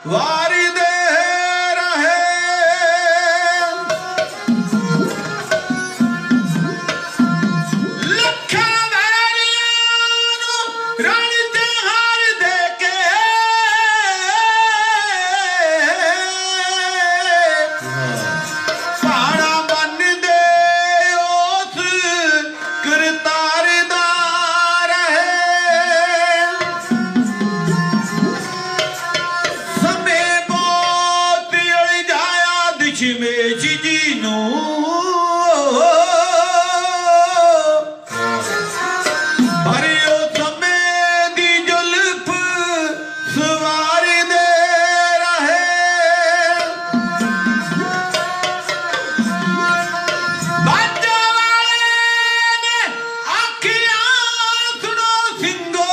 ਵਾਰੀ ਦੇ ਰਹੇ ਲੱਖਾਂ ਵੈਰੀਆਂ ਨੂੰ ਰਣ ਤੇ ਹਾਰ ਦੇ ਕੇ ਪਹਾੜਾਂ ਬੰਨ੍ਹਦੇ ਉਸ ਕਰਤਾਰ ਦਾ में जीनू हरियो समय दी जुल्फ सवार दे रहे बाजा वाले ने आखियां सुनो सिंगो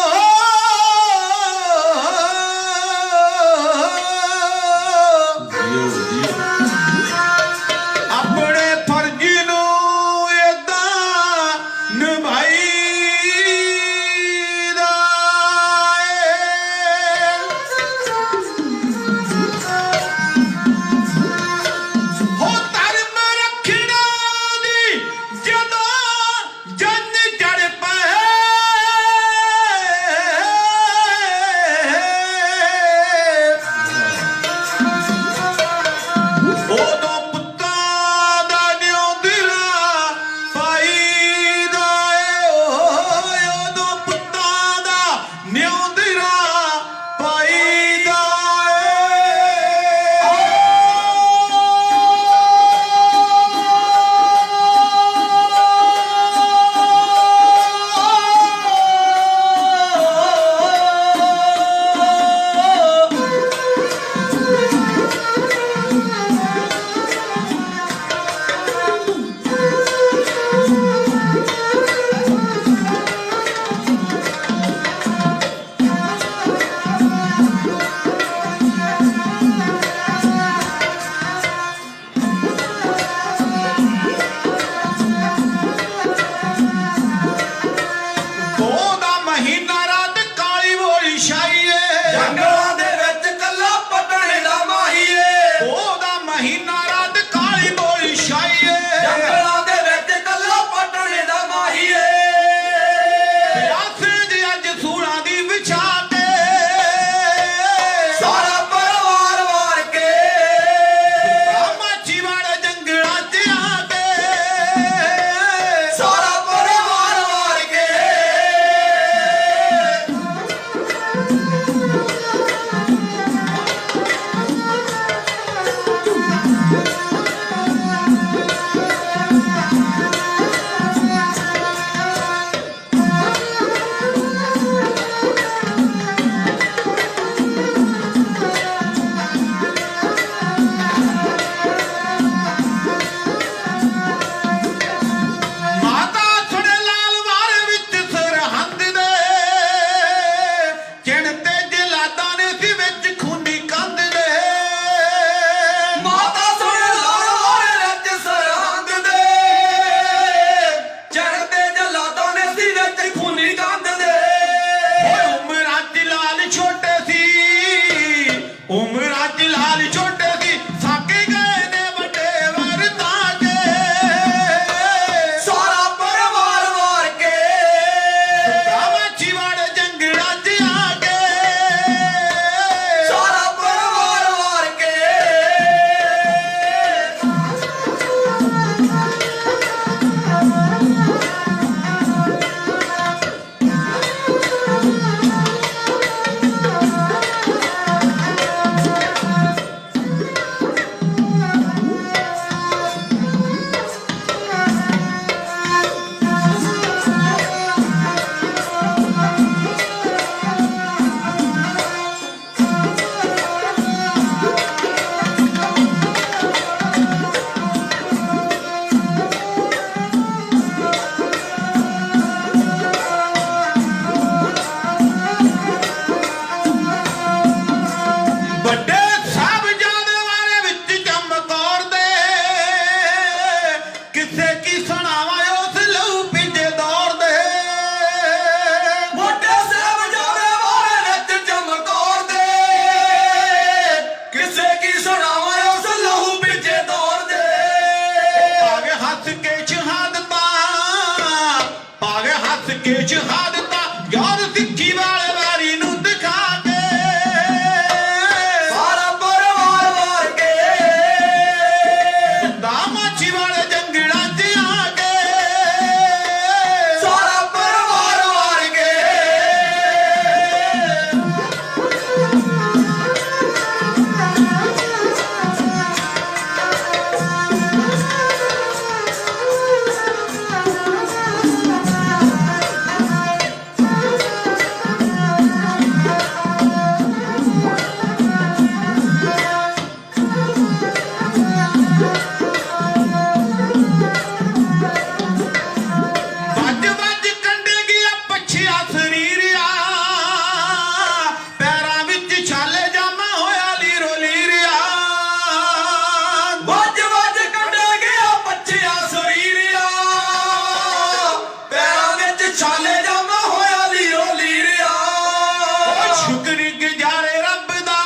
शुक्र गुजारे रब दा,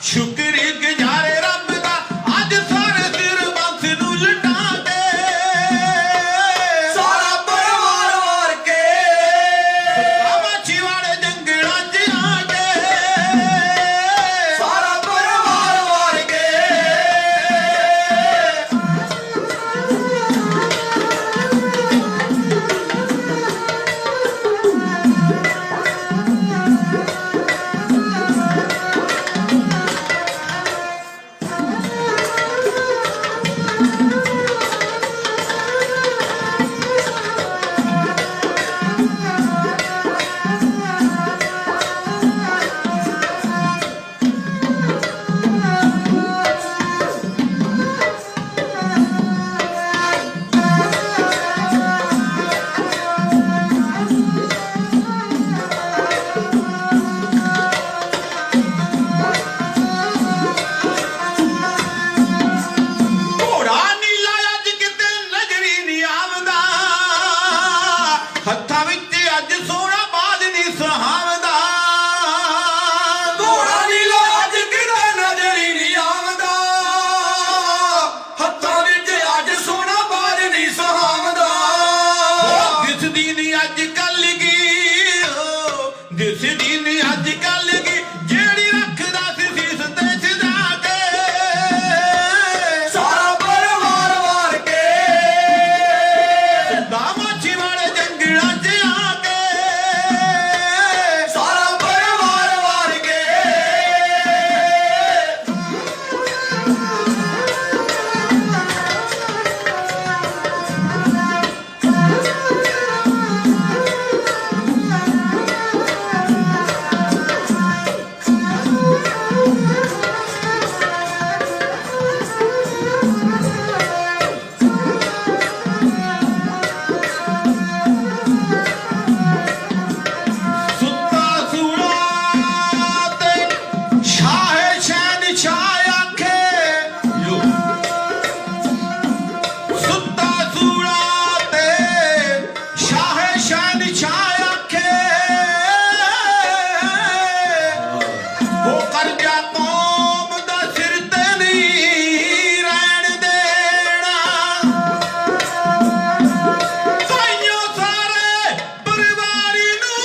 शुक्र गुजारे रब दा, अज सारे सिर बस नू लटा के सारा परिवार वार के माछीवाड़े जंगलां च आके सारा परिवार वार के घोड़ा नीला अज किते नजरी नहीं आवदा, हत्थां विच अज सोहणा बाज नहीं सुहावदा। घोड़ा नीला अज किते नजर ही नहीं आवदा, हत्थां विच अज सोहणा बाज नहीं सुहावदा। दिसदी नहीं अज कल गी, दिसदी नहीं अज कल गी, जेड़ी रखदा सी सीस ते सजा के सारा परिवार वार के माछीवाड़े जंगलां च आके सारा परिवार वार के सुत्ता सूड़ा ते शाहे शहनशाह आखे, सुत्ता सूड़ा ते शाहे शहनशाह आखे, वो करजा कौम दा सिर ते नहीं रहन देना। साइयों सारे परिवारी नू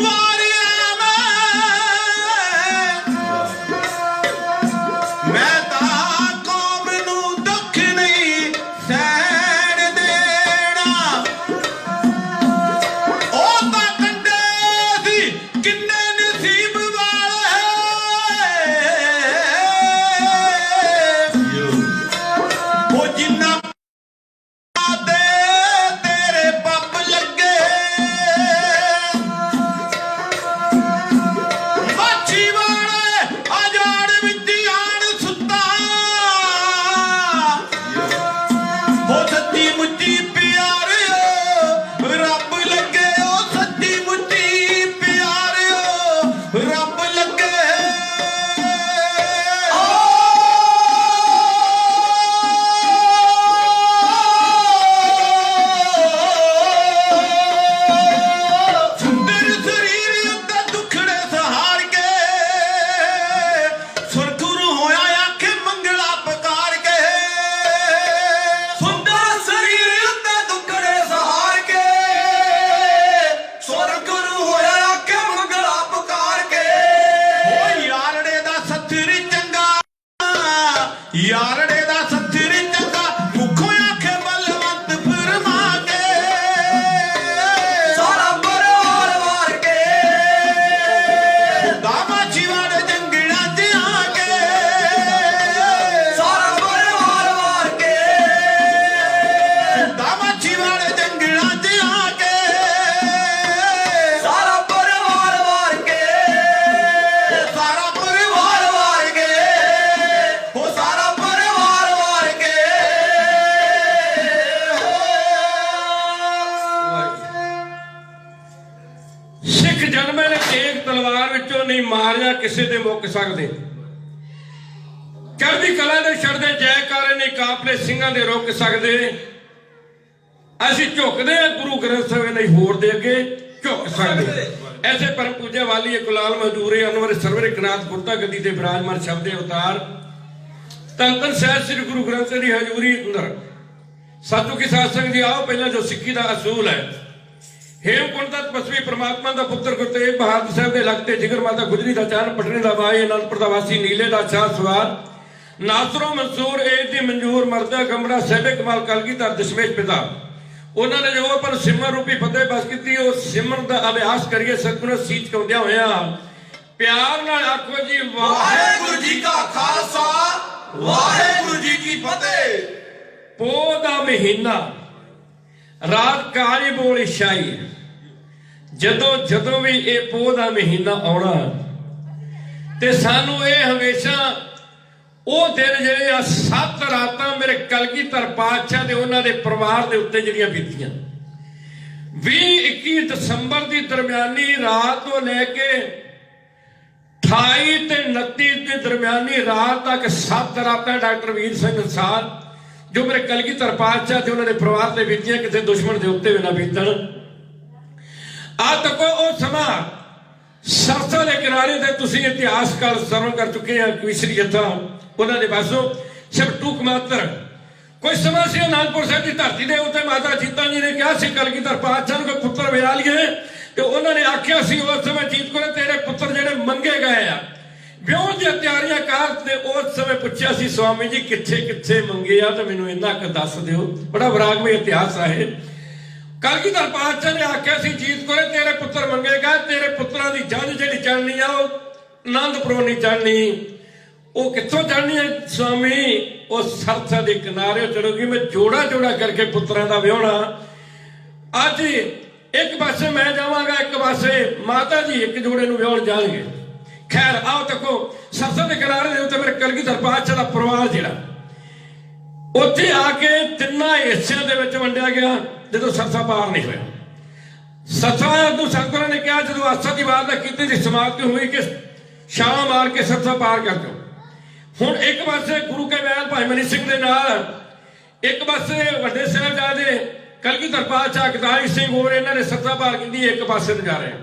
वारिया मैं तां कौम नू दुख नहीं सहन देना। ओ तां कंडे सी किन्ने नसीब वाले, ओ जिन्ना ते तेरे पप लगे, माछीवाड़े आजाड़ विच आन सुत्ता, ओ सच्ची मुच्ची प्यारियो रब लगे, ओ सच्ची मुच्ची प्यारियो रब लगे। सुंदर शरीर उत्ते दुखड़े सहार के सुरखुर होया आखे मंगला पकार के सुंदर शरीर उत्ते दुखड़े सहार के स्वर्ग गुरु होया के मंगला पुकार के ओ यारड़े दा सत्थर चंगा, यारड़े दा सत्थर चंगा, मुखों आखे बलवंत फरमा के सारा परिवार वार के माछीवाड़े जंगलां च आके सारा परिवार वार के माछीवाड़े जंगलां च आके सारा परिवार वार के सारा परिवार वार के हो सारा परिवार वार के सिख जन्मे ने तेग तलवार विचों नहीं मारिया किसी दे मुक सकदे, चढ़दी कला दे छड़दे जयकारे नहीं काफले ਸਿੰਘਾਂ ਦੇ ਰੁਕ ਸਕਦੇ। ਅਸੀਂ ਝੁਕਦੇ ਆ ਗੁਰੂ ਗ੍ਰੰਥ ਸਾਹਿਬ ਨਹੀਂ ਹੋਰ ਦੇ ਅੱਗੇ ਝੁਕ ਸਕਦੇ। ऐसे परम पूजा वाली कुलाल मजदूरे अनवर सरवर कनाथ गुरता गद्दी ते विराजमान शब्द अवतार धन धन सहज श्री गुरु ग्रंथ जी हजूरी अंदर साधु की साध संगत जी आओ पहला जो सिक्खी का असूल है हेमकुंड का तपस्वी परमात्मा का पुत्र गुरु तेग बहादुर साहब के लगते जिगर माता गुजरी का चार पटने का बाई आनंदपुर का वासी नीले का शाह सवार नासरो मंसूर एज दी मंजूर मरदा गमड़ा सहबे कमाल कलगीधर दशमेश पिता उन्होंने जो अपन सिमर रूपी फतेह बस की सिमर का अभ्यास करिए सतगुरु सीच कौंदिया होया प्यार नाल आखो जी वाहेगुरु जी का खालसा वाहेगुरु जी की फतेह। पोह दा महीना रात काली बोली शाही जदों जदों भी ये पोह दा महीना आउणा ते सानू ये हमेशा ਉਹ ਦਿਨ ਜਿਹੜੇ ਆ 7 ਰਾਤਾਂ ਮੇਰੇ ਕਲਗੀਧਰ ਪਾਤਸ਼ਾਹ ਦੇ ਉਹਨਾਂ ਦੇ ਪਰਿਵਾਰ ਦੇ ਉੱਤੇ ਜਿਹੜੀਆਂ ਬੀਤੀਆਂ 20-21 ਦਸੰਬਰ ਦੀ ਦਰਮਿਆਨੀ ਰਾਤ ਤੋਂ ਲੈ ਕੇ 28 ਤੇ 29 ਦੀ ਦਰਮਿਆਨੀ ਰਾਤ ਤੱਕ 7 ਰਾਤਾਂ ਡਾਕਟਰ ਵੀਰ ਸਿੰਘ ਅੰਸਾਰ ਜੋ ਮੇਰੇ ਕਲਗੀਧਰ ਪਾਤਸ਼ਾਹ ਤੇ ਉਹਨਾਂ ਦੇ ਪਰਿਵਾਰ ਦੇ ਬੀਤੀਆਂ ਕਿਸੇ ਦੁਸ਼ਮਣ ਦੇ ਉੱਤੇ ਵੀ ਨਾ ਬੀਤਣ ਆ ਤੱਕ ਉਹ ਸਮਾਂ सरसा के किनारे से तुम इतिहास काल सरवण कर चुके हैं कविश्री जत्था उन्होंने पासों सिर्फ टूक मात्र कोई समा से आनंदपुर साहब की धरती के उत्ते माता जीता जी ने कहा कलगीधर पातशाह कोई पुत्र विआह लिए तो उन्होंने आख्या उस समय जीत को तेरे पुत्र जेडे मंगे गए आ विआह दी तैयारियां कर उस समय पूछा स्वामी जी किथे किथे मंगे आ तो मैनू इन्ना क दस दिओ बड़ा विरागमय इतिहास है। कलगीधर पातशाह ने आख्या जीत को तेरे पुत्र मंगेगा तेरे पुत्रां दी जंज जिहड़ी चढ़नी आ आनंदपुरों नहीं चढ़नी वो कित्थों चढ़नी है स्वामी उस सरसा के किनारे चढ़ोगी मैं जोड़ा जोड़ा करके पुत्रां दा विआहना अज एक पासे मैं जावांगा एक पासे माता जी एक जोड़े नूं विआहण जाणगे। खैर आओ देखो सरसा के किनारे दे उत्ते मेरे कलगीधर पातशाह दा परिवार जिहड़ा उत्थे आके तिन्ना हिस्सिਆਂ ਦੇ ਵਿੱਚ ਵੰਡਿਆ ਗਿਆ जो सरसा पार नहीं होया सरसा सतगुरु ने कहा जो आसा की वारदात की समाप्ति हुई कि छाल मार के सरसा पार कर दो हुण एक पासे गुरु के महल भाई मनी सिंह के नाल एक पासे वड्डे साहिबजादे कलगीधर पातशाह गदाई सिंह होर इन्हां ने सरसा पार की एक पासे जा रहे हैं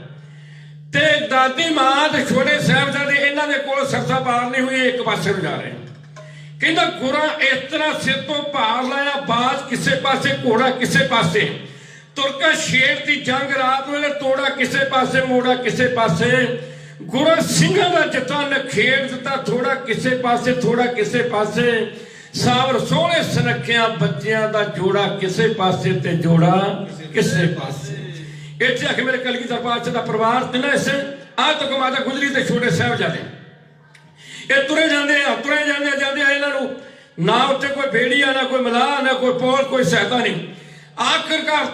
ते दादी मां ते छोटे साहिबजादे इन्हां दे कोल सरसा पार नहीं हुई एक पासे जा रहे हैं कहता गुरा इस तरह सिर तो भार लाया बाज किसे पासे घोड़ा किसे पासे तुरका शेर की जंग रात वेले तोड़ा किसे पासे मोड़ा किसे पासे गुरा सिंह का जत्था नखेड़ दिता थोड़ा किसे पासे सावर सोहने सुनखिया बच्चियां का जोड़ा किसे पासे ते जोड़ा किसे पासे इत्थे आके मेरे कलगीधर पातशाह का परिवार तिना हिस्से आ तक माता गुजरी ते छोटे साहिबजादे ये तुरे जाते इन्हों ना उत्ते कोई बेड़ी ना कोई मलाह ना कोई पोल कोई सहायता नहीं आखिरकार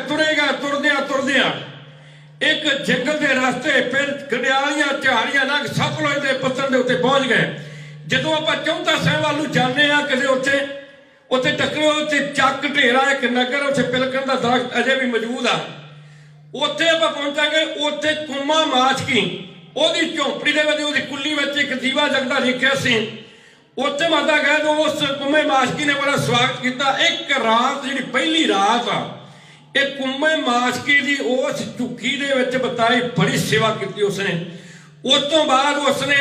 तुरदिया एक जंगल के रास्ते फिर गंडियालियां झाड़ियां ना सतलुज के पत्थर के उत्ते पहुंच गए जो आप चौंधा साहिब वालू जाने कदे उत्ते टकरे उत्ते चक ढेरा एक नगर उत्ते पिलकन का दरख्त अजे भी मौजूद आ उत्ते आप पहुंचांगे उत्ते कुमा माचकी ओदी झोंपड़ी दे विच ओदी कुल्ली विच एक दीवा जगदा लिखिया सी उत्ते माता गए तो उस कुम्मे माशकी ने बड़ा स्वागत किया। एक रात जी पहली रात आ कुम्मे माशकी की उस झुग्गी दे विच बताई बड़ी सेवा की उसने उस तो बाद उसने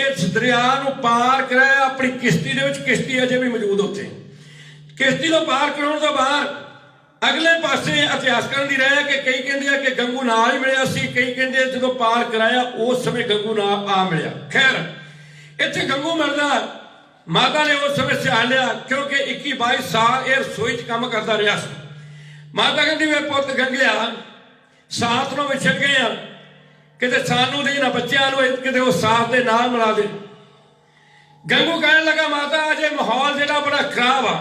इस दरिया नूं पार कराया अपनी किश्ती दे विच किश्ती अजे भी मौजूद उत्थे किश्ती तो पार कराउण तो बाद अगले पासे इतिहासकार दी रहा कि कई कहते कि गंगू नाल ही मिलिया सी कई कहते जो पार कराया उस समय गंगू ना आ मिलिया। खैर इत्थे गंगू मिलदा माता ने उस समय सियाल लिया क्योंकि 21-22 साल यह रसोई च काम करता रहा माता कहती वे पुत गंगिया साथ नूं विछड़ गए आ किते सानू दे ना बच्चों किते उस साथ दे नाल मिला दे। गंगू कहने लगा माता अजे माहौल जिहड़ा बड़ा खराब आ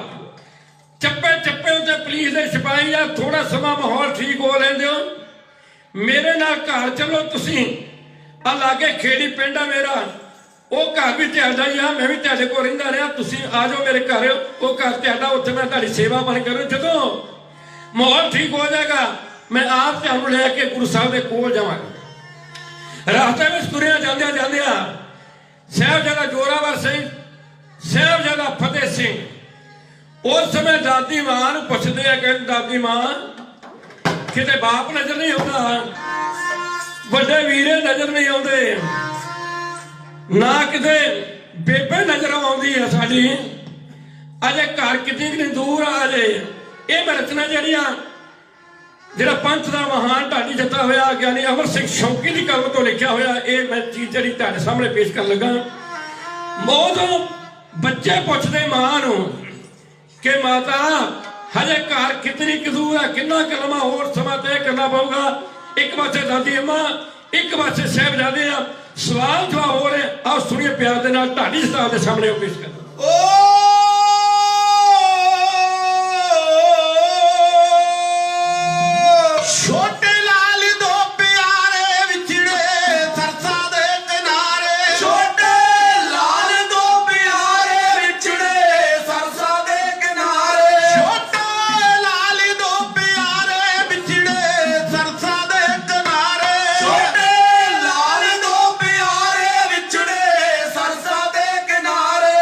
चप्पे चप्पे उत्ते पुलिस के सिपाही आ थोड़ा समा माहौल ठीक हो लेंदे हो मेरे नाल घर चलो तुसीं आ लागे खेड़ी पिंड आ मेरा वो घर भी तुहाडा ही आ मैं भी तुहाडे कोल रहिंदा रहा तुसीं आ जाओ मेरे घर वो घर तुहाडा उत्थे मैं तुहाडी सेवा बन करूं जदों माहौल ठीक हो जाएगा मैं आप तुहानूं लैके गुरु साहब दे कोल जावांगा। रास्ते में तुरिया जांदियां जांदियां साहिबजादा जोरावर सिंह साहिबजादा फतेह सिंह उस समय दादी मां नूं पुछदे आ कि दादी मां किते बाप नजर नहीं होता ਵੱਡੇ ਵੀਰੇ ਨਜ਼ਰ ਨਹੀਂ ਆਉਂਦੇ, ਨਾ ਕਿਤੇ ਬੇਬੇ ਨਜ਼ਰ ਆਉਂਦੀ ਹੈ ਸਾਡੀ। ਅਜੇ ਘਰ ਕਿੰਨੀ ਕਿੰਨੀ ਦੂਰ ਆ ਅਜੇ। ਇਹ ਮੈਂ ਰਚਨਾ ਜਿਹੜਾ ਪੰਥ ਦਾ ਮਹਾਨ ਢਾਡੀ ਜੱਤਾ ਹੋਇਆ ਗਿਆਨੀ ਅਮਰ ਸਿੰਘ ਸ਼ੌਂਕੀ ਦੀ ਕਲਮ ਤੋਂ ਲਿਖਿਆ ਹੋਇਆ, ਇਹ ਮੈਂ ਚੀਜ਼ ਜਿਹੜੀ ਤੁਹਾਡੇ ਸਾਹਮਣੇ ਪੇਸ਼ ਕਰਨ ਲੱਗਾ। ਮੌਤ ਬੱਚੇ ਪੁੱਛਦੇ ਮਾਂ ਨੂੰ ਕਿ ਮਾਤਾ ਹਜੇ ਘਰ ਕਿਤਨੀ ਕੁ ਦੂਰ ਹੈ, ਕਿੰਨਾ ਕਲਮਾ ਹੋਰ ਸਮਾਂ ਤੈਅ ਕਰਨਾ ਪਊਗਾ। ਇੱਕ ਪਾਸੇ ਦਾਦੀ ਅੰਮਾ, ਇੱਕ ਪਾਸੇ ਸਾਹਿਬਜ਼ਾਦੇ ਆ। ਸਵਾਲ ਜਵਾਬ ਹੋ ਰਹੇ। ਆਓ ਸੁਣੀਏ ਪਿਆਰ ਦੇ ਨਾਲ ਢਾਡੀ ਜੱਤਾ ਦੇ ਸਾਹਮਣੇ ਉਹ ਪੇਸ਼ ਕਰ। ਛੋਟੇ ਲਾਲ ਦੋ ਪਿਆਰੇ ਵਿਛੜੇ ਸਰਸਾ ਦੇ ਕਿਨਾਰੇ। ਛੋਟੇ ਲਾਲ ਦੋ ਪਿਆਰੇ ਵਿਛੜੇ ਸਰਸਾ ਦੇ ਕਿਨਾਰੇ। ਛੋਟੇ ਲਾਲ ਦੋ ਪਿਆਰੇ ਵਿਛੜੇ ਸਰਸਾ ਦੇ ਕਿਨਾਰੇ। ਛੋਟੇ ਲਾਲ ਦੋ ਪਿਆਰੇ ਵਿਛੜੇ ਸਰਸਾ ਦੇ ਕਿਨਾਰੇ।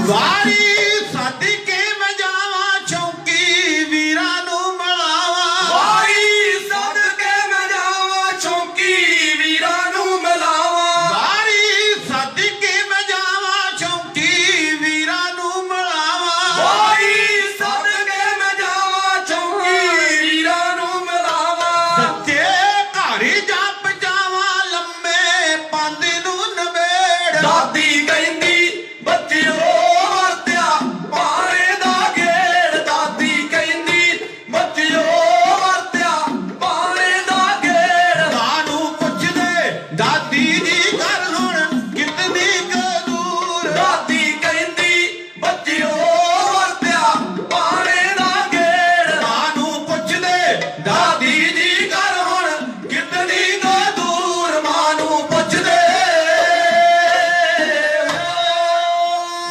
ਵਾਰੀ ਸਾਡੀ ਕੇ ਮੈਂ ਜਾਵਾਂ ਚੌਂਕੀ ਵੀਰਾਂ ਨੂੰ ਮਿਲਾਵਾਂ ਵਾਰੀ ਸਦਕੇ ਮੈਂ ਜਾਵਾਂ ਚੌਂਕੀ ਵੀਰਾਂ ਨੂੰ ਮਿਲਾਵਾਂ ਵਾਰੀ ਸਾਡੀ ਕੇ ਮੈਂ ਜਾਵਾਂ ਚੌਂਕੀ ਵੀਰਾਂ ਨੂੰ ਮਿਲਾਵਾਂ ਵਾਰੀ ਸਦਕੇ ਮੈਂ ਜਾਵਾਂ ਚੌਂਕੀ ਵੀਰਾਂ ਨੂੰ ਮਿਲਾਵਾਂ ਸੱਚੇ ਘਰ ਜੱਪ ਜਾਵਾਂ ਲੰਮੇ ਪੰਧ ਨੂੰ ਨਵੇੜ ਦਾਦੀ ਕਹਿੰਦੀ ਬੱਚਿਓ ਵਰਤਿਆ ਪਾਰੇ ਦਾ ਗੇੜ ਦਾਦੀ ਕਹਿੰਦੀ ਬੱਚਿਓ ਵਰਤਿਆ ਪਾਰੇ ਦਾ ਗੇੜ ਕਾਨੂੰ ਪੁੱਛਦੇ ਦਾਦੀ ਜੀ ਘਰ ਹੁਣ ਕਿਤਨੀ ਕੁ ਦੂਰ ਦਾਦੀ ਕਹਿੰਦੀ ਬੱਚਿਓ ਵਰਤਿਆ ਪਾਰੇ ਦਾ ਗੇੜ ਕਾਨੂੰ ਪੁੱਛਦੇ ਦਾਦੀ ਜੀ ਘਰ ਹੁਣ ਕਿਤਨੀ ਕੁ ਦੂਰ ਮਾਂ ਨੂੰ ਪੁੱਛਦੇ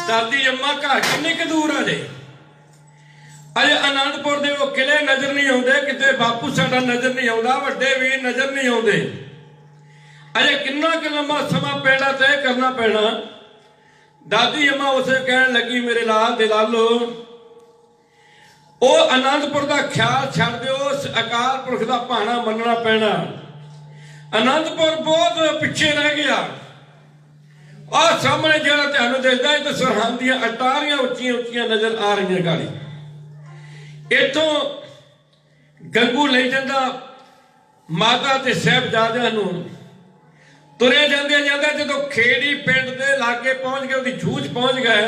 ਦਾਦੀ ਅੰਮਾ ਘਰ ਕਿੰਨੀ ਕੁ ਦੂਰ ਆ ਜੇ ਅਜੇ ਆਨੰਦਪੁਰ ਦੇ ਉਹ ਕਿਲੇ ਨਜ਼ਰ ਨਹੀਂ ਆਉਂਦੇ, ਕਿਤੇ ਬਾਪੂ ਸਾਡਾ ਨਜ਼ਰ ਨਹੀਂ ਆਉਂਦਾ, ਵੱਡੇ ਵੀਰ ਨਜ਼ਰ ਨਹੀਂ ਆਉਂਦੇ। ਅਜੇ ਕਿੰਨਾ ਕੁ ਲੰਮਾ ਸਮਾਂ ਪੈਣਾ ਤੈਅ ਕਰਨਾ ਪੈਣਾ। ਦਾਦੀ ਅੰਮਾ ਉਸੇ ਕਹਿਣ ਲੱਗੀ ਮੇਰੇ ਲਾਲ ਦੇ ਲਾਲੋ ਉਹ ਆਨੰਦਪੁਰ ਦਾ ਖਿਆਲ ਛੱਡ ਦਿਓ, ਉਸ ਅਕਾਲ ਪੁਰਖ ਦਾ ਭਾਣਾ ਮੰਨਣਾ ਪੈਣਾ। ਆਨੰਦਪੁਰ ਬਹੁਤ ਪਿੱਛੇ ਰਹਿ ਗਿਆ। ਆਹ ਸਾਹਮਣੇ ਜਿਹੜਾ ਤੁਹਾਨੂੰ ਦਿਸਦਾ ਇਹ ਤਾਂ ਸਰਹੰਦ ਦੀਆਂ ਅਟਾਰੀਆਂ ਉੱਚੀਆਂ ਉੱਚੀਆਂ ਨਜ਼ਰ ਆ ਰਹੀਆਂ ਗਾੜੀ। ਇੱਥੋਂ ਗੰਗੂ ਲਈ ਜਾਂਦਾ ਮਾਤਾ ਤੇ ਸਾਹਿਬਜ਼ਾਦਿਆਂ ਨੂੰ। ਤੁਰੇ ਜਾਂਦੇ ਜਾਂਦੇ ਜਦੋਂ ਖੇੜੀ ਪਿੰਡ ਦੇ ਲਾਗੇ ਪਹੁੰਚ ਗਏ, ਉਹਦੀ ਜੂਝ ਪਹੁੰਚ ਗਏ,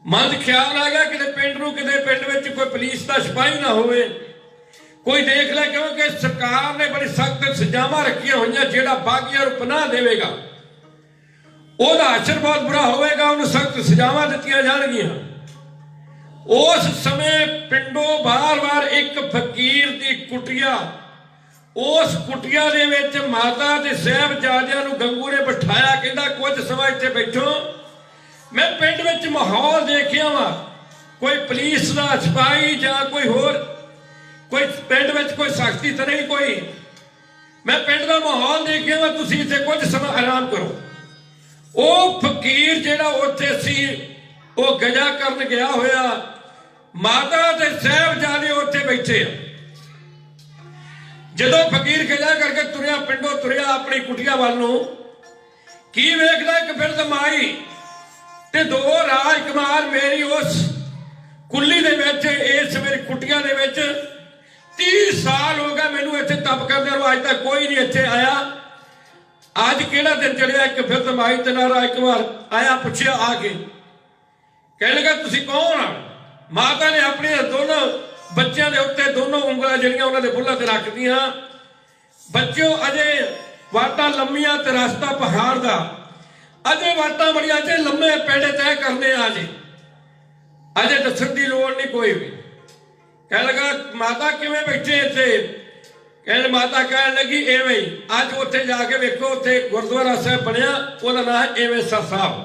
ਮਨ 'ਚ ਖਿਆਲ ਆ ਗਿਆ ਕਿਤੇ ਪਿੰਡ ਨੂੰ, ਕਿਤੇ ਪਿੰਡ ਵਿੱਚ ਕੋਈ ਪੁਲਿਸ ਦਾ ਸਿਪਾਹੀ ਨਾ ਹੋਵੇ, ਕੋਈ ਦੇਖ ਲੈ, ਕਿਉਂਕਿ ਸਰਕਾਰ ਨੇ ਬੜੀ ਸਖਤ ਸਜ਼ਾਵਾਂ ਰੱਖੀਆਂ ਹੋਈਆਂ। ਜਿਹੜਾ ਬਾਗੀਆਂ ਨੂੰ ਪਨਾਹ ਦੇਵੇਗਾ ਉਹਦਾ ਅਸਰ ਬਹੁਤ ਬੁਰਾ ਹੋਵੇਗਾ, ਉਹਨੂੰ ਸਖਤ ਸਜ਼ਾਵਾਂ ਦਿੱਤੀਆਂ ਜਾਣਗੀਆਂ। ਉਸ ਸਮੇਂ ਪਿੰਡੋਂ ਬਾਰ-ਬਾਰ ਇੱਕ ਫਕੀਰ ਦੀ ਕੁਟੀਆ, ਉਸ ਕੁਟੀਆ ਦੇ ਵਿੱਚ ਮਾਤਾ ਤੇ ਸਾਹਿਬਜ਼ਾਦਿਆਂ ਨੂੰ ਗੰਗੂ ਨੇ ਬਿਠਾਇਆ। ਕਹਿੰਦਾ ਕੁਝ ਸਮਾਂ ਇੱਥੇ ਬੈਠੋ, ਮੈਂ ਪਿੰਡ ਵਿੱਚ ਮਾਹੌਲ ਦੇਖਿਆ ਵਾ, ਕੋਈ ਪੁਲਿਸ ਦਾ ਸਿਪਾਹੀ ਜਾਂ ਕੋਈ ਹੋਰ ਕੋਈ ਪਿੰਡ ਵਿੱਚ ਕੋਈ ਸਖਤੀ ਤਾਂ ਨਹੀਂ ਕੋਈ, ਮੈਂ ਪਿੰਡ ਦਾ ਮਾਹੌਲ ਦੇਖਿਆ ਵਾ, ਤੁਸੀਂ ਇੱਥੇ ਕੁਝ ਸਮਾਂ ਆਰਾਮ ਕਰੋ। ਉਹ ਫਕੀਰ ਜਿਹੜਾ ਉੱਥੇ ਸੀ ਉਹ ਗਜਾ ਕਰਨ ਗਿਆ ਹੋਇਆ, ਮਾਤਾ ਤੇ ਸਾਹਿਬਜ਼ਾਦੇ ਉੱਥੇ ਬੈਠੇ ਆ। ਜਦੋਂ ਫਕੀਰ ਗਜਾ ਕਰਕੇ ਤੁਰਿਆ, ਪਿੰਡੋਂ ਤੁਰਿਆ ਆਪਣੀ ਕੁਟੀਆ ਵੱਲ ਨੂੰ, ਕੀ ਵੇਖਦਾ ਇੱਕ ਬਿਰਧ ਮਾਈ ਤੇ ਦੋ ਰਾਜਕੁਮਾਰ ਮੇਰੀ ਉਸ ਕੁੱਲੀ ਦੇ ਵਿੱਚ, ਇਸ ਮੇਰੀ ਕੁਟੀਆ ਦੇ ਵਿੱਚ 30 ਸਾਲ ਹੋ ਗਏ ਮੈਨੂੰ ਇੱਥੇ ਤਪ ਕਰਦੇ ਨੂੰ, ਅੱਜ ਤੱਕ ਕੋਈ ਨਹੀਂ ਇੱਥੇ ਆਇਆ। ਅੱਜ ਕਿਹੜਾ ਦਿਨ ਚੜਿਆ? ਇੱਕ ਬਿਰਧ ਮਾਈ ਤੇ ਨਾਲ ਰਾਜਕੁਮਾਰ ਆਇਆ, ਪੁੱਛਿਆ ਆ ਕੇ, ਕਹਿਣ ਲੱਗਾ ਤੁਸੀਂ ਕੌਣ ਆ? ਮਾਤਾ ਨੇ ਆਪਣੇ ਦੋਨੋਂ ਬੱਚਿਆਂ ਦੇ ਉੱਤੇ ਦੋਨੋਂ ਉਂਗਲਾਂ ਜਿਹੜੀਆਂ ਉਹਨਾਂ ਦੇ ਬੁੱਲਾਂ ਤੇ ਰੱਖਦੀਆਂ। ਬੱਚਿਓ ਅਜੇ ਵਾਟਾਂ ਲੰਮੀਆਂ ਤੇ ਰਸਤਾ ਪਹਾੜ ਦਾ, ਅਜੇ ਵਾਟਾਂ ਬੜੀਆਂ, ਅਜੇ ਲੰਮੇ ਪੈਂਡੇ ਤੈਅ ਕਰਨੇ ਆ ਜੀ, ਅਜੇ ਦੱਸਣ ਦੀ ਲੋੜ ਨਹੀਂ ਕੋਈ ਵੀ। ਕਹਿਣ ਲੱਗਾ ਮਾਤਾ ਕਿਵੇਂ ਬੈਠੇ ਇੱਥੇ? ਕਹਿੰਦੇ ਮਾਤਾ ਕਹਿਣ ਲੱਗੀ ਐਵੇਂ ਹੀ, ਅੱਜ ਉੱਥੇ ਜਾ ਕੇ ਵੇਖੋ, ਉੱਥੇ ਗੁਰਦੁਆਰਾ ਸਾਹਿਬ ਬਣਿਆ, ਉਹਦਾ ਨਾਮ ਹੈ ਏਵੇਸਰ ਸਾਹਿਬ,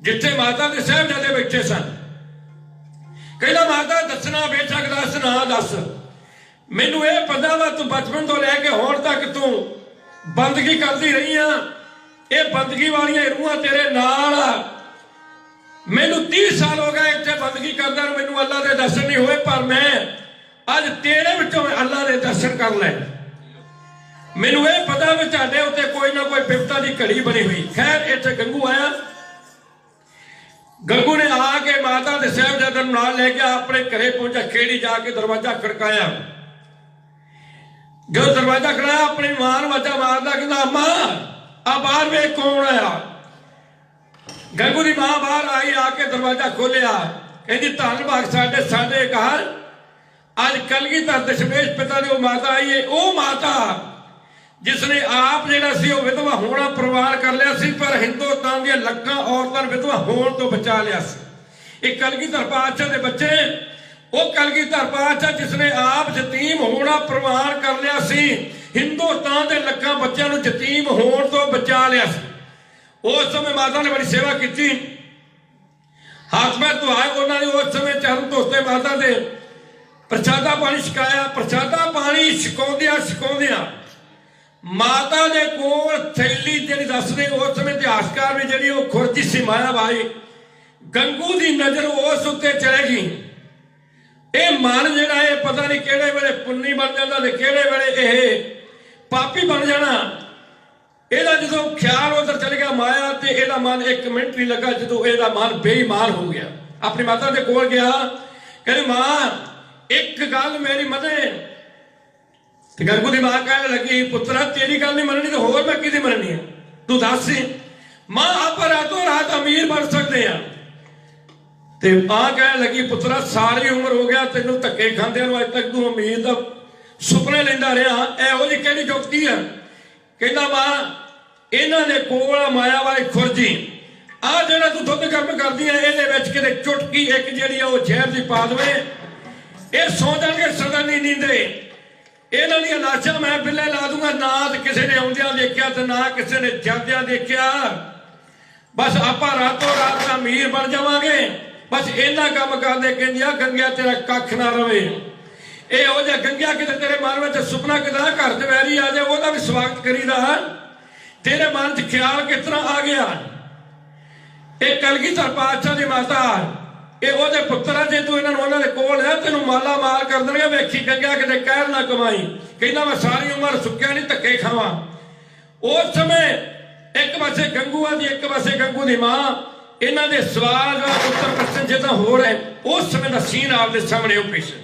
ਜਿੱਥੇ ਮਾਤਾ ਦੇ ਸਾਹਿਬਜ਼ਾਦੇ ਬੈਠੇ ਸਨ। ਕਹਿੰਦਾ ਮਾਤਾ ਦੱਸਣਾ ਬੇਸ਼ੱਕ ਦੱਸ, ਨਾ ਦੱਸ, ਮੈਨੂੰ ਇਹ ਪਤਾ ਵਾ ਤੂੰ ਬਚਪਨ ਤੋਂ ਲੈ ਕੇ ਹੁਣ ਤੱਕ ਤੂੰ ਬੰਦਗੀ ਕਰਦੀ ਰਹੀ ਆ, ਇਹ ਬੰਦਗੀ ਵਾਲੀਆਂ ਰੂਹਾਂ ਤੇਰੇ ਨਾਲ ਆ। ਮੈਨੂੰ 30 ਸਾਲ ਹੋ ਗਏ ਇੱਥੇ ਬੰਦਗੀ ਕਰਦਾ ਨੂੰ, ਮੈਨੂੰ ਅੱਲਾ ਦੇ ਦਰਸ਼ਨ ਨਹੀਂ ਹੋਏ, ਪਰ ਮੈਂ ਅੱਜ ਤੇਰੇ ਵਿੱਚੋਂ ਅੱਲਾ ਦੇ ਦਰਸ਼ਨ ਕਰ ਲੈ। ਮੈਨੂੰ ਇਹ ਪਤਾ ਵੀ ਤੁਹਾਡੇ ਉੱਤੇ ਕੋਈ ਨਾ ਕੋਈ ਬਿਪਤਾ ਦੀ ਘੜੀ ਬਣੀ ਹੋਈ। ਖੈਰ ਇੱਥੇ ਗੰਗੂ ਆਇਆ, ਗੰਗੂ ਨੇ ਆ ਕੇ ਮਾਤਾ ਦੇ ਸਾਹਿਬਜ਼ਾਦਿਆਂ ਨੂੰ ਨਾਲ ਲੈ ਕੇ ਆਪਣੇ ਘਰੇ ਪਹੁੰਚਾ। ਖੇੜੀ ਜਾ ਕੇ ਦਰਵਾਜ਼ਾ ਖੜਕਾਇਆ। ਜਦੋਂ ਦਰਵਾਜ਼ਾ ਖੜਾਇਆ ਆਪਣੀ ਮਾਂ ਨੂੰ ਆਵਾਜ਼ਾਂ ਮਾਰਦਾ, ਕਹਿੰਦਾ ਅੰਮਾ ਆ ਬਾਹਰ ਵੇਖ ਕੌਣ ਆਇਆ। ਗੰਗੂ ਦੀ ਮਾਂ ਬਾਹਰ ਆਈ, ਆ ਕੇ ਦਰਵਾਜ਼ਾ ਖੋਲਿਆ, ਕਹਿੰਦੀ ਧੰਨ ਭਾਗ ਸਾਡੇ ਘਰ ਅੱਜ ਕਲਗੀਧਰ ਦਸ਼ਮੇਸ਼ ਪਿਤਾ ਦੀ ਉਹ ਮਾਤਾ ਆਈ ਹੈ, ਉਹ ਮਾਤਾ ਜਿਸ ਨੇ ਆਪ ਜਿਹੜਾ ਸੀ ਉਹ ਵਿਧਵਾ ਹੋਣਾ ਪ੍ਰਵਾਨ ਕਰ ਲਿਆ ਸੀ, ਪਰ ਹਿੰਦੁਸਤਾਨ ਦੀਆਂ ਲੱਖਾਂ ਔਰਤਾਂ ਨੂੰ ਵਿਧਵਾ ਹੋਣ ਤੋਂ ਬਚਾ ਲਿਆ ਸੀ। ਇਹ ਕਲਗੀਧਰ ਪਾਤਸ਼ਾਹ ਦੇ ਬੱਚੇ, ਉਹ ਕਲਗੀਧਰ ਪਾਤਸ਼ਾਹ ਜਿਸ ਨੇ ਆਪ ਯਤੀਮ ਹੋਣਾ ਪ੍ਰਵਾਨ ਕਰ ਲਿਆ ਸੀ, ਹਿੰਦੁਸਤਾਨ ਦੇ ਲੱਖਾਂ ਬੱਚਿਆਂ ਨੂੰ ਯਤੀਮ ਹੋਣ ਤੋਂ ਬਚਾ ਲਿਆ ਸੀ। ਉਸ ਸਮੇਂ ਮਾਤਾ ਨੇ ਬੜੀ ਸੇਵਾ ਕੀਤੀ, ਹੱਥ ਪੈਰ ਧੁਆਏ ਉਹਨਾਂ ਨੇ। ਉਸ ਸਮੇਂ ਚਰਨ ਧੋਤੇ ਮਾਤਾ ਦੇ, ਪ੍ਰਸ਼ਾਦਾ ਪਾਣੀ ਛਕਾਇਆ। ਪ੍ਰਸ਼ਾਦਾ ਪਾਣੀ ਛਕਾਉਂਦਿਆਂ ਮਾਤਾ ਦੇ ਕੋਲ ਥੈਲੀ ਜਿਹੜੀ ਦੱਸਦੇ ਉਸ ਸਮੇਂ ਇਤਿਹਾਸਕਾਰ ਵੀ ਜਿਹੜੀ ਉਹ ਖੁਰਜੀ ਸੀ ਮਾਇਆ ਬਾਈ, ਗੰਗੂ ਦੀ ਨਜ਼ਰ ਉਸ ਉੱਤੇ ਚਲੇਗੀ। ਇਹ ਮਨ ਜਿਹੜਾ ਇਹ ਪਤਾ ਨਹੀਂ ਕਿਹੜੇ ਵੇਲੇ ਪੁੰਨੀ ਬਣ ਜਾਂਦਾ ਤੇ ਕਿਹੜੇ ਵੇਲੇ ਇਹ ਪਾਪੀ ਬਣ ਜਾਣਾ। ਇਹਦਾ ਜਦੋਂ ਖਿਆਲ ਉਧਰ ਚਲ ਗਿਆ ਮਾਇਆ ਤੇ ਇਹਦਾ ਮਨ 1 ਮਿੰਟ ਨਹੀਂ ਲੱਗਾ ਜਦੋਂ ਇਹਦਾ ਮਨ ਬੇਈਮਾਨ ਹੋ ਗਿਆ। ਆਪਣੀ ਮਾਤਾ ਦੇ ਕੋਲ ਗਿਆ, ਕਹਿੰਦੇ ਮਾਂ ਇੱਕ ਗੱਲ ਮੇਰੀ ਮੰਨੇ। ਤੇ ਗੰਗੂ ਦੀ ਮਾਂ ਕਹਿਣ ਲੱਗੀ ਪੁੱਤਰਾ ਤੇਰੀ ਗੱਲ ਨਹੀਂ ਮੰਨਣੀ ਤੇ ਹੋਰ ਮੈਂ ਕਿਹਦੀ ਮੰਨਣੀ ਹੈ, ਤੂੰ ਦੱਸ। ਮਾਂ ਆਪਾਂ ਰਾਤੋਂ ਰਾਤ ਅਮੀਰ ਬਣ ਸਕਦੇ ਆ। ਤੇ ਮਾਂ ਕਹਿਣ ਲੱਗੀ ਪੁੱਤਰਾ ਸਾਰੀ ਉਮਰ ਹੋ ਗਿਆ ਤੈਨੂੰ ਧੱਕੇ ਖਾਂਦਿਆਂ ਨੂੰ, ਅੱਜ ਤੱਕ ਤੂੰ ਅਮੀਰ ਦਾ ਸੁਪਨੇ ਲੈਂਦਾ ਰਿਹਾ, ਇਹੋ ਜਿਹੀ ਕਿਹੜੀ ਜੁਗਤੀ ਆ। ਕਹਿੰਦਾ ਮਾਂ ਇਹਨਾਂ ਦੇ ਕੋਲ ਮਾਇਆ ਵਾਲੀ ਖੁਰਜੀ ਆ ਜਿਹੜਾ ਤੂੰ ਦੁੱਧ ਗਰਮ ਕਰਦੀ ਆ ਇਹਦੇ ਵਿੱਚ ਕਿਤੇ ਚੁਟਕੀ ਇੱਕ ਜਿਹੜੀ ਆ ਉਹ ਜ਼ਹਿਰ ਦੀ ਪਾ ਦੇਵੇ, ਇਹ ਸੌ ਜਾਣਗੇ ਸਦਾ ਨਹੀਂ ਨੀਂਦੇ। ਇਹਨਾਂ ਦੀਆਂ ਲਾਸ਼ਾਂ ਮੈਂ ਬਿੱਲੇ ਲਾ ਦੂੰਗਾ, ਨਾ ਤੇ ਕਿਸੇ ਨੇ ਆਉਂਦਿਆਂ ਦੇਖਿਆ ਤੇ ਨਾ ਕਿਸੇ ਨੇ ਜਾਂਦਿਆਂ ਦੇਖਿਆ। ਬਸ ਆਪਾਂ ਰਾਤੋਂ ਰਾਤ ਅਮੀਰ ਬਣ ਜਾਵਾਂਗੇ। ਬਸ ਇਹਨਾਂ ਕੰਮ ਕਰਦੇ। ਕਹਿੰਦੀ ਆ ਗੰਗਿਆ ਤੇਰਾ ਕੱਖ ਨਾ ਰਵੇ। ਇਹ ਹੋ ਜਾ ਗੰਗਿਆ ਕਿਤੇ ਤੇਰੇ ਮਨ ਵਿੱਚ ਸੁਪਨਾ ਕਿਦਾਂ ਘਰ ਚ ਵੈਰੀ ਆ ਜਾਏ ਉਹਦਾ ਵੀ ਸਵਾਗਤ ਕਰੀਦਾ। ਤੇਰੇ ਮਨ 'ਚ ਖਿਆਲ ਕਿਸ ਤਰ੍ਹਾਂ ਆ ਗਿਆ। ਇਹ ਕਲਗੀਧਰ ਪਾਤਸ਼ਾਹ ਦੀ ਮਾਤਾ ਇਹ ਉਹਦੇ ਪੁੱਤਰ ਆ, ਜੇ ਤੂੰ ਇਹਨਾਂ ਨੂੰ ਉਹਨਾਂ ਦੇ ਕੋਲ ਆ ਤੈਨੂੰ ਮਾਲਾ ਮਾਲ ਕਰ ਦੇਣਗੇ। ਵੇਖੀ ਗੰਗਿਆ ਕਿਤੇ ਕਹਿਰ ਨਾ ਕਮਾਈ। ਕਹਿੰਦਾ ਮੈਂ ਸਾਰੀ ਉਮਰ ਸੁੱਕਿਆ ਨਹੀਂ ਧੱਕੇ ਖਾਵਾਂ। ਉਸ ਸਮੇਂ ਇੱਕ ਪਾਸੇ ਗੰਗੂ ਆ ਦੀ ਇੱਕ ਪਾਸੇ ਗੰਗੂ ਦੀ ਮਾਂ। ਇਹਨਾਂ ਦੇ ਸਵਾਲ ਦਾ ਉੱਤਰ ਪ੍ਰਸ਼ਨ ਜੇ ਤਾਂ ਹੋ ਰਿਹਾ ਉਸ ਸਮੇਂ ਦਾ ਸੀਨ ਆਪਦੇ ਸਾਹਮਣੇ ਉਹ ਪੇਸ਼ ਹੈ।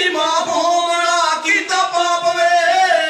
ਮਾਂ ਭੋਮਣਾ ਕੀਤਾ ਪਾਪ ਵੇ।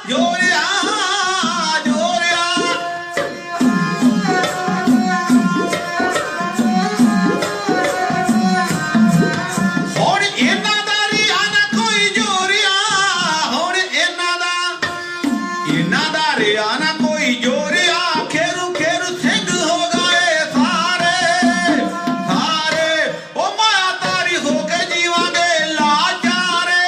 ਜੋਰਿਆ ਜੋਰਿਆ ਹੁਣ ਇਹਨਾਂ ਦਾ ਰਿਆ ਨਾ ਕੋਈ ਜੋਰਿਆ ਹੁਣ ਇਹਨਾਂ ਦਾ ਰਿਆ ਨਾ ਕੋਈ ਜੋਰਿਆ ਖੇਰੂ ਖੇਰੂ ਸਿੰਘ ਹੋ ਗਏ ਸਾਰੇ ਸਾਰੇ ਉਹ ਮਾਇਆ ਤਾਰੀ ਹੋ ਕੇ ਜੀਵਾਂਗੇ ਲਾਚਾਰੇ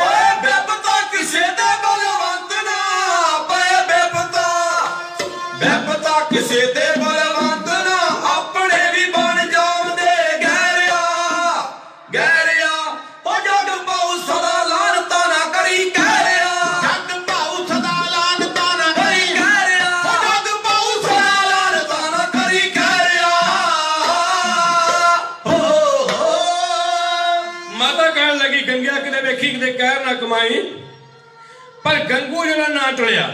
ਓਏ ਬੇਪਤਾ ਕਿਸੇ ਦੇ ਬਲਵੰਤ ਨਾ ਪਏ ਬੇਪਤਾ ਕਿਸੇ ਦੇ ਬਲਵੰਤ ਨਾ ਆਪਣੇ ਵੀ ਬਣ ਜਾਉਂਦੇ ਗਹਿਰਿਆ ਉਹ ਜਗ ਪਾਉ ਸਦਾ ਲਾਨਤਾ ਨਾ ਕਰੀ ਕਹਿਰਿਆ ਜੱਗ ਭਾਉ ਸਦਾ ਲਾਨਤਾਂ ਨਾ ਕਰੀ ਕਹਿਰਿਆ ਉਹ ਜਗ ਪਾਉ ਸਦਾ ਲਾਨਤਾ ਨਾ ਕਰੀ ਕਹਿਰਿਆ ਹੋ ਮਾਤਾ ਕਹਿਣ ਲੱਗੀ ਗੰਗਿਆ ਕਿਤੇ ਵੇਖੀ ਕਿਤੇ ਕਹਿਰ ਨਾ ਕਮਾਈ ਪਰ ਗੰਗੂ ਜਿਹੜਾ ਨਾ ਟਲਿਆ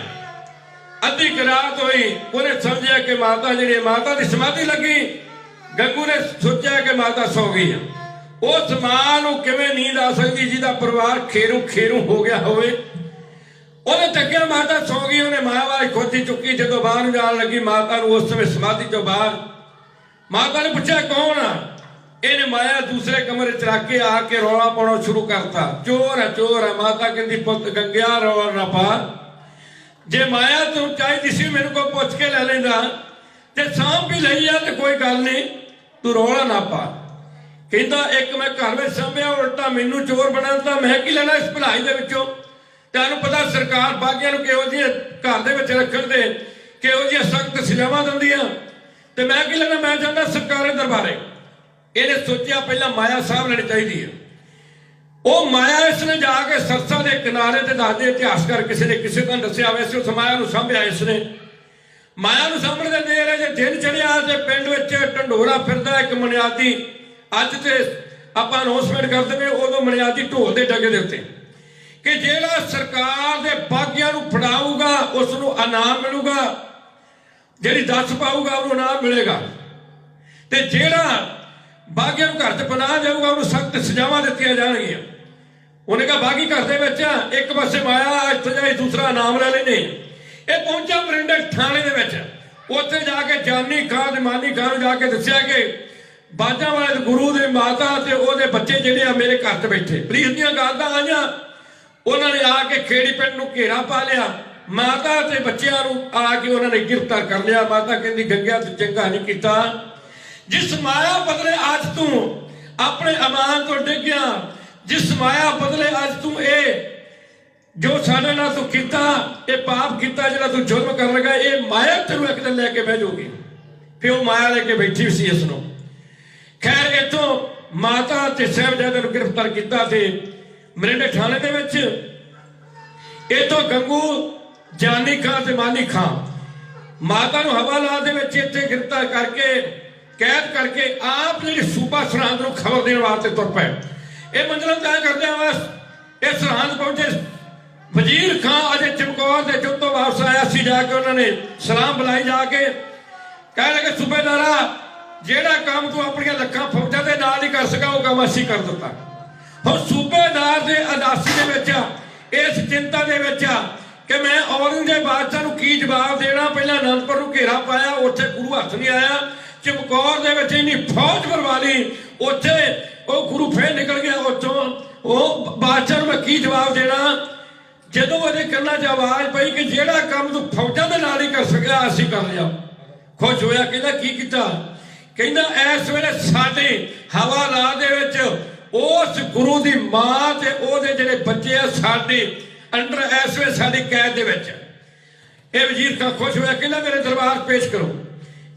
ਅੱਧੀ ਕੁ ਰਾਤ ਹੋਈ ਉਹਨੇ ਸਮਝਿਆ ਕਿ ਮਾਤਾ ਜਿਹੜੀ ਮਾਤਾ ਦੀ ਸਮਾਧੀ ਲੱਗੀ ਗੰਗੂ ਨੇ ਸੋਚਿਆ ਕਿ ਮਾਤਾ ਸੌ ਗਈ ਆ ਉਸ ਮਾਂ ਨੂੰ ਕਿਵੇਂ ਨੀਂਦ ਆ ਸਕਦੀ ਜਿਹਦਾ ਪਰਿਵਾਰ ਖੇਰੂ ਖੇਰੂ ਹੋ ਗਿਆ ਹੋਵੇ ਉਹਨੇ ਤੱਕਿਆ ਮਾਤਾ ਸੌ ਗਈ ਉਹਨੇ ਮਾਂ ਵਾਲੀ ਖੋਤੀ ਚੁੱਕੀ ਜਦੋਂ ਬਾਹਰ ਨੂੰ ਜਾਣ ਲੱਗੀ ਮਾਤਾ ਨੂੰ ਉਸ ਸਮੇਂ ਸਮਾਧੀ ਤੋਂ ਬਾਹਰ ਮਾਤਾ ਨੇ ਪੁੱਛਿਆ ਕੌਣ ਆ ਇਹਨੇ ਮਾਇਆ ਦੂਸਰੇ ਕਮਰੇ ਚ ਰੱਖ ਕੇ ਆ ਕੇ ਰੌਲਾ ਪਾਉਣਾ ਸ਼ੁਰੂ ਕਰਤਾ ਚੋਰ ਹੈ ਮਾਤਾ ਕਹਿੰਦੀ ਪੁੱਤ ਗੰਗਿਆ ਰੌਲਾ ਨਾ ਪਾ ਜੇ ਮਾਇਆ ਤੂੰ ਚਾਹੀਦੀ ਸੀ ਮੈਨੂੰ ਕੋਈ ਪੁੱਛ ਕੇ ਲੈ ਲੈਂਦਾ ਤੇ ਸਾਂਭ ਵੀ ਲਈ ਆ ਤੇ ਕੋਈ ਗੱਲ ਨਹੀਂ ਤੂੰ ਰੌਲਾ ਨਾ ਪਾ ਕਹਿੰਦਾ ਇੱਕ ਮੈਂ ਘਰ ਵਿੱਚ ਸਾਂਭਿਆ ਉਲਟਾ ਮੈਨੂੰ ਚੋਰ ਬਣਾਉਂਦਾ ਮੈਂ ਕੀ ਲੈਣਾ ਇਸ ਭਲਾਈ ਦੇ ਵਿੱਚੋਂ ਤੈਨੂੰ ਪਤਾ ਸਰਕਾਰ ਬਾਗੀਆਂ ਨੂੰ ਕਿਹੋ ਜਿਹੇ ਘਰ ਦੇ ਵਿੱਚ ਰੱਖਣ ਦੇ ਕਿਹੋ ਜਿਹੀਆਂ ਸਖਤ ਸਜ਼ਾਵਾਂ ਦਿੰਦੀਆਂ ਤੇ ਮੈਂ ਕੀ ਲੈਣਾ ਮੈਂ ਜਾਂਦਾ ਸਰਕਾਰੀ ਦਰਬਾਰੇ ਇਹਨੇ ਸੋਚਿਆ ਪਹਿਲਾਂ ਮਾਇਆ ਸਾਂਭ ਲੈਣੀ ਚਾਹੀਦੀ ਹੈ ਉਹ ਮਾਇਆ ਇਸਨੇ ਜਾ ਕੇ ਸਰਸਾ ਦੇ ਕਿਨਾਰੇ ਤੇ ਦੱਸਦੇ ਇਤਿਹਾਸਕਾਰ ਕਿਸੇ ਨੇ ਕਿਸੇ ਤੋਂ ਦੱਸਿਆ ਹੋਵੇ ਸੀ ਉਸ ਮਾਇਆ ਨੂੰ ਸਾਂਭਿਆ ਇਸਨੇ ਮਾਇਆ ਨੂੰ ਸਾਂਭਣ ਦੇ ਦੇਰ ਜੇ ਦਿਨ ਚੜਿਆ ਤੇ ਪਿੰਡ ਵਿੱਚ ਢੰਡੋਰਾ ਫਿਰਦਾ ਇੱਕ ਮਨਿਆਦੀ ਅੱਜ ਤੇ ਆਪਾਂ ਅਨਾਉਂਸਮੈਂਟ ਕਰਦੇ ਨੇ ਉਦੋਂ ਮਨਿਆਦੀ ਢੋਲ ਦੇ ਡਗੇ ਦੇ ਉੱਤੇ ਕਿ ਜਿਹੜਾ ਸਰਕਾਰ ਦੇ ਬਾਗੀਆਂ ਨੂੰ ਫੜਾਊਗਾ ਉਸ ਨੂੰ ਇਨਾਮ ਮਿਲੂਗਾ ਜਿਹੜੀ ਦੱਸ ਪਾਊਗਾ ਉਹਨੂੰ ਇਨਾਮ ਮਿਲੇਗਾ ਤੇ ਜਿਹੜਾ ਬਾਗੀਆਂ ਨੂੰ ਘਰ 'ਚ ਪਨਾਹ ਜਾਊਗਾ ਉਹਨੂੰ ਸਖਤ ਸਜ਼ਾਵਾਂ ਦਿੱਤੀਆਂ ਜਾਣਗੀਆਂ ਉਹਨੇ ਕਿਹਾ ਬਾਗੀ ਘਰ ਦੇ ਵਿੱਚ ਇੱਕ ਪਾਸੇ ਮਾਇਆ ਇੱਥੇ ਜਾਈ ਦੂਸਰਾ ਇਨਾਮ ਲੈ ਲੈਣੇ ਇਹ ਪਹੁੰਚਾ ਮਰਿੰਡੇ ਥਾਣੇ ਦੇ ਵਿੱਚ ਉੱਥੇ ਜਾ ਕੇ ਜਾਨੀ ਖਾਂ ਤੇ ਮਾਨੀ ਖਾਂ ਨੂੰ ਜਾ ਕੇ ਦੱਸਿਆ ਕਿ ਬਾਜਾਂ ਵਾਲੇ ਗੁਰੂ ਦੇ ਮਾਤਾ ਤੇ ਉਹਦੇ ਬੱਚੇ ਜਿਹੜੇ ਆ ਮੇਰੇ ਘਰ 'ਚ ਬੈਠੇ ਪੁਲਿਸ ਦੀਆਂ ਗਾਲਾਂ ਆਈਆਂ ਉਹਨਾਂ ਨੇ ਆ ਕੇ ਖੇੜੀ ਪਿੰਡ ਨੂੰ ਘੇਰਾ ਪਾ ਲਿਆ ਮਾਤਾ ਤੇ ਬੱਚਿਆਂ ਨੂੰ ਆ ਕੇ ਉਹਨਾਂ ਨੇ ਗ੍ਰਿਫਤਾਰ ਕਰ ਲਿਆ ਮਾਤਾ ਕਹਿੰਦੀ ਗੰਗਿਆ ਤੂੰ ਚੰਗਾ ਨਹੀਂ ਕੀਤਾ ਜਿਸ ਮਾਇਆ ਬਦਲੇ ਅੱਜ ਤੂੰ ਆਪਣੇ ਅਮਾਨ ਤੋਂ ਡਿੱਗਿਆ ਜਿਸ ਮਾਇਆ ਬਦਲੇ ਅੱਜ ਤੂੰ ਇਹ ਜੋ ਸਾਡੇ ਨਾਲ ਤੂੰ ਕੀਤਾ ਇਹ ਪਾਪ ਕੀਤਾ ਜਿਹੜਾ ਤੂੰ ਜ਼ੁਲਮ ਕਰਨ ਲੱਗਾ ਇਹ ਮਾਇਆ ਤੈਨੂੰ ਇੱਕ ਦਿਨ ਲੈ ਕੇ ਬਹਿ ਜਾਊਗੀ ਫਿਰ ਉਹ ਮਾਇਆ ਲੈ ਕੇ ਬੈਠੀ ਸੀ ਇਸ ਨੂੰ ਖੈਰ ਇੱਥੋਂ ਮਾਤਾ ਤੇ ਸਾਹਿਬਜ਼ਾਦੇ ਨੂੰ ਗ੍ਰਿਫਤਾਰ ਕੀਤਾ ਤੇ ਮਰਿੰਡੇ ਥਾਣੇ ਦੇ ਵਿੱਚ ਇੱਥੋਂ ਗੰਗੂ ਜਾਨੀ ਖਾਂ ਤੇ ਮਾਨੀ ਖਾਂ ਮਾਤਾ ਨੂੰ ਹਵਾਲਾਤ ਦੇ ਵਿੱਚ ਇੱਥੇ ਗ੍ਰਿਫਤਾਰ ਕਰਕੇ ਕੈਦ ਕਰਕੇ ਆਪ ਜਿਹੜੀ ਸੂਬਾ ਸਰਹੰਦ ਨੂੰ ਖਬਰ ਦੇਣ ਵਾਸਤੇ ਤੁਰ ਪਏ ਇਹ ਮੰਜ਼ਿਲ ਤੈਅ ਕਰਦੇ ਆ ਇਹ ਸਰਹੰਦ ਪਹੁੰਚੇ ਵਜ਼ੀਰ ਖਾਂ ਅਜੇ ਚਮਕੌਰ ਦੇ ਜੁੱਤੋਂ ਵਾਪਸ ਆਇਆ ਸੀ ਜਾ ਕੇ ਉਹਨਾਂ ਨੇ ਸਲਾਮ ਬੁਲਾਈ ਜਾ ਕੇ ਕਹਿ ਲਗੇ ਸੂਬੇਦਾਰਾ ਜਿਹੜਾ ਕੰਮ ਤੂੰ ਆਪਣੀਆਂ ਲੱਖਾਂ ਫੌਜਾਂ ਦੇ ਨਾਲ ਹੀ ਕਰ ਸਕਾਂ ਉਹ ਕੰਮ ਅਸੀਂ ਕਰ ਦਿੱਤਾ ਹੁਣ ਸੂਬੇਦਾਰ ਦੇ ਅਦਾਸੀ ਦੇ ਵਿੱਚ ਇਸ ਚਿੰਤਾ ਦੇ ਵਿੱਚ ਕਿ ਮੈਂ ਔਰੰਗਜ਼ੇਬ ਬਾਦਸ਼ਾਹ ਨੂੰ ਕੀ ਜਵਾਬ ਦੇਣਾ ਪਹਿਲਾਂ ਅਨੰਦਪੁਰ ਨੂੰ ਘੇਰਾ ਪਾਇਆ ਉੱਥੇ ਗੁਰੂ ਹੱਥ ਨਹੀਂ ਆਇਆ ਚਮਕੌਰ ਦੇ ਵਿੱਚ ਇੰਨੀ ਫੌਜ ਭਰਵਾ ਲਈ ਉੱਥੇ ਉਹ ਗੁਰੂ ਫੇਰ ਨਿਕਲ ਗਿਆ ਉੱਥੋਂ ਉਹ ਬਾਦਸ਼ਾਹ ਨੂੰ ਮੈਂ ਕੀ ਜਵਾਬ ਦੇਣਾ ਜਦੋਂ ਉਹਦੇ ਕੰਨਾਂ 'ਚ ਆਵਾਜ਼ ਪਈ ਕਿ ਜਿਹੜਾ ਕੰਮ ਤੂੰ ਫੌਜਾਂ ਦੇ ਨਾਲ ਹੀ ਕਰ ਸਕਿਆ ਅਸੀਂ ਕਰ ਲਿਆ ਖੁਸ਼ ਹੋਇਆ ਕਹਿੰਦਾ ਕੀ ਕੀਤਾ ਕਹਿੰਦਾ ਇਸ ਵੇਲੇ ਸਾਡੇ ਹਵਾਲਾਤ ਦੇ ਵਿੱਚ ਉਸ ਗੁਰੂ ਦੀ ਮਾਂ ਤੇ ਉਹਦੇ ਜਿਹੜੇ ਬੱਚੇ ਆ ਸਾਡੇ ਅੰਡਰ ਇਸ ਵੇਲੇ ਸਾਡੀ ਕੈਦ ਦੇ ਵਿੱਚ ਇਹ ਵਜ਼ੀਰ ਖਾਂ ਖੁਸ਼ ਹੋਇਆ ਕਹਿੰਦਾ ਮੇਰੇ ਦਰਬਾਰ ਪੇਸ਼ ਕਰੋ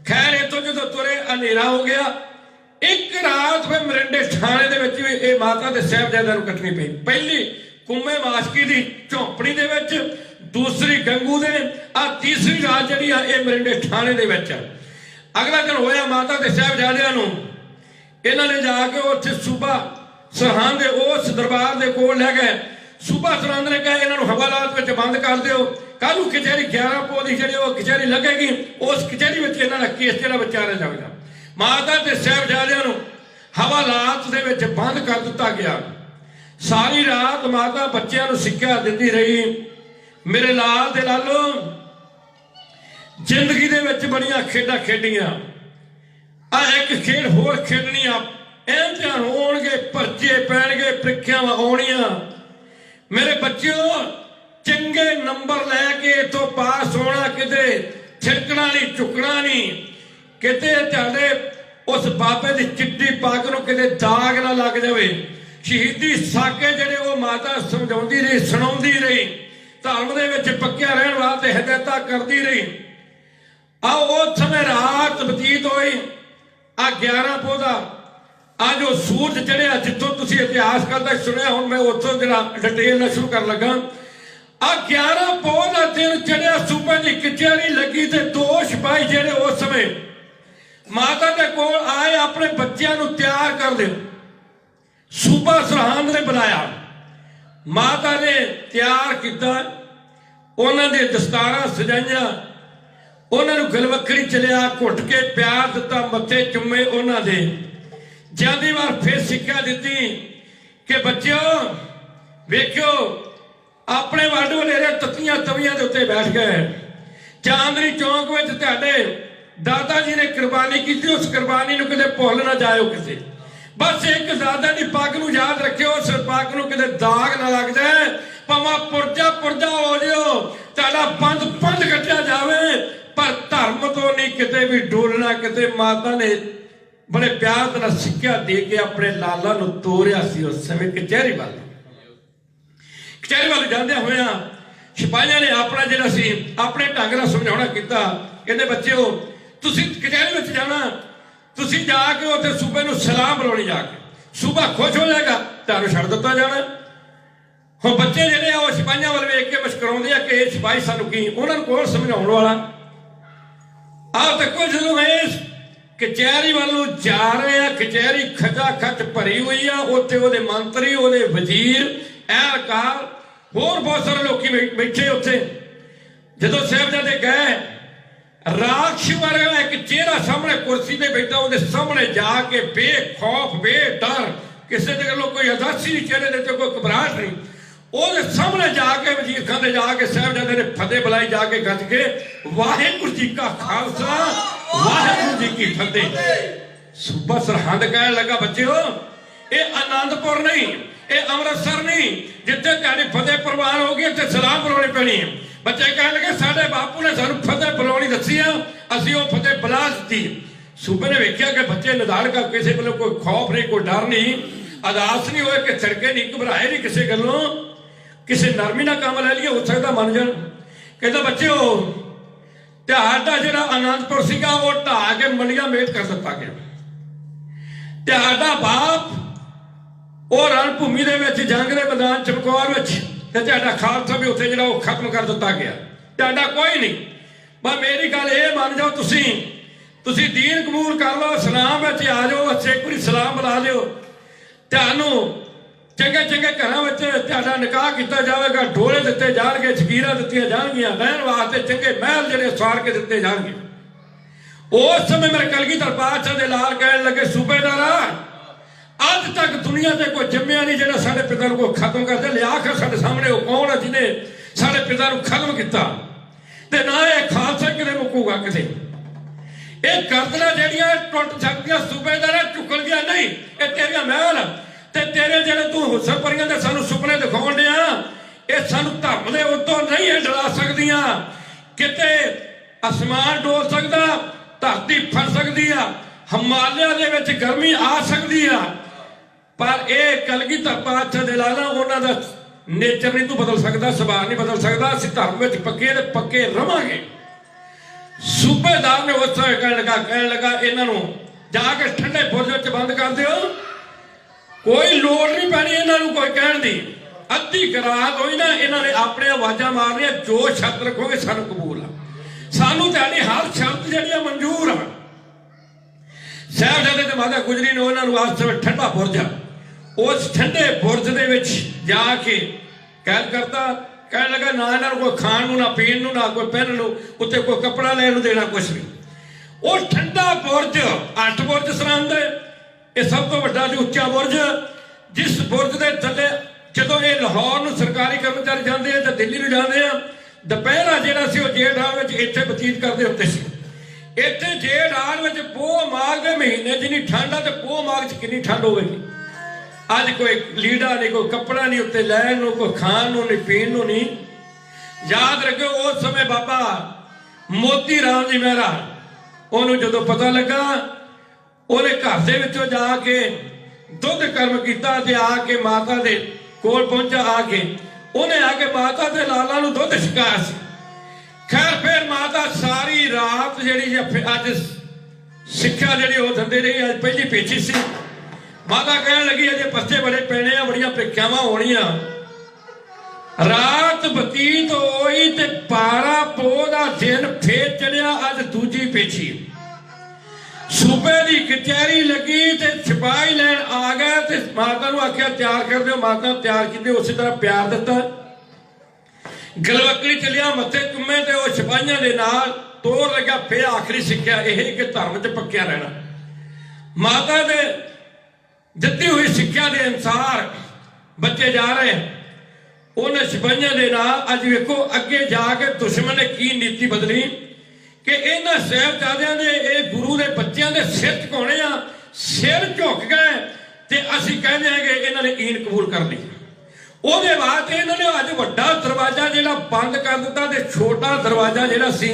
ਖੈਰ ਇੱਥੋਂ ਜਦੋਂ ਤੁਰੇ ਹਨੇਰਾ ਹੋ ਗਿਆ ਇੱਕ ਰਾਤ ਫਿਰ ਮਰਿੰਡੇ ਥਾਣੇ ਦੇ ਵਿੱਚ ਵੀ ਇਹ ਮਾਤਾ ਦੇ ਸਾਹਿਬਜ਼ਾਦਿਆਂ ਨੂੰ ਕੱਟਣੀ ਪਈ ਪਹਿਲੀ ਕੁੰਮੇ ਮਾਸ਼ਕੀ ਦੀ ਝੌਂਪੜੀ ਦੇ ਵਿੱਚ ਦੂਸਰੀ ਗੰਗੂ ਦੇ ਆ ਤੀਸਰੀ ਰਾਤ ਜਿਹੜੀ ਆ ਇਹ ਮਰਿੰਡੇ ਥਾਣੇ ਦੇ ਵਿੱਚ ਅਗਲਾ ਦਿਨ ਹੋਇਆ ਮਾਤਾ ਦੇ ਸਾਹਿਬਜ਼ਾਦਿਆਂ ਨੂੰ ਇਹਨਾਂ ਨੇ ਜਾ ਕੇ ਉੱਥੇ ਸੂਬਾ ਸਰਹੰਦ ਦੇ ਉਸ ਦਰਬਾਰ ਦੇ ਕੋਲ ਲੈ ਗਏ ਸੂਬਾ ਸਰਹੰਦ ਨੇ ਕਿਹਾ ਇਹਨਾਂ ਨੂੰ ਹਵਾਲਾਤ ਵਿੱਚ ਬੰਦ ਕਰ ਦਿਓ ਕੱਲ ਨੂੰ ਕਚਹਿਰੀ 11 ਪੋ ਦੀ ਜਿਹੜੀ ਉਹ ਕਚਹਿਰੀ ਲੱਗੇਗੀ ਉਸ ਕਚਹਿਰੀ ਵਿੱਚ ਇਹਨਾਂ ਦਾ ਕੇਸ ਜਿਹੜਾ ਵਿਚਾਰਿਆ ਜਾਵੇਗਾ ਮਾਤਾ ਤੇ ਸਾਹਿਬਜ਼ਾਦਿਆਂ ਨੂੰ ਹਵਾਲਾਤ ਦੇ ਵਿੱਚ ਬੰਦ ਕਰ ਦਿੱਤਾ ਗਿਆ ਸਾਰੀ ਰਾਤ ਮਾਤਾ ਬੱਚਿਆਂ ਨੂੰ ਸਿੱਖਿਆ ਦਿੰਦੀ ਰਹੀ। ਮੇਰੇ ਲਾਲ ਦੇ ਲਾਲੋ ਜ਼ਿੰਦਗੀ ਦੇ ਵਿੱਚ ਬੜੀਆਂ ਖੇਡਾਂ ਖੇਡੀਆਂ। ਆ ਇੱਕ ਖੇਡ ਹੋਰ ਖੇਡਣੀ ਆ, ਇਮਤਿਹਾਨ ਹੋਣਗੇ, ਪਰਚੇ ਪੈਣਗੇ, ਪ੍ਰੀਖਿਆਵਾਂ ਆਉਣੀਆਂ। ਮੇਰੇ ਬੱਚਿਓ ਚੰਗੇ ਨੰਬਰ ਲੈ ਕੇ ਇੱਥੋਂ ਪਾਸ ਹੋਣਾ, ਕਿਤੇ ਛਿੜਕਣਾ ਨਹੀਂ, ਝੁਕਣਾ ਨਹੀਂ, ਕਿਤੇ ਤੁਹਾਡੇ ਉਸ ਬਾਬੇ ਦੀ ਚਿੱਟੀ ਪੱਗ ਨੂੰ ਕਿਤੇ ਦਾਗ ਨਾ ਲੱਗ ਜਾਵੇ। ਸ਼ਹੀਦੀ ਸਾਕੇ ਜਿਹੜੇ ਉਹ ਮਾਤਾ ਸਮਝਾਉਂਦੀ ਰਹੀ, ਸੁਣਾਉਂਦੀ ਰਹੀ, ਧਰਮ ਦੇ ਵਿੱਚ ਪੱਕਿਆ ਰਹਿਣ ਵਾਸਤੇ ਹਦਾਇਤਾਂ ਕਰਦੀ ਰਹੀ। ਆਓ ਉਸ ਸਮੇਂ ਰਾਤ ਬਤੀਤ ਹੋਈ। ਆ 11 ਪੋਹ ਦਾ ਆ ਜੋ ਸੂਰਜ ਚੜਿਆ, ਜਿੱਥੋਂ ਤੁਸੀਂ ਇਤਿਹਾਸ ਕਰਦਾ ਸੁਣਿਆ, ਹੁਣ ਮੈਂ ਉੱਥੋਂ ਜਿਹੜਾ ਡਿਟੇਲ ਨਾਲ ਸ਼ੁਰੂ ਕਰਨ ਲੱਗਾ। ਆ 11 ਪੋਹ ਦਾ ਦਿਨ ਚੜਿਆ, ਸੂਬੇ ਦੀ ਕਚਹਿਰੀ ਲੱਗੀ ਤੇ 2 ਸਿਪਾਹੀ ਜਿਹੜੇ ਉਸ ਸਮੇਂ ਮਾਤਾ ਦੇ ਕੋਲ ਆਏ, ਆਪਣੇ ਬੱਚਿਆਂ ਨੂੰ ਤਿਆਰ ਕਰ ਦਿਓ। ਸੂਬਾ ਸਰਹੰਦ ਨੇ ਬੁਲਾਇਆ, ਮਾਤਾ ਨੇ ਤਿਆਰ ਕੀਤਾ, ਉਹਨਾਂ ਦੇ ਦਸਤਾਰਾਂ ਸਜਾਈਆਂ, ਉਹਨਾਂ ਨੂੰ ਗਲਵੱਕੜੀ ਚਲਿਆ, ਘੁੱਟ ਕੇ ਪਿਆਰ ਦਿੱਤਾ, ਮੱਥੇ ਚੁੰਮੇ ਉਹਨਾਂ ਦੇ। ਜਾਂਦੀ ਵਾਰ ਫਿਰ ਸਿੱਖਿਆ ਦਿੱਤੀ ਕਿ ਬੱਚਿਓ ਵੇਖਿਓ, ਆਪਣੇ ਵੱਡ ਵਡੇਰੇ ਤੱਤੀਆਂ ਤਵੀਆਂ ਦੇ ਉੱਤੇ ਬੈਠ ਗਏ। ਚਾਂਦਨੀ ਚੌਂਕ ਵਿੱਚ ਤੁਹਾਡੇ ਦਾਦਾ ਜੀ ਨੇ ਕੁਰਬਾਨੀ ਕੀਤੀ, ਉਸ ਕੁਰਬਾਨੀ ਨੂੰ ਕਿਤੇ ਭੁੱਲ ਨਾ ਜਾਇਓ ਕਿਸੇ। ਬਸ ਇੱਕ ਦਾਦਾ ਦੀ ਪੱਗ ਨੂੰ ਯਾਦ ਰੱਖਿਓ, ਉਸ ਪੱਗ ਨੂੰ ਕਿਤੇ ਦਾਗ ਨਾ ਲੱਗ ਜਾਏ, ਭਾਵੇਂ ਪੁਰਜਾ ਪੁਰਜਾ ਹੋ ਜਿਓ, ਤੁਹਾਡਾ ਪੰਧ ਕੱਟਿਆ ਜਾਵੇ, ਪਰ ਧਰਮ ਤੋਂ ਨਹੀਂ ਕਿਤੇ ਵੀ ਡੋਲਣਾ ਕਿਤੇ। ਮਾਤਾ ਨੇ ਬੜੇ ਪਿਆਰ ਨਾਲ ਸਿੱਖਿਆ ਦੇ ਕੇ ਆਪਣੇ ਲਾਲਾ ਨੂੰ ਤੋਰਿਆ ਸੀ। ਉਸ ਸਮੇਂ ਕਚਹਿਰੀ ਵੱਲ ਜਾਂਦਿਆਂ ਹੋਇਆਂ ਸਿਪਾਹੀਆਂ ਨੇ ਆਪਣਾ ਜਿਹੜਾ ਸੀ ਆਪਣੇ ਢੰਗ ਨਾਲ ਸਮਝਾਉਣਾ ਕੀਤਾ। ਕਹਿੰਦੇ ਬੱਚਿਓ ਤੁਸੀਂ ਕਚਹਿਰੀ ਵਿੱਚ ਜਾਣਾ, ਤੁਸੀਂ ਜਾ ਕੇ ਉੱਥੇ ਸੂਬੇ ਨੂੰ ਸਲਾਮ ਬੁਲਾਉਣੀ, ਜਾ ਕੇ ਸੂਬਾ ਖੁਸ਼ ਹੋ ਜਾਏਗਾ, ਤੁਹਾਨੂੰ ਛੱਡ ਦਿੱਤਾ ਜਾਣਾ। ਹੁਣ ਬੱਚੇ ਜਿਹੜੇ ਆ ਉਹ ਸਿਪਾਹੀਆਂ ਵੱਲ ਵੇਖ ਕੇ ਮੁਸਕਰਾਉਂਦੇ ਆ ਕਿ ਇਹ ਸਿਪਾਹੀ ਸਾਨੂੰ ਕੀ, ਉਹਨਾਂ ਨੂੰ ਕੌਣ ਸਮਝਾਉਣ ਵਾਲਾ। ਆਹ ਦੇਖੋ ਜਦੋਂ ਇਸ ਕਚਹਿਰੀ ਵੱਲ ਨੂੰ ਜਾ ਰਹੇ ਆ, ਕਚਹਿਰੀ ਖਚਾ ਖਚ ਭਰੀ ਹੋਈ ਆ, ਉੱਥੇ ਉਹਦੇ ਮੰਤਰੀ, ਉਹਦੇ ਵਜ਼ੀਰ, ਐਹਲਕਾਰ, ਹੋਰ ਬਹੁਤ ਸਾਰੇ ਲੋਕੀ ਬੈਠੇ ਉੱਥੇ। ਜਦੋਂ ਸਾਹਿਬਜ਼ਾਦੇ ਗਏ, ਰਾਖਸ਼ ਵਰਗਾ ਇੱਕ ਚਿਹਰਾ ਸਾਹਮਣੇ ਕੁਰਸੀ ਤੇ ਬੈਠਾ, ਉਹਦੇ ਸਾਹਮਣੇ ਜਾ ਕੇ ਬੇਖੌਫ ਬੇਡਰ, ਕਿਸੇ ਦੇ ਕੋਲ ਕੋਈ ਉਦਾਸੀ ਨਹੀਂ ਚਿਹਰੇ ਦੇ ਉੱਤੇ, ਕੋਈ ਘਬਰਾਹਟ ਨਹੀਂ, ਉਹਦੇ ਸਾਹਮਣੇ ਜਾ ਕੇ ਵਜ਼ੀਰ ਖਾਨ ਦੇ ਜਾ ਕੇ ਸਾਹਿਬਜ਼ਾਦੇ ਨੇ ਫਤਿਹ ਬੁਲਾਈ, ਜਾ ਕੇ ਗੱਜ ਕੇ ਵਾਹਿਗੁਰੂ ਜੀ ਕਾ ਖਾਲਸਾ ਵਾਹਿਗੁਰੂ ਜੀ ਕੀ ਫਤਿਹ। ਸੂਬਾ ਸਰਹੰਦ ਕਹਿਣ ਲੱਗਾ ਬੱਚਿਓ ਇਹ ਆਨੰਦਪੁਰ ਨਹੀਂ, ਇਹ ਅੰਮ੍ਰਿਤਸਰ ਨਹੀਂ, ਜਿੱਥੇ ਤੁਹਾਡੀ ਫਤਿਹ ਪ੍ਰਵਾਨ ਹੋ ਗਈ ਉੱਥੇ ਸਲਾਮ ਬੁਲਾਉਣੀ ਪੈਣੀ ਹੈ। ਬੱਚੇ ਕਹਿਣ ਲੱਗੇ ਸਾਡੇ ਬਾਪੂ ਨੇ ਸਾਨੂੰ ਫਤਿਹ ਬੁਲਾਉਣੀ ਦੱਸੀ ਆ, ਅਸੀਂ ਉਹ ਫਤਿਹ ਬੁਲਾ ਦਿੱਤੀ। ਸੂਬੇ ਨੇ ਵੇਖਿਆ ਕਿ ਬੱਚੇ ਨਿਦਾਨ ਕਰ, ਕਿਸੇ ਵੱਲੋਂ ਕੋਈ ਖੌਫ ਨਹੀਂ, ਕੋਈ ਡਰ ਨਹੀਂ, ਅਦਾਸ ਨਹੀਂ ਹੋਏ, ਕਿ ਛੜਕੇ ਨਹੀਂ, ਘਬਰਾਏ ਨਹੀਂ ਕਿਸੇ ਗੱਲੋਂ, ਕਿਸੇ ਨਰਮੀ ਨਾਲ ਕੰਮ ਲੈ ਲਈਏ, ਹੋ ਸਕਦਾ ਮੰਨ ਜਾਣ। ਕਹਿੰਦਾ ਬੱਚਿਓ ਤੁਹਾਡਾ ਜਿਹੜਾ ਆਨੰਦਪੁਰ ਸੀਗਾ ਉਹ ਢਾਹ ਕੇ ਮੰਡੀਆਂ ਮੇਟ ਕਰ ਦਿੱਤਾ ਗਿਆ। ਤੁਹਾਡਾ ਬਾਪ ਉਹ ਰਣ ਭੂਮੀ ਦੇ ਵਿੱਚ ਜੰਗ ਦੇ ਮੈਦਾਨ ਚਮਕੌਰ ਵਿੱਚ, ਤੇ ਤੁਹਾਡਾ ਖਾਲਸਾ ਵੀ ਉੱਥੇ ਜਿਹੜਾ ਉਹ ਖਤਮ ਕਰ ਦਿੱਤਾ ਗਿਆ। ਤੁਹਾਡਾ ਕੋਈ ਨਹੀਂ। ਬਸ ਮੇਰੀ ਗੱਲ ਇਹ ਮੰਨ ਜਾਓ, ਤੁਸੀਂ ਦੀਨ ਕਬੂਲ ਕਰ ਲਓ, ਸਲਾਮ ਵਿੱਚ ਆ ਜਾਓ, ਇੱਕ ਵਾਰੀ ਸਲਾਮ ਬੁਲਾ ਲਿਓ, ਤੁਹਾਨੂੰ ਚੰਗੇ ਚੰਗੇ ਘਰਾਂ ਵਿੱਚ ਤੁਹਾਡਾ ਨਿਕਾਹ ਕੀਤਾ ਜਾਵੇਗਾ, ਢੋਲੇ ਦਿੱਤੇ ਜਾਣਗੇ, ਜ਼ਕੀਰਾਂ ਦਿੱਤੀਆਂ ਜਾਣਗੀਆਂ, ਰਹਿਣ ਵਾਸਤੇ ਚੰਗੇ ਮਹਿਲ ਜਿਹੜੇ ਸਵਾਰ ਕੇ ਦਿੱਤੇ ਜਾਣਗੇ। ਉਸ ਸਮੇਂ ਮੇਰੇ ਕਲਗੀਧਰ ਪਾਤਸ਼ਾਹ ਦੇ ਲਾਲ ਕਹਿਣ ਲੱਗੇ ਸੂਬੇਦਾਰਾ ਅੱਜ ਤੱਕ ਦੁਨੀਆ ਤੇ ਕੋਈ ਜੰਮਿਆ ਨਹੀਂ ਜਿਹੜਾ ਸਾਡੇ ਪਿਤਾ ਨੂੰ ਕੋਈ ਖਤਮ ਕਰਦੇ। ਲਿਆ ਕੇ ਸਾਡੇ ਸਾਹਮਣੇ ਉਹ ਕੌਣ ਹੈ ਜਿਹਨੇ ਸਾਡੇ ਪਿਤਾ ਨੂੰ ਖਤਮ ਕੀਤਾ, ਤੇ ਨਾ ਇਹ ਖਾਲਸਾ ਕਿਤੇ ਮੁੱਕੂਗਾ ਕਿਤੇ। ਇਹ ਗਰਦਨਾਂ ਜਿਹੜੀਆਂ ਟੁੱਟ ਸਕਦੀਆਂ ਸੂਬੇਦਾਰਾ, ਝੁਕਣਗੀਆਂ ਨਹੀਂ। ਇਹ ਤੇਰੀਆਂ ਮਹਿਲ ਤੇ ਤੇਰੇ ਜਿਹੜੇ ਤੂੰ ਹੁਸਨ ਪਰੀਆਂ ਦੇ ਸਾਨੂੰ ਸੁਪਨੇ ਦਿਖਾਉਣ ਡਿਆ, ਇਹ ਸਾਨੂੰ ਧਰਮ ਦੇ ਉੱਤੋਂ ਨਹੀਂ ਇਹ ਡਰਾ ਸਕਦੀਆਂ। ਕਿਤੇ ਅਸਮਾਨ ਡੋਲ ਸਕਦਾ, ਧਰਤੀ ਫਟ ਸਕਦੀ ਆ, ਹਿਮਾਲਿਆ ਦੇ ਵਿੱਚ ਗਰਮੀ ਆ ਸਕਦੀ ਆ, ਪਰ ਇਹ ਕਲਗੀਧਰ ਪਾਤਸ਼ਾਹ ਦੇ ਲਾਲਾ ਉਹਨਾਂ ਦਾ ਨੇਚਰ ਨਹੀਂ ਤੂੰ ਬਦਲ ਸਕਦਾ, ਸੁਭਾਅ ਨਹੀਂ ਬਦਲ ਸਕਦਾ। ਅਸੀਂ ਧਰਮ ਵਿੱਚ ਪੱਕੇ ਤੇ ਪੱਕੇ ਰਵਾਂਗੇ। ਸੂਬੇਦਾਰ ਨੇ ਉਸ ਤਰ੍ਹਾਂ ਕਹਿਣ ਲੱਗਾ ਇਹਨਾਂ ਨੂੰ ਜਾ ਕੇ ਠੰਡੇ ਬੁਰਜ ਵਿੱਚ ਬੰਦ ਕਰ ਦਿਓ, ਕੋਈ ਲੋੜ ਨਹੀਂ ਪੈਣੀ ਇਹਨਾਂ ਨੂੰ ਕੋਈ ਕਹਿਣ ਦੀ। ਅੱਧੀ ਰਾਤ ਹੋਈ ਨਾ, ਇਹਨਾਂ ਨੇ ਆਪਣੇ ਆਵਾਜ਼ਾਂ ਮਾਰਨੀਆਂ, ਜੋ ਸ਼ਰਤ ਰੱਖੋਗੇ ਸਾਨੂੰ ਕਬੂਲ ਆ, ਸਾਨੂੰ ਤੁਹਾਡੀ ਹਰ ਸ਼ਰਤ ਜਿਹੜੀ ਮਨਜ਼ੂਰ ਆ। ਸਾਹਿਬਜ਼ਾਦੇ ਤੇ ਮਾਤਾ ਗੁਜਰੀ ਨੇ ਉਹਨਾਂ ਨੂੰ ਵਾਸਤੇ ਠੰਡਾ ਬੁਰਜ ਆ, ਉਸ ਠੰਡੇ ਬੁਰਜ ਦੇ ਵਿੱਚ ਜਾ ਕੇ ਕੈਦ ਕਰਤਾ। ਕਹਿਣ ਲੱਗਾ ਨਾ ਇਹਨਾਂ ਨੂੰ ਕੋਈ ਖਾਣ ਨੂੰ, ਨਾ ਪੀਣ ਨੂੰ, ਨਾ ਕੋਈ ਪਹਿਨਣ ਨੂੰ, ਉੱਤੇ ਕੋਈ ਕੱਪੜਾ ਲੈਣ ਨੂੰ ਦੇਣਾ, ਕੁਛ ਨਹੀਂ। ਉਹ ਠੰਡਾ ਬੁਰਜ 8 ਬੁਰਜ ਸਰਹੰਦ, ਇਹ ਸਭ ਤੋਂ ਵੱਡਾ ਤੇ ਉੱਚਾ ਬੁਰਜ, ਜਿਸ ਬੁਰਜ ਦੇ ਥੱਲੇ ਜਦੋਂ ਇਹ ਲਾਹੌਰ ਨੂੰ ਸਰਕਾਰੀ ਕਰਮਚਾਰੀ ਜਾਂਦੇ ਆ ਜਾਂ ਦਿੱਲੀ ਨੂੰ ਜਾਂਦੇ ਆ, ਦੁਪਹਿਰਾ ਜਿਹੜਾ ਸੀ ਉਹ ਜੇਠ ਆੜ ਵਿੱਚ ਇੱਥੇ ਬਤੀਤ ਕਰਦੇ ਹੁੰਦੇ ਸੀ। ਇੱਥੇ ਜੇਠ ਆੜ ਵਿੱਚ ਪੋਹ ਮਾਘ ਦੇ ਮਹੀਨੇ ਜਿੰਨੀ ਠੰਡ ਆ ਤੇ ਪੋਹ ਮਾਘ 'ਚ ਕਿੰਨੀ ਠੰਡ ਹੋਵੇਗੀ। ਅੱਜ ਕੋਈ ਲੀੜਾ ਨਹੀਂ, ਕੋਈ ਕੱਪੜਾ ਨਹੀਂ ਉੱਤੇ ਲੈਣ ਨੂੰ, ਕੋਈ ਖਾਣ ਨੂੰ ਨਹੀਂ, ਪੀਣ ਨੂੰ ਨਹੀਂ। ਯਾਦ ਰੱਖਿਓ ਉਸ ਸਮੇਂ ਬਾਬਾ ਮੋਤੀ ਰਾਮ ਜੀ ਮਹਿਰਾ, ਉਹਨੂੰ ਜਦੋਂ ਪਤਾ ਲੱਗਾ, ਉਹਨੇ ਘਰ ਦੇ ਵਿੱਚੋਂ ਜਾ ਕੇ ਦੁੱਧ ਕਰਮ ਕੀਤਾ ਤੇ ਆ ਕੇ ਮਾਤਾ ਦੇ ਕੋਲ ਪਹੁੰਚਾ। ਆ ਕੇ ਉਹਨੇ ਆ ਕੇ ਮਾਤਾ ਦੇ ਲਾਲਾਂ ਨੂੰ ਦੁੱਧ ਛਕਾਇਆ ਸੀ। ਖੈਰ ਫਿਰ ਮਾਤਾ ਸਾਰੀ ਰਾਤ ਜਿਹੜੀ ਅੱਜ ਸਿੱਖਿਆ ਜਿਹੜੀ ਉਹ ਦਿੰਦੇ ਰਹੀ। ਅੱਜ ਪਹਿਲੀ ਪੇਚੀ ਸੀ। ਮਾਤਾ ਕਹਿਣ ਲੱਗੀ ਅਜੇ ਪੱਤੇ ਬੜੇ ਪੈਣੇ ਆ, ਬੜੀਆਂ ਪ੍ਰੀਖਿਆਵਾਂ ਹੋਣੀਆਂ। ਰਾਤ ਬਤੀਤ ਹੋਈ ਤੇ 12 ਪੋਹ ਦਾ ਦਿਨ ਫੇਰ ਚੜਿਆ। ਅੱਜ ਦੂਜੀ ਪੇਚੀ। ਸੂਬੇ ਦੀ ਕਚਹਿਰੀ ਲੱਗੀ ਤੇ ਸਿਪਾਹੀ ਲੈਣ ਆ ਗਏ ਤੇ ਮਾਤਾ ਨੂੰ ਆਖਿਆ ਤਿਆਰ ਕਰ ਦਿਓ। ਮਾਤਾ ਤਿਆਰ ਕੀਤੇ, ਉਸੇ ਤਰ੍ਹਾਂ ਪਿਆਰ ਦਿੱਤਾ। ਗਲਵਕੜੀ ਚੱਲਿਆ, ਮੱਥੇ ਚੁੰਮੇ ਤੇ ਉਹ ਸਿਪਾਹੀਆਂ ਦੇ ਨਾਲ ਤੋਰ ਲੱਗਿਆ। ਫੇਰ ਆਖਰੀ ਸਿੱਖਿਆ ਇਹ ਕਿ ਧਰਮ 'ਚ ਪੱਕਿਆ ਰਹਿਣਾ। ਮਾਤਾ ਦੇ ਦਿੱਤੀ ਹੋਈ ਸਿੱਖਿਆ ਦੇ ਅਨੁਸਾਰ ਬੱਚੇ ਜਾ ਰਹੇ। ਉਹਨੇ ਸਿਪਾਹੀਆਂ ਦੇ ਨਾਲ ਅੱਜ ਵੇਖੋ ਅੱਗੇ ਜਾ ਕੇ ਦੁਸ਼ਮਣ ਨੇ ਕੀ ਨੀਤੀ ਬਦਲੀ ਕਿ ਇਹਨਾਂ ਸਾਹਿਬਜ਼ਾਦਿਆਂ ਦੇ ਇਹ ਗੁਰੂ ਦੇ ਬੱਚਿਆਂ ਦੇ ਸਿਰ ਝੁਕਾਉਣੇ ਆ। ਸਿਰ ਝੁਕ ਗਏ ਤੇ ਅਸੀਂ ਕਹਿੰਦੇ ਆ ਕਿ ਇਹਨਾਂ ਨੇ ਈਨ ਕਬੂਲ ਕਰ ਲਈ। ਉਹਦੇ ਬਾਅਦ ਇਹਨਾਂ ਨੇ ਅੱਜ ਵੱਡਾ ਦਰਵਾਜ਼ਾ ਜਿਹੜਾ ਬੰਦ ਕਰ ਦਿੱਤਾ ਤੇ ਛੋਟਾ ਦਰਵਾਜ਼ਾ ਜਿਹੜਾ ਸੀ,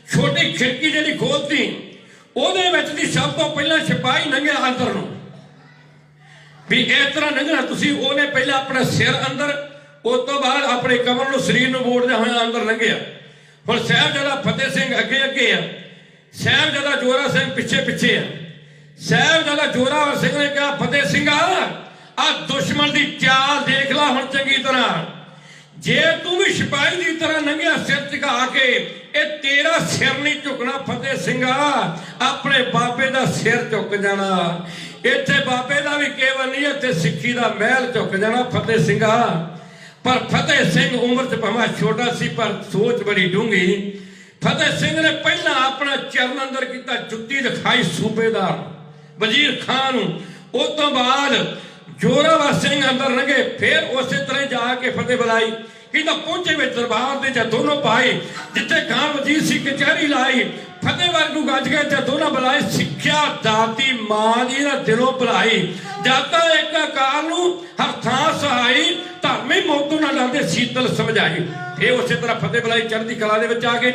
ਛੋਟੀ ਖਿੜਕੀ ਜਿਹੜੀ ਖੋਲਤੀ, ਉਹਦੇ ਵਿੱਚ ਦੀ ਸਭ ਤੋਂ ਪਹਿਲਾਂ ਸਿਪਾਹੀ ਲੰਘਿਆ ਅੰਦਰ ਨੂੰ ਵੀ ਇਸ ਤਰ੍ਹਾਂ ਲੰਘਣਾ ਤੁਸੀਂ। ਉਹਨੇ ਪਹਿਲਾਂ ਆਪਣਾ ਸਿਰ ਅੰਦਰ, ਉਸ ਤੋਂ ਬਾਅਦ ਆਪਣੇ ਕਮਰ ਨੂੰ ਸਰੀਰ ਨੂੰ ਮੋੜਦਿਆਂ ਹੋਇਆ ਅੰਦਰ ਲੰਘਿਆ। ਹੁਣ ਸਾਹਿਬਜ਼ਾਦਾ ਫਤਿਹ ਸਿੰਘ ਅੱਗੇ ਅੱਗੇ ਆ, ਸਾਹਿਬਜ਼ਾਦਾ ਜੋਰਾ ਸਿੰਘ ਪਿੱਛੇ ਪਿੱਛੇ ਆ। ਸਾਹਿਬਜ਼ਾਦਾ ਜੋਰਾਵਰ ਸਿੰਘ ਨੇ ਕਿਹਾ ਫਤਿਹ ਸਿੰਘਾ ਆ ਦੁਸ਼ਮਣ ਦੀ ਚਾਲ ਦੇਖ ਲਾ ਹੁਣ ਚੰਗੀ ਤਰ੍ਹਾਂ। ਜੇ ਤੂੰ ਵੀ ਸਿਪਾਹੀ ਦੀ ਤਰ੍ਹਾਂ ਲੰਘਿਆ ਸਿਰ ਝੁਕਾ ਕੇ, ਇਹ ਤੇਰਾ ਸਿਰ ਨਹੀਂ ਝੁਕਣਾ ਫਤਿਹ ਸਿੰਘਾ, ਆਪਣੇ ਬਾਬੇ ਦਾ ਸਿਰ ਝੁਕ ਜਾਣਾ। ਇੱਥੇ ਬਾਬੇ ਦਾ ਵੀ ਕੇਵਲ ਨਹੀਂ, ਇੱਥੇ ਸਿੱਖੀ ਦਾ ਮਹਿਲ ਝੁਕ ਜਾਣਾ ਫਤਿਹ ਸਿੰਘਾ। ਪਰ ਫਤਿਹ ਸਿੰਘ ਉਮਰ 'ਚ ਭਾਵੇਂ ਛੋਟਾ ਸੀ ਪਰ ਸੋਚ ਬੜੀ ਡੂੰਘੀ। ਫਤਿਹ ਸਿੰਘ ਨੇ ਪਹਿਲਾਂ ਆਪਣਾ ਚਰਨ ਅੰਦਰ ਕੀਤਾ, ਜੁੱਤੀ ਦਿਖਾਈ ਸੂਬੇਦਾਰ ਵਜ਼ੀਰ ਖਾਨ ਨੂੰ। ਉਸ ਤੋਂ ਬਾਅਦ ਜੋਰਾਵਰ ਸਿੰਘ ਅੰਦਰ ਲੰਘੇ। ਫਿਰ ਉਸੇ ਤਰ੍ਹਾਂ ਜਾ ਕੇ ਫਤਿਹ ਬੁਲਾਈ। ਕਹਿੰਦਾ ਪਹੁੰਚੇ ਵਿੱਚ ਦਰਬਾਰ ਦੇ ਜਾਂ ਦੋਨੋਂ ਭਾਈ ਜਿੱਥੇ ਖਾਨ ਵਜ਼ੀਰ ਸੀ ਕਚਹਿਰੀ ਲਾਈ। ਫਤਿਹ ਵਰਗੂ ਗੱਜ ਗਏ ਜਾਂ ਦੋਨੋਂ ਬੁਲਾਏ। ਸਿੱਖਿਆ ਦਾਤੀ ਮਾਂ ਜੀ ਦਾ ਦਿਲੋਂ ਭੁਲਾਈ। ਜਾਤਾ ਇੱਕ ਅਕਾਲ ਨੂੰ ਹਰ ਥਾਂ ਸਹਾਈ, ਧਰਮੀ ਮੌਤੋਂ ਨਾ ਡਰਦੇ ਸੀਤਲ ਸਮਝਾਈ। ਇਹ ਉਸੇ ਤਰ੍ਹਾਂ ਫਤਿਹ ਬੁਲਾਈ, ਚੜ੍ਹਦੀ ਕਲਾ ਦੇ ਵਿੱਚ ਆ ਗਏ।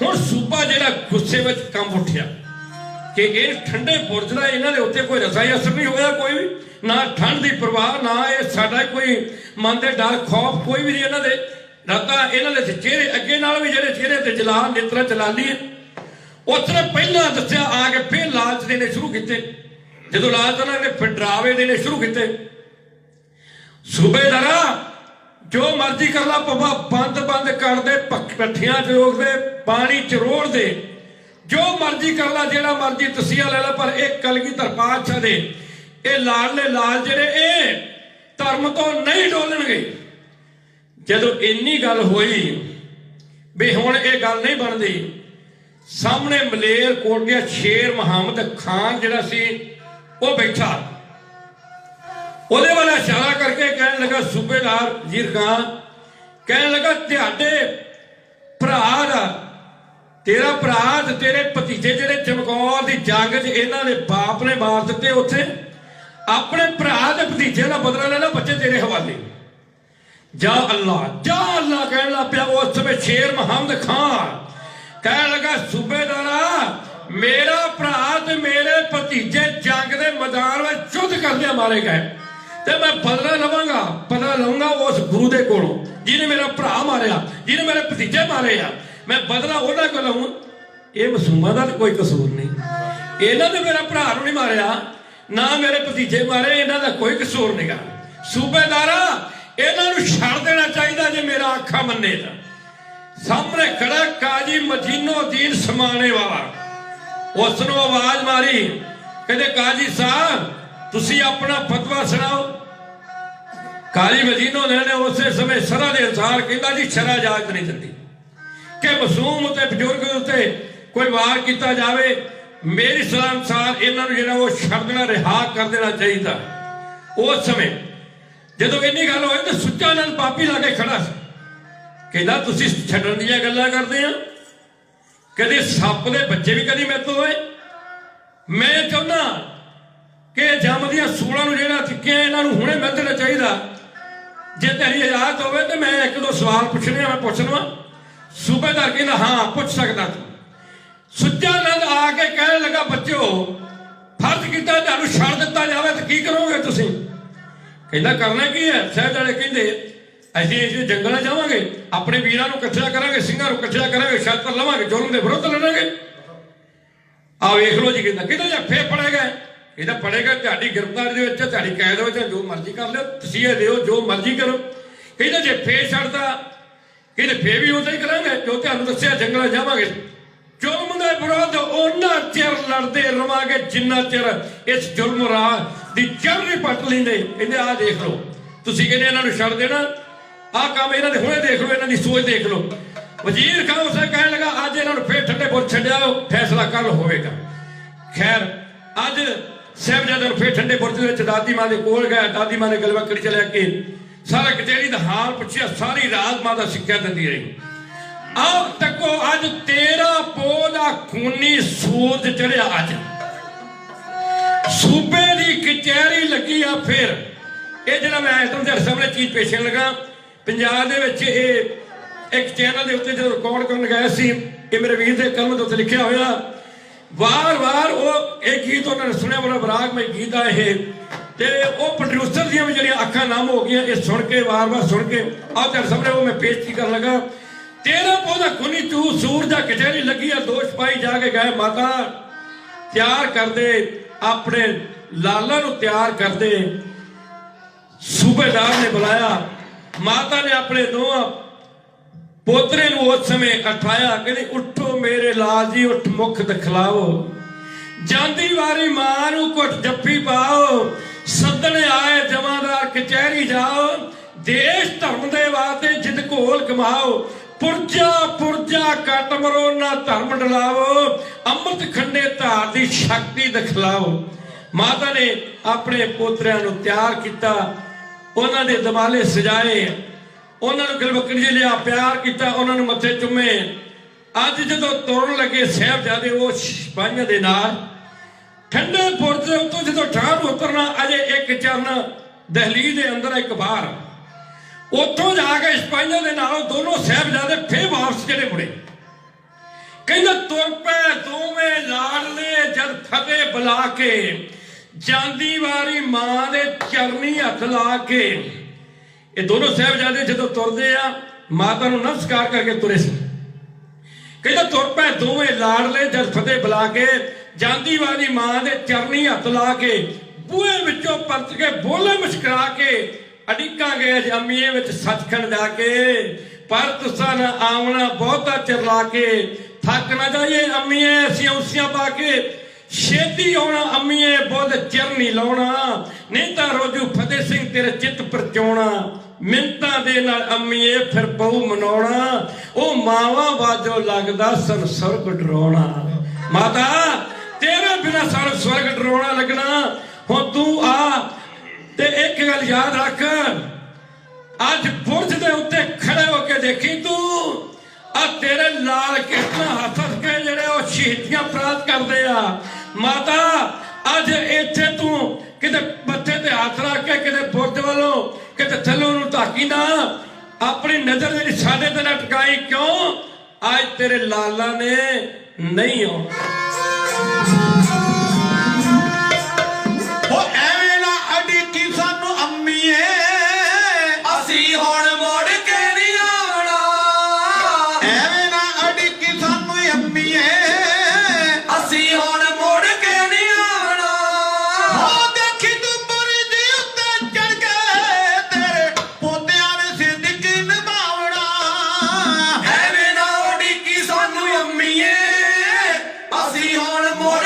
ਹੁਣ ਸੂਬਾ ਜਿਹੜਾ ਗੁੱਸੇ ਵਿੱਚ ਕੰਬ ਉੱਠਿਆ ਕਿ ਇਹ ਠੰਡੇ ਬੁਰਜ ਦਾ ਇਹਨਾਂ ਦੇ ਉੱਤੇ ਕੋਈ ਰਸਾਈ ਅਸਰ ਨਹੀਂ ਹੋਇਆ, ਕੋਈ ਵੀ ਨਾ ਠੰਡ ਦੀ ਪ੍ਰਵਾਹ, ਨਾ ਇਹ ਸਾਡਾ ਕੋਈ ਮਨ ਦੇ ਡਰ ਖੌਫ ਕੋਈ ਵੀ ਨਹੀਂ ਇਹਨਾਂ ਦੇ। ਰਾਤਾਂ ਇਹਨਾਂ ਦੇ ਚਿਹਰੇ ਅੱਗੇ ਨਾਲ ਵੀ ਜਿਹੜੇ ਚਿਹਰੇ ਤੇ ਜਲਾਲ ਨੇਤਰਾ ਚਲਾਲੀ ਹੈ। ਉਸ ਤਰ੍ਹਾਂ ਪਹਿਲਾਂ ਦੱਸਿਆ ਆ ਕੇ ਫਿਰ ਲਾਲਚ ਦੇਣੇ ਸ਼ੁਰੂ ਕੀਤੇ। ਜਦੋਂ ਲਾਲਚ ਉਹਨਾਂ ਨੇ ਫਿਰ ਡਰਾਵੇ ਦੇਣੇ ਸ਼ੁਰੂ ਕੀਤੇ। ਸੂਬੇਦਾਰਾ ਜੋ ਮਰਜ਼ੀ ਕਰ ਲਾ, ਪੱਬਾ ਬੰਦ ਕਰ ਦੇ, ਪੱਠੀਆਂ ਚ ਰੋਕ ਦੇ, ਪਾਣੀ ਚ ਰੋੜ ਦੇ, ਜੋ ਮਰਜ਼ੀ ਕਰ ਲਾ, ਜਿਹੜਾ ਮਰਜ਼ੀ ਤਸੀਹਾ ਲੈ ਲਾ, ਪਰ ਇਹ ਕਲਗੀਧਰ ਪਾਤਸ਼ਾਹ ਦੇ ਇਹ ਲਾਡਲੇ ਲਾਲ ਜਿਹੜੇ ਇਹ ਧਰਮ ਤੋਂ ਨਹੀਂ ਡੋਲਣਗੇ। ਜਦੋਂ ਇੰਨੀ ਗੱਲ ਹੋਈ ਵੀ ਹੁਣ ਇਹ ਗੱਲ ਨਹੀਂ ਬਣਦੀ, ਸਾਹਮਣੇ ਮਲੇਰ ਕੋਟਿਆ ਸ਼ੇਰ ਮੁਹੰਮਦ ਖਾਨ ਜਿਹੜਾ ਸੀ ਉਹ ਬੈਠਾ। ਉਹਦੇ ਵੱਲ ਇਸ਼ਾਰਾ ਕਰਕੇ ਕਹਿਣ ਲੱਗਾ, ਸੂਬੇਦਾਰ ਵਜ਼ੀਰ ਖਾਨ ਕਹਿਣ ਲੱਗਾ ਤੁਹਾਡੇ ਭਰਾ ਦਾ, ਤੇਰਾ ਭਰਾ ਤੇ ਤੇਰੇ ਭਤੀਜੇ ਜਿਹੜੇ ਚਮਕੌਰ ਦੀ ਜੰਗ 'ਚ ਇਹਨਾਂ ਦੇ ਬਾਪ ਨੇ ਮਾਰ ਦਿੱਤੇ, ਉੱਥੇ ਆਪਣੇ ਭਰਾ ਤੇ ਭਤੀਜੇ ਦਾ ਬਦਲਾ ਲੈ ਲਾ, ਬੱਚੇ ਤੇਰੇ ਹਵਾਲੇ। ਜਾ ਅੱਲਾ ਕਹਿਣ ਲੱਗ ਪਿਆ ਉਸ ਸਮੇਂ ਸ਼ੇਰ ਮੁਹੰਮਦ ਖਾਨ। ਕਹਿਣ ਲੱਗਾ ਸੂਬੇਦਾਰਾ ਮੇਰਾ ਭਰਾ ਤੇ ਮੇਰੇ ਭਤੀਜੇ ਜੰਗ ਦੇ ਮੈਦਾਨ ਵਿੱਚ ਯੁੱਧ ਕਰਦਿਆਂ ਮਾਰੇ ਗਏ ਤੇ ਮੈਂ ਬਦਲਾ ਲਵਾਂਗਾ ਉਸ ਗੁਰੂ ਦੇ ਕੋਲੋਂ ਜਿਹਨੇ ਮੇਰਾ ਭਰਾ ਮਾਰਿਆ, ਜਿਹਨੇ ਮੇਰੇ ਭਤੀਜੇ ਮਾਰੇ ਆ। ਮੈਂ ਬਦਲਾ ਉਹਨਾਂ ਕੋਲ ਲਵਾਂ। ਇਹ ਮਾਸੂਮਾਂ ਦਾ ਤਾਂ ਕੋਈ ਕਸੂਰ ਨਹੀਂ, ਇਹਨਾਂ ਨੇ ਮੇਰਾ ਭਰਾ ਨੂੰ ਨਹੀਂ ਮਾਰਿਆ, ਨਾ ਮੇਰੇ ਭਤੀਜੇ ਮਾਰੇ, ਇਹਨਾਂ ਦਾ ਕੋਈ ਕਸੂਰ ਨਹੀਂਗਾ। ਸੂਬੇਦਾਰਾ ਇਹਨਾਂ ਨੂੰ ਛੱਡ ਦੇਣਾ ਚਾਹੀਦਾ ਜੇ ਮੇਰਾ ਆਖਾ ਮੰਨੇ ਤਾਂ। ਸਾਹਮਣੇ ਖੜਾ ਕਾਜੀ ਮਜੀਨੋਦੀਨ ਸਮਾਣੇ ਵਾਲਾ, ਉਸ ਨੂੰ ਆਵਾਜ਼ ਮਾਰੀ, ਕਹਿੰਦੇ ਕਾਜੀ ਸਾਹਿਬ ਤੁਸੀਂ ਆਪਣਾ ਫਤਵਾ ਸੁਣਾਓ। ਕਾਜੀ ਮਜੀਨੋ ਨੇ ਉਸੇ ਸਮੇਂ ਸ਼ਰਅ ਦੇ ਅਨੁਸਾਰ ਕਹਿੰਦਾ ਜੀ ਸ਼ਰਅ ਇਜਾਜ਼ਤ ਨਹੀਂ ਦਿੰਦੀ ਕਿ ਮਾਸੂਮ ਤੇ ਬਜ਼ੁਰਗ ਉੱਤੇ ਕੋਈ ਵਾਰ ਕੀਤਾ ਜਾਵੇ। ਮੇਰੀ ਸਲਾਹ ਅਨੁਸਾਰ ਇਹਨਾਂ ਨੂੰ ਜਿਹੜਾ ਉਹ ਛੱਡ ਦੇਣਾ, ਰਿਹਾ ਕਰ ਦੇਣਾ ਚਾਹੀਦਾ। ਉਸ ਸਮੇਂ ਜਦੋਂ ਇੰਨੀ ਗੱਲ ਹੋਈ ਤਾਂ ਸੁੱਚਾ ਨੰਦ ਪਾਪੀ ਲਾ ਕੇ ਖੜਾ ਸੀ, ਕਹਿੰਦਾ ਤੁਸੀਂ ਛੱਡਣ ਦੀਆਂ ਗੱਲਾਂ ਕਰਦੇ ਆ, ਕਦੇ ਸੱਪ ਦੇ ਬੱਚੇ ਵੀ ਕਦੀ ਮੇਰੇ ਤੋਂ ਹੋਏ। ਮੈਂ ਚਾਹੁੰਦਾ ਕਿ ਜੰਮਦੀਆਂ ਸੂਲਾਂ ਨੂੰ ਜਿਹੜਾ ਚੁੱਕਿਆ ਇਹਨਾਂ ਨੂੰ ਹੁਣੇ ਮਿਲ ਜਾਣਾ ਚਾਹੀਦਾ। ਜੇ ਤੇਰੀ ਇਜਾਜ਼ਤ ਹੋਵੇ ਤੇ ਮੈਂ ਇੱਕ ਦੋ ਸਵਾਲ ਪੁੱਛਣੇ ਆ, ਮੈਂ ਪੁੱਛ ਲਵਾਂ। ਸੂਬੇਦਾਰ ਕਹਿੰਦਾ ਹਾਂ ਪੁੱਛ ਸਕਦਾ ਤੂੰ। ਸੁੱਚਾ ਨੰਦ ਆ ਕੇ ਕਹਿਣ ਲੱਗਾ, ਬੱਚਿਓ ਫਰਜ਼ ਕੀਤਾ ਤੁਹਾਨੂੰ ਛੱਡ ਦਿੱਤਾ ਜਾਵੇ ਤਾਂ ਕੀ ਕਰੋਗੇ ਤੁਸੀਂ? ਕਹਿੰਦਾ ਕਰਨਾ ਕੀ ਹੈ? ਸਾਹਿਬਜ਼ਾਦੇ ਕਹਿੰਦੇ ਅਸੀਂ ਜੰਗਲਾਂ ਜਾਵਾਂਗੇ, ਆਪਣੇ ਵੀਰਾਂ ਨੂੰ ਇਕੱਠਿਆ ਕਰਾਂਗੇ, ਸਿੰਘਾਂ ਨੂੰ ਇਕੱਠਿਆ ਕਰਾਂਗੇ, ਸ਼ਸਤਰ ਲਵਾਂਗੇ, ਜ਼ੁਲਮ ਦੇ ਵਿਰੁੱਧ ਲੜਾਂਗੇ। ਆ ਵੇਖ ਲਓ ਜੀ। ਕਹਿੰਦਾ ਜੇ ਫੇਰ ਪੜੇਗਾ, ਇਹਦਾ ਪੜੇਗਾ ਤੁਹਾਡੀ ਗ੍ਰਿਫਤਾਰੀ ਦੇ ਵਿੱਚ, ਤੁਹਾਡੀ ਕੈਦ ਵਿੱਚ, ਜੋ ਮਰਜ਼ੀ ਕਰ ਲਿਓ, ਤਸੀਹੇ ਦਿਓ, ਜੋ ਮਰਜ਼ੀ ਕਰੋ। ਕਹਿੰਦਾ ਜੇ ਫੇਰ ਛੱਡਦਾ, ਕਹਿੰਦੇ ਫੇਰ ਵੀ ਉਦਾਂ ਹੀ ਕਰਾਂਗੇ ਜੋ ਤੁਹਾਨੂੰ ਦੱਸਿਆ, ਜੰਗਲਾਂ ਜਾਵਾਂਗੇ, ਜ਼ੁਲਮ ਦੇ ਵਿਰੁੱਧ ਉਹਨਾਂ ਚਿਰ ਲੜਦੇ ਰਵਾਂਗੇ ਜਿੰਨਾ ਚਿਰ ਇਸ ਜ਼ੁਲਮ ਰਾਹ ਦੀ ਜੜ ਨਹੀਂ ਪੱਟ ਲੈਂਦੇ। ਕਹਿੰਦੇ ਆਹ ਦੇਖ ਲਓ, ਤੁਸੀਂ ਕਹਿੰਦੇ ਇਹਨਾਂ ਨੂੰ ਛੱਡ ਦੇਣਾ, ਆਹ ਕੰਮ ਇਹਨਾਂ ਦੇ ਹੁਣੇ ਦੇਖ ਲਓ, ਇਹਨਾਂ ਦੀ ਸੋਚ ਦੇਖ ਲਓ। ਵਜ਼ੀਰ ਖਾਨ ਹੁਸੈਨ ਕਹਿਣ ਲੱਗਾ ਅੱਜ ਇਹਨਾਂ ਨੂੰ ਫੇਰ ਠੰਡੇ ਬੁਰਜ ਛੱਡਿਆ, ਫੈਸਲਾ ਕੱਲ ਹੋਵੇਗਾ। ਖੈਰ ਅੱਜ ਸਾਹਿਬਜ਼ਾਦਿਆਂ ਨੂੰ ਫੇਰ ਠੰਡੇ ਬੁਰਜ ਦੇ ਵਿੱਚ ਦਾਦੀ ਮਾਂ ਦੇ ਕੋਲ ਗਿਆ। ਦਾਦੀ ਮਾਂ ਨੇ ਗਲਵੱਕੜੀ ਚ ਲੈ ਕੇ ਸਾਰਾ ਕਚਹਿਰੀ ਦਾ ਹਾਲ ਪੁੱਛਿਆ, ਸਾਰੀ ਰਾਤ ਮਾਂ ਦਾ ਸਿੱਖਿਆ ਦਿੰਦੀ ਰਹੀ। ਆਪ ਤੱਕੋ ਅੱਜ 13 ਪੋਹ ਦਾ ਖੂਨੀ ਸੂਰਜ ਚੜਿਆ। ਅੱਜ ਸੂਬੇ ਦੀ ਕਚਹਿਰੀ ਲੱਗੀ ਆ। ਫਿਰ ਇਹ ਜਿਹੜਾ ਮੈਂ ਤੁਹਾਡੇ ਸਾਹਮਣੇ ਚੀਜ਼ ਪੇਸ਼ ਕਰਨ ਲੱਗਾ, ਪੰਜਾਬ ਦੇ ਵਿੱਚ ਇਹ ਇੱਕ ਚੈਨਲ ਦੇ ਉੱਤੇ ਜਦੋਂ ਰਿਕਾਰਡ ਕਰਨ ਗਏ ਸੀ, ਇਹ ਮੇਰੇ ਵੀਰ ਦੇ ਕਲਮ ਦੇ ਉੱਤੇ ਲਿਖਿਆ ਹੋਇਆ, ਵਾਰ-ਵਾਰ ਉਹ ਇਹ ਗੀਤ ਉਹਨਾਂ ਨੇ ਸੁਣਿਆ, ਬੜਾ ਬਰਾਗਮਈ ਗੀਤ ਆ ਇਹ, ਤੇ ਉਹ ਪ੍ਰੋਡਿਊਸਰ ਦੀਆਂ ਵੀ ਜਿਹੜੀਆਂ ਅੱਖਾਂ ਨਮ ਹੋ ਗਈਆਂ ਇਹ ਸੁਣ ਕੇ, ਵਾਰ-ਵਾਰ ਸੁਣ ਕੇ। ਆਹ ਤੁਹਾਡੇ ਸਾਹਮਣੇ ਉਹ ਮੈਂ ਪੇਸ਼ ਕਰਨ ਲੱਗਾ। 13 ਪੋਹ ਦਾ ਖੂਨੀ ਸੂਰਜ ਦਾ ਕਚਹਿਰੀ ਲੱਗੀ ਆ। 2 ਸਿਪਾਹੀ ਜਾ ਕੇ ਗਏ, ਮਾਤਾ ਤਿਆਰ ਕਰਦੇ, ਆਪਣੇ ਲਾਲਾ ਨੂੰ ਤਿਆਰ ਕਰਦੇ। ਸੂਬੇਦਾਰ ਨੇ ਬੁਲਾਇਆ, ਮਾਤਾ ਨੇ ਆਪਣੇ ਦੋਹਾਂ ਪੋਤਰੇ ਨੂੰ ਉਸ ਸਮੇਂ ਉਠਾਇਆ, ਕਹਿੰਦੀ ਉੱਠੋ ਮੇਰੇ ਲਾਲ ਜੀ, ਉੱਠ ਮੁੱਖ ਦਿਖਲਾਓ, ਜਾਂਦੀ ਵਾਰੀ ਮਾਂ ਨੂੰ ਘੁੱਟ ਜੱਫੀ ਪਾਓ, ਸੱਦਣ ਆਏ ਜਮਾਦਾਰ ਕਚਹਿਰੀ ਜਾਓ, ਦੇਸ਼ ਧਰਮ ਦੇ ਵਾਸਤੇ ਜਿੱਦ ਘੋਲ ਕਮਾਓ, ਪੁਰਜਾ ਪੁਰਜਾ ਕੱਟ ਮਰੋ ਨਾ ਧਰਮ ਡਲਾਵੋ, ਅੰਮ੍ਰਿਤ ਖੰਡੇ ਧਾਰ ਦੀ ਸ਼ਕਤੀ ਦਿਖਲਾਓ। ਮਾਤਾ ਨੇ ਆਪਣੇ ਪੋਤਰਿਆਂ ਨੂੰ ਤਿਆਰ ਕੀਤਾ, ਉਹਨਾਂ ਦੇ ਦਮਾਲੇ ਸਜਾਏ, ਉਹਨਾਂ ਨੂੰ ਗਲਵੱਕੜੀ ਲਿਆ, ਪਿਆਰ ਕੀਤਾ, ਉਹਨਾਂ ਨੂੰ ਮੱਥੇ ਚੁੰਮੇ। ਅੱਜ ਜਦੋਂ ਤੁਰਨ ਲੱਗੇ ਸਾਹਿਬਜ਼ਾਦੇ ਉਹ ਸਿਪਾਹੀਆਂ ਦੇ ਨਾਲ ਠੰਡੇ ਬੁਰਜ ਦੇ ਉੱਤੋਂ ਜਦੋਂ ਠਾਹ ਨੂੰ ਉਤਰਨਾ, ਅਜੇ ਇੱਕ ਚਰਨ ਦਹਲੀਜ਼ ਦੇ ਅੰਦਰ ਇੱਕ ਬਾਹਰ, ਉੱਥੋਂ ਜਾ ਕੇ ਸਿਪਾਹੀਆਂ ਦੇ ਨਾਲ ਦੋਨੋਂ ਸਾਹਿਬਜ਼ਾਦੇ ਫੇਰ ਵਾਪਸ ਜਿਹੜੇ ਮੁੜੇ। ਕਹਿੰਦਾ ਤੁਰ ਪਏ ਦੋਵੇਂ ਲਾਡਲੇ ਜਦ ਫਤਿਹ ਬੁਲਾ ਕੇ, ਜਾਂਦੀ ਵਾਰੀ ਮਾਂ ਦੇ ਚਰਨੀ ਹੱਥ ਲਾ ਕੇ। ਇਹ ਦੋਨੋਂ ਸਾਹਿਬਜ਼ਾਦੇ ਜਦੋਂ ਤੁਰਦੇ ਆ ਮਾਤਾ ਨੂੰ ਨਮਸਕਾਰ ਕਰਕੇ ਤੁਰੇ ਸੀ। ਕਹਿੰਦਾ ਤੁਰ ਪਏ ਦੋਵੇਂ ਲਾਡਲੇ ਜਦ ਫਤਿਹ ਬੁਲਾ ਕੇ, ਜਾਂਦੀ ਵਾਰੀ ਮਾਂ ਦੇ ਚਰਨੀ ਹੱਥ ਲਾ ਕੇ, ਬੂਹੇ ਵਿੱਚੋਂ ਪਰਤ ਕੇ ਬੋਲੇ ਮੁਸਕਰਾ ਕੇ, ਅੜਿੱਕਾਂਗੇ ਜੰਮੀਏ ਵਿੱਚ ਸੱਚਖੰਡ ਜਾ ਕੇ, ਪਰ ਤੁਸਾਂ ਨਾ ਆਵਣਾ ਬਹੁਤਾ ਚਿਰ ਲਾ ਕੇ, ਥੱਕ ਨਾ ਜਾਈਏ ਅੰਮੀਏ ਅਸੀਂ ਔਸੀਆਂ ਪਾ ਕੇ, ਛੇਤੀ ਆਉਣਾ ਅੰਮੀਏ ਬੁੱਧ ਚਿਰ ਨਹੀਂ ਲਾਉਣਾ, ਨਹੀਂ ਤਾਂ ਰੋਜੂ ਫਤਿਹ ਸਿੰਘ ਤੇਰੇ ਚਿੱਤ ਪਰਚਾਉਣਾ, ਮਿੰਤਾਂ ਦੇ ਨਾਲ ਅੰਮੀਏ ਫਿਰ ਬਹੁ ਮਨਾਉਣਾ, ਉਹ ਮਾਵਾਂ ਬਾਝੋਂ ਲੱਗਦਾ ਸਨ ਸੁਰਗ ਡਰਾਉਣਾ। ਮਾਤਾ ਤੇਰੇ ਬਿਨਾਂ ਸਾਨੂੰ ਸਵਰਗ ਡਰਾਉਣਾ ਲੱਗਣਾ। ਹੁਣ ਤੂੰ ਆ ਤੇ ਇੱਕ ਗੱਲ ਯਾਦ ਰੱਖ, ਅੱਜ ਬੁਰਜ ਦੇ ਉੱਤੇ ਖੜੇ ਹੋ ਕੇ ਦੇਖੀ ਤੂੰ, ਆ ਤੇਰੇ ਲਾਲ ਕਿਰਨਾਂ ਹੱਥ ਕੇ ਜਿਹੜੇ ਉਹ ਸ਼ਹੀਦੀਆਂ ਪ੍ਰਾਪਤ ਕਰਦੇ ਆ। ਮਾਤਾ ਅੱਜ ਇੱਥੇ ਤੂੰ ਕਿਤੇ ਮੱਥੇ ਤੇ ਹੱਥ ਰੱਖ ਕੇ ਕਿਤੇ ਬੁਰਜ ਵੱਲੋਂ ਕਿਤੇ ਥੱਲੋਂ ਨੂੰ ਧਾਕੀ ਨਾ, ਆਪਣੀ ਨਜ਼ਰ ਜਿਹੜੀ ਸਾਡੇ ਤੇ ਨਾ ਟਿਕਾਈ। ਕਿਉਂ? ਅੱਜ ਤੇਰੇ ਲਾਲਾ ਨੇ ਨਹੀਂ ਆਉਣਾ। ਅਸੀਂ ਹੁਣ ਮੁੜ ਕੇ ਨਹੀਂ ਆਉਣਾ, ਐਵੇਂ ਨਾ ਅੜਿੱਕੀ ਸਾਨੂੰ ਅੰਮੀਏ, ਅਸੀਂ ਹੁਣ ਮੁੜ ਕੇ ਨਹੀਂ ਆਉਣਾ। ਹੋ ਦੇਖੀ ਤੂੰ ਬੁਰਜ ਉੱਤੇ ਚੜ ਕੇ, ਤੇਰੇ ਪੋਤਿਆਂ ਨੇ ਜ਼ਿੰਦਗੀ ਨਿਭਾਉਣਾ। ਐਵੇਂ ਨਾ ਉਡੀਕੀ ਸਾਨੂੰ ਅੰਮੀਏ, ਅਸੀਂ ਹੁਣ ਮੁੜ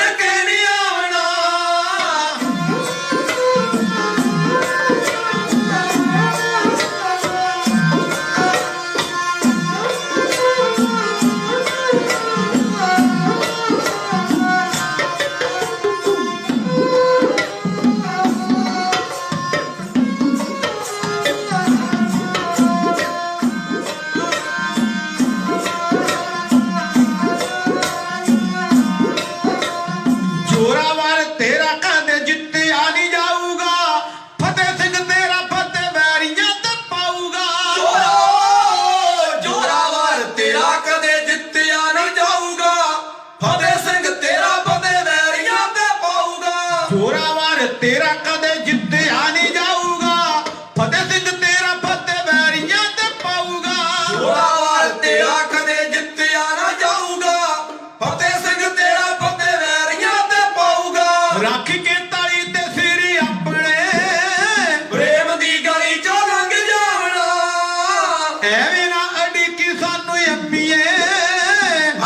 ਐਵੇਂ ਨਾ ਅੜੀਕੀ ਸਾਨੂੰ ਅੰਮੀਏ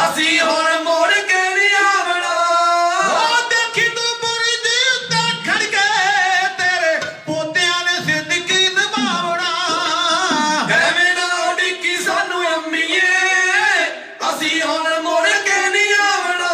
ਅਸੀਂ ਹੁਣ ਮੁੜ ਕੇ ਨਹੀਂ ਆਵਣਾ ਉਹ ਦੇਖੀ ਤੂੰ ਬੁਰਜ ਉੱਤੇ ਖੜ ਕੇ ਤੇਰੇ ਪੋਤਿਆਂ ਨੇ ਜ਼ਿੰਦਗੀ ਨਿਭਾਉਣਾ ਐਵੇਂ ਨਾ ਉਡੀਕੀ ਸਾਨੂੰ ਅੰਮੀਏ ਅਸੀਂ ਹੁਣ ਮੁੜ ਕੇ ਨਹੀਂ ਆਵਣਾ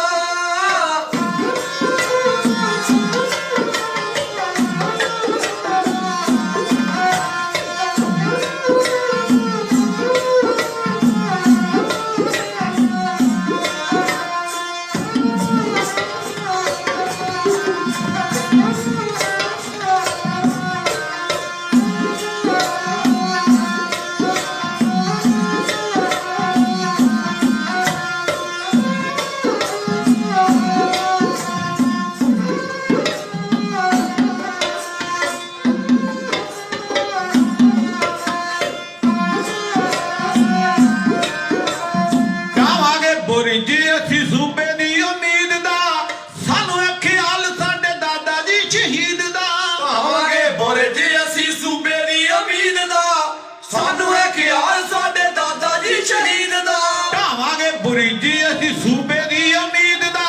ਕਾਵਾਂਗੇ ਬੁਰਜ ਅਸੀਂ ਸੂਬੇ ਦੀ ਉਮੀਦ ਦਾ ਸਾਨੂੰ ਇਹ ਖਿਆਲ ਸਾਡੇ ਦਾਦਾ ਜੀ ਸ਼ਹੀਦ ਦਾ ਪਾਵਾਂਗੇ ਬੁਰਜ ਅਸੀਂ ਸੂਬੇ ਦੀ ਉਮੀਦ ਦਾ ਸਾਨੂੰ ਇਹ ਖਿਆਲ ਸਾਡੇ ਦਾਦਾ ਜੀ ਸ਼ਹੀਦ ਦਾ ਢਾਵਾਂਗੇ ਬੁਰਜ ਅਸੀਂ ਸੂਬੇ ਦੀ ਉਮੀਦ ਦਾ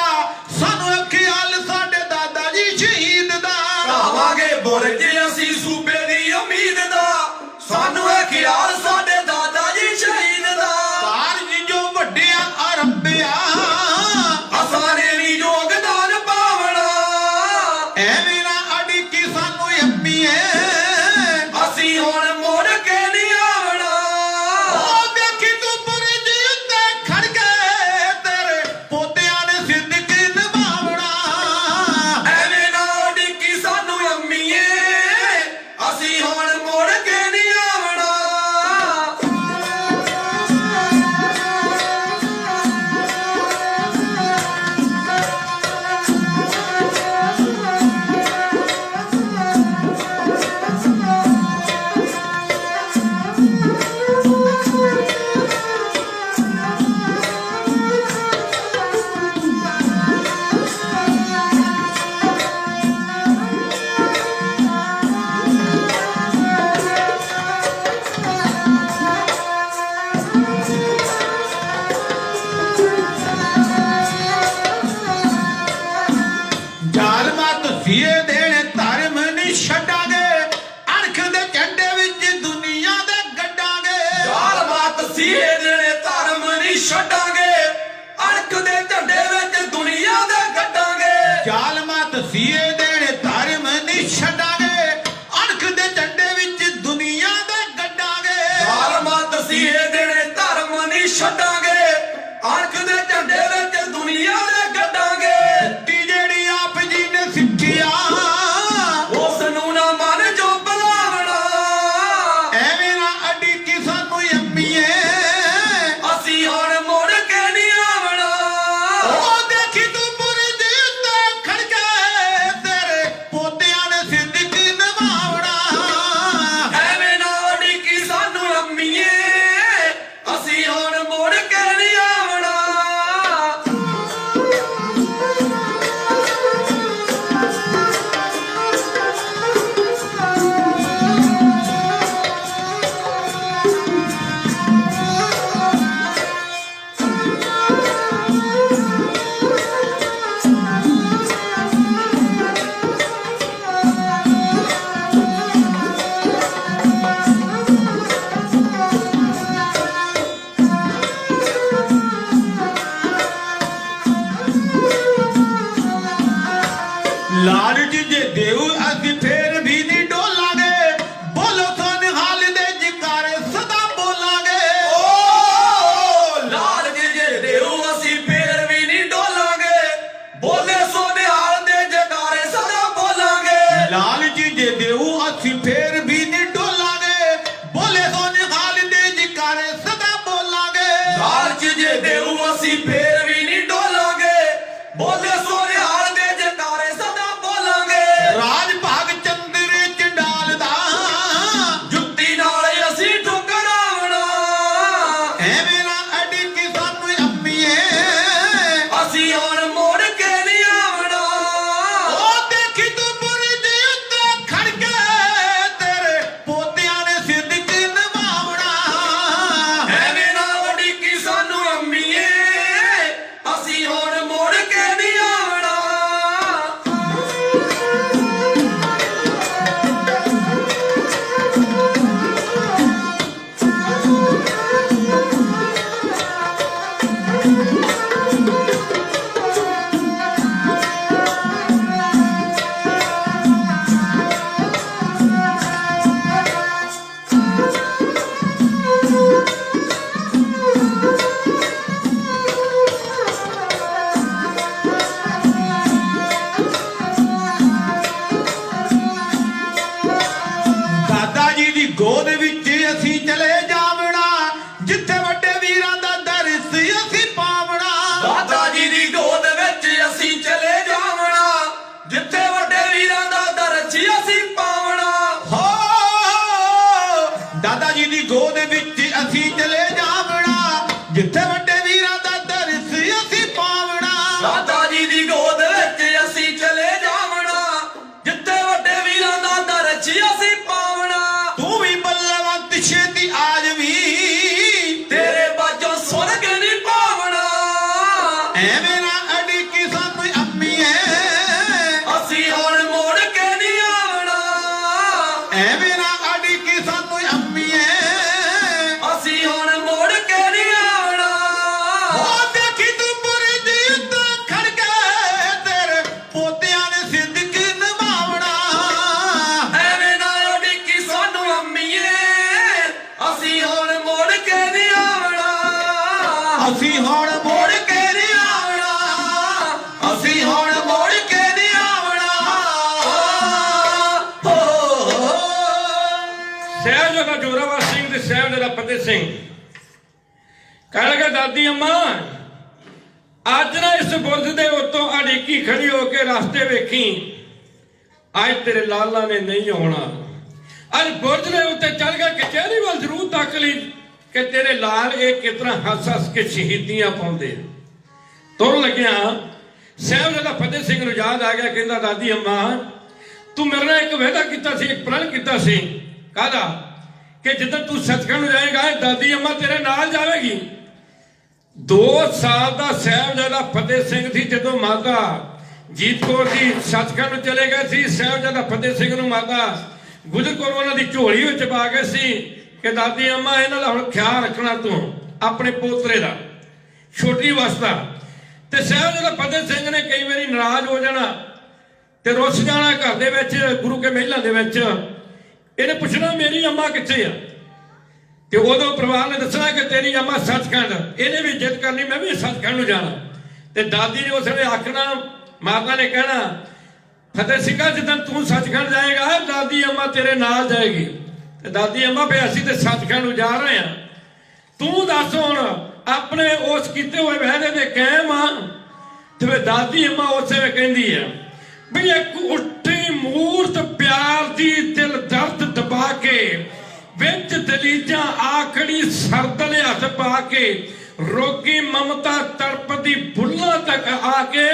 ਸਾਨੂੰ ਇਹ ਖਿਆਲ ਸਾਡੇ ਦਾਦਾ ਜੀ ਸ਼ਹੀਦ ਦਾ ਪਾਵਾਂਗੇ ਬੁਰਜ ਅਸੀਂ ਸੂਬੇ ਦੀ ਉਮੀਦ ਦਾ ਸਾਨੂੰ ਇਹ ਖਿਆਲ ਸਾਡੇ ਦਾਦਾ ਜੀ ਸ਼ਹੀਦ ਦਾ ਕਾਰਜ ਜੋ ਵੱਡਿਆਂ ਅਰੰਭਿਆ ਅਸਾਰੇ ਵੀ ਯੋਗਦਾਨ ਪਾਵਣਾ ਐਵੇਂ ਨਾ ਅੜੀਕੀ ਸਾਨੂੰ ਅੰਮੀਏ ਅਸੀਂ ਹੁਣ ਮੁੜ ਕੇ ਨਹੀਂ ਆਵਣਾ ਉਹ ਦੇਖੀ ਤੂੰ ਬੁਰਜ ਉੱਤੇ ਖੜ ਕੇ ਤੇਰੇ ਪੋਤਿਆਂ ਨੇ ਜ਼ਿੰਦਗੀ ਨਿਭਾਉਣਾ ਐਵੇਂ ਨਾ ਉਡੀਕੀ ਸਾਨੂੰ ਅੰਮੀਏ ਅਸੀਂ ਹੁਣ ਮੁੜ ਕੇ ਨਹੀਂ ਆਵਣਾ ਜ਼ਾਲਮਾਂ ਧਸੀਏ ਦੇਣ ਧਰਮ ਨਹੀਂ ਛੱਡਾਂਗੇ ਅਣਖ ਦੇ ਝੰਡੇ ਵਿੱਚ ਦੁਨੀਆ ਦੇ ਗੱਡਾਂਗੇ ਜ਼ਾਲਮਾਤ ਸੀਏ ਦੇਣੇ ਧਰਮ ਨਹੀਂ ਛੱਡਾਂਗੇ ਅਣਖ ਦੇ ਝੰਡੇ ਵਿੱਚ ਦੁਨੀਆ ਦੇ ਗੱਡਾਂਗੇ ਜ਼ਾਲਮਾਂ ਧਸੀਏ ਦੇਣ ਧਰਮ ਨਹੀਂ ਛੱਡਾਂਗੇ ਅਣਖ ਦੇ ਝੰਡੇ ਵਿੱਚ ਦੁਨੀਆ ਦੇ ਗੱਡਾਂਗੇ ਜ਼ਾਲਮਾਤ ਸੀਏ ਦੇਣੇ ਧਰਮ ਨਹੀਂ ਛੱਡਾਂਗੇ ਅਣਖ ਦੇ ਝੰਡੇ ਵਿੱਚ ਦੁਨੀਆ ਦੇ ਗੱਡਾਂਗੇ ਤੀ ਜਿਹੜੀ ਆਪ ਜੀ ਨੇ ਸਿੱਖਿਆ ਉਸ ਨੂੰ ਨਾ ਮਨ ਜੋ ਬੁਲਾਵਣਾ ਐਵੇਂ ਨਾ ਅੜੀਕੀ ਸਾਨੂੰ ਅੰਮੀਏ ਅਸੀਂ ਹੁਣ ਮੁੜ ਕੇ ਨਹੀਂ ਆਵਣਾ ਉਹ ਦੇਖੀ ਤੂੰ ਬੁਰਜ ਉੱਤੇ ਖੜ ਕੇ ਤੇਰੇ ਪੋਤਿਆਂ ਨੇ ਜ਼ਿੰਦਗੀ ਨਿਭਾਉਣਾ ਐਵੇਂ ਨਾ ਉਡੀਕੀ ਸਾਨੂੰ ਅੰਮੀਏ ਅਸੀਂ ਹੁਣ ਮੁੜ ਕੇ ਨਹੀਂ ਆਵਣਾ ਲਾਲਚ ਜੇ ਦੇਉ ਅਸੀਂ ਫੇਰ ਵੀ ਨਹੀਂ ਡੋਲਾਂਗੇ ਬੋਲੋ ਸੋਨ ਹਾਲ ਦੇ ਜਕਾਰੇ ਸਦਾ ਬੋਲਾਂਗੇ ਓ ਲਾਲ ਜੇ ਦੇਉ ਅਸੀਂ ਫੇਰ ਵੀ ਨਹੀਂ ਡੋਲਾਂਗੇ ਬੋਲੇ ਸੋ ਨਿਹਾਲ ਦੇ ਜਕਾਰੇ ਸਦਾ ਬੋਲਾਂਗੇ ਲਾਲਚ ਜੇ ਦੇਉ ਅਸੀਂ ਫੇਰ ਵੀ ਨਹੀਂ ਡੋਲਾਂਗੇ ਬੋਲੇ ਸੋਨ ਹਾਲ ਦੇ ਜਕਾਰੇ ਸਦਾ ਬੋਲਾਂਗੇ ਲਾਲ ਜੇ ਦੇਉ ਅਸੀਂ ਫੇਰ ਵੀ ਨਹੀਂ ਡੋਲਾਂਗੇ ਬੋਲੇ ਸੋ ਨਿਹਾਲ ਦੇ ਜਕਾਰੇ ਸਦਾ ਬੋਲਾਂਗੇ ਰਾਜ ਭਾਗ ਚੰਦਰੇ ਚੰਡਾਲ ਦਾ ਜੁੱਤੀ ਨਾਲ ਅਸੀਂ ਠੁਕਰਾਵਣਾ ਐਵੇਂ ਨਾ ਅੜੀਕੀ ਸਾਨੂੰ ਅੰਮੀਏ ਅਸੀਂ ਹੁਣ ਮੁੜ ਕੇ ਨਹੀਂ ਆਵਣਾ ਉਹ ਦੇਖੀ ਤੂੰ ਬੁਰਜ ਉੱਤੇ ਖੜ ਕੇ ਤੇਰੇ ਪੋਤਿਆਂ ਨੇ ਜ਼ਿੰਦਗੀ ਨਿਭਾਉਣਾ जिथे वड्डे वीरां दा दर सी असीं पावना दादा जी दी गोद विच असीं चले जावना जिथे वड्डे वीरां दा दर सी असीं पावना हो दादा जी दी गोद विच असीं चले जावना जिथे वड्डे वीरां दा दर सी असीं पावना दादा जी दी गोद विच असीं चले जावना जिथे वड्डे वीरां दा दर सी असीं पावना तू भी बल्लवंत छेती आजवी तेरे बाजों स्वर्ग नहीं पावना ਐਵੇਂ ਨਾ ਅੜਕੀ ਸਾਨੂੰ ਅੰਮੀਏ ਅਸੀਂ ਹੁਣ ਮੋੜ ਕੇ ਨਹੀਂ ਆਵਣਾ ਐਵੇਂ ਨਾ ਅੜਕੀ ਸਾਨੂੰ ਅੰਮੀਏ ਅਸੀਂ ਹੁਣ ਮੋੜ ਕੇ ਨਹੀਂ ਆਵਣਾ ਉਹ ਦੇਖੀ ਤੂੰ ਬੁਰਜ ਉੱਤੇ ਖੜ ਕੇ ਤੇਰੇ ਪੋਤਿਆਂ ਨੇ ਜ਼ਿੰਦਗੀ ਨਿਭਾਵਣਾ ਐਵੇਂ ਨਾ ਉਡੀਕੀ ਸਾਨੂੰ ਅੰਮੀਏ ਅਸੀਂ ਹੁਣ ਮੋੜ ਕੇ ਨਹੀਂ ਆਵਣਾ ਅਸੀਂ ਹੁਣ ਮੋੜ ਕੇ ਨਹੀਂ ਆਵਣਾ ਅਸੀਂ ਹੁਣ ਮੋੜ ਕੇ ਨਹੀਂ ਆਵਣਾ ਸਾਹਿਬਜ਼ਾਦਾ ਜੋਰਾਵਰ ਸਿੰਘ ਤੇ ਸਾਹਿਬਜ਼ਾਦਾ ਫਤਿਹ ਸਿੰਘ ਕਹਿਣ ਲੱਗਾ ਦਾਦੀ ਅੰਮਾ ਅੱਜ ਨਾ ਇਸ ਬੁਰਜ ਦੇ ਉੱਤੋਂ ਅੜੀਕੀ ਖੜੀ ਹੋ ਕੇ ਰਸਤੇ ਵੇਖੀ ਅੱਜ ਤੇਰੇ ਲਾਲਾ ਨੇ ਨਹੀਂ ਆਉਣਾ ਅੱਜ ਬੁਰਜ ਦੇ ਉੱਤੇ ਚੱਲ ਗਿਆ ਕਚਹਿਰੀ ਵੱਲ ਜ਼ਰੂਰ ਤੱਕ ਲਈ ਕਿ ਤੇਰੇ ਲਾਲ ਇਹ ਕਿਤਨਾ ਹੱਸ ਹੱਸ ਕੇ ਸ਼ਹੀਦੀਆਂ ਪਾਉਂਦੇ ਤੁਰ ਲੱਗਿਆ ਸਾਹਿਬਜ਼ਾਦਾ ਫਤਿਹ ਸਿੰਘ ਨੂੰ ਯਾਦ ਆ ਗਿਆ ਕਹਿੰਦਾ ਦਾਦੀ ਅੰਮਾ ਤੂੰ ਮੇਰੇ ਨਾਲ ਇੱਕ ਵਾਅਦਾ ਕੀਤਾ ਸੀ ਇੱਕ ਪ੍ਰਣ ਕੀਤਾ ਸੀ ਕਾਹਦਾ ਕਿ ਜਦੋਂ ਤੂੰ ਸੱਚਖੰਡ ਨੂੰ ਜਾਏਗਾ ਦਾਦੀ ਅੰਮਾ ਤੇਰੇ ਨਾਲ ਜਾਵੇਗੀ 2 ਸਾਲ ਦਾ ਸਾਹਿਬਜ਼ਾਦਾ ਫਤਿਹ ਸਿੰਘ ਸੀ ਜਦੋਂ ਮਾਤਾ ਜੀਤ ਕੌਰ ਜੀ ਸੱਚਖੰਡ ਨੂੰ ਚਲੇ ਗਏ ਸੀ ਸਾਹਿਬਜ਼ਾਦਾ ਫਤਿਹ ਸਿੰਘ ਨੂੰ ਮਾਤਾ ਗੁਜਰ ਕੌਰ ਉਹਨਾਂ ਦੀ ਝੋਲੀ ਵਿੱਚ ਪਾ ਗਏ ਸੀ ਕਿ ਦਾਦੀ ਅੰਮਾ ਇਹਨਾਂ ਦਾ ਹੁਣ ਖਿਆਲ ਰੱਖਣਾ ਤੂੰ ਆਪਣੇ ਪੋਤਰੇ ਦਾ ਛੋਟੀ ਅਵਸਥਾ ਤੇ ਸਾਹਿਬਜ਼ਾਦਾ ਫਤਿਹ ਸਿੰਘ ਨੇ ਕਈ ਵਾਰੀ ਨਾਰਾਜ਼ ਹੋ ਜਾਣਾ ਤੇ ਰੁੱਸ ਜਾਣਾ ਘਰ ਦੇ ਵਿੱਚ ਗੁਰੂ ਕੇ ਮਹਿਲਾਂ ਦੇ ਵਿੱਚ ਇਹਨੇ ਪੁੱਛਣਾ ਮੇਰੀ ਅੰਮਾ ਕਿੱਥੇ ਆ ਤੇ ਉਦੋਂ ਪਰਿਵਾਰ ਨੇ ਦੱਸਣਾ ਕਿ ਤੇਰੀ ਅੰਮਾ ਸੱਚਖੰਡ ਇਹਨੇ ਵੀ ਜਿੱਦ ਕਰਨੀ ਮੈਂ ਵੀ ਸੱਚਖੰਡ ਨੂੰ ਜਾਣਾ ਤੇ ਦਾਦੀ ਨੇ ਉਸ ਵੇਲੇ ਆਖਣਾ ਮਾਤਾ ਨੇ ਕਹਿਣਾ ਫਤਿਹ ਸਿੰਘਾ ਜਦੋਂ ਤੂੰ ਸੱਚਖੰਡ ਜਾਏਗਾ ਦਾਦੀ ਅੰਮਾ ਤੇਰੇ ਨਾਲ ਜਾਏਗੀ ਤੇ ਦਾਦੀ ਅੰਮਾ ਫੇ ਅਸੀਂ ਤੇ ਸੱਚਖੰਡ ਨੂੰ ਜਾ ਰਹੇ ਆ ਤੂੰ ਦੱਸ ਹੁਣ ਆਪਣੇ ਉਸ ਕੀਤੇ ਹੋਏ ਵਾਅਦੇ ਦੇ ਕਾਇਮ ਆ ਤੇ ਫੇ ਦਾਦੀ ਅੰਮਾ ਉਸੇ ਵੇ ਕਹਿੰਦੀ ਆ ਵੀ ਇੱਕ ਉੱਠੀ ਮੂਰਤ ਪਿਆਰ ਦੀ ਦਿਲ ਦਰਦ ਦਬਾ ਕੇ ਵਿੱਚ ਦਲੀਜਾਂ ਆਖੜੀ ਸਰਦਲੇ ਹੱਥ ਪਾ ਕੇ ਰੋਗੀ ਮਮਤਾ ਤੜਪਦੀ ਬੁੱਲਾਂ ਤੱਕ ਆ ਕੇ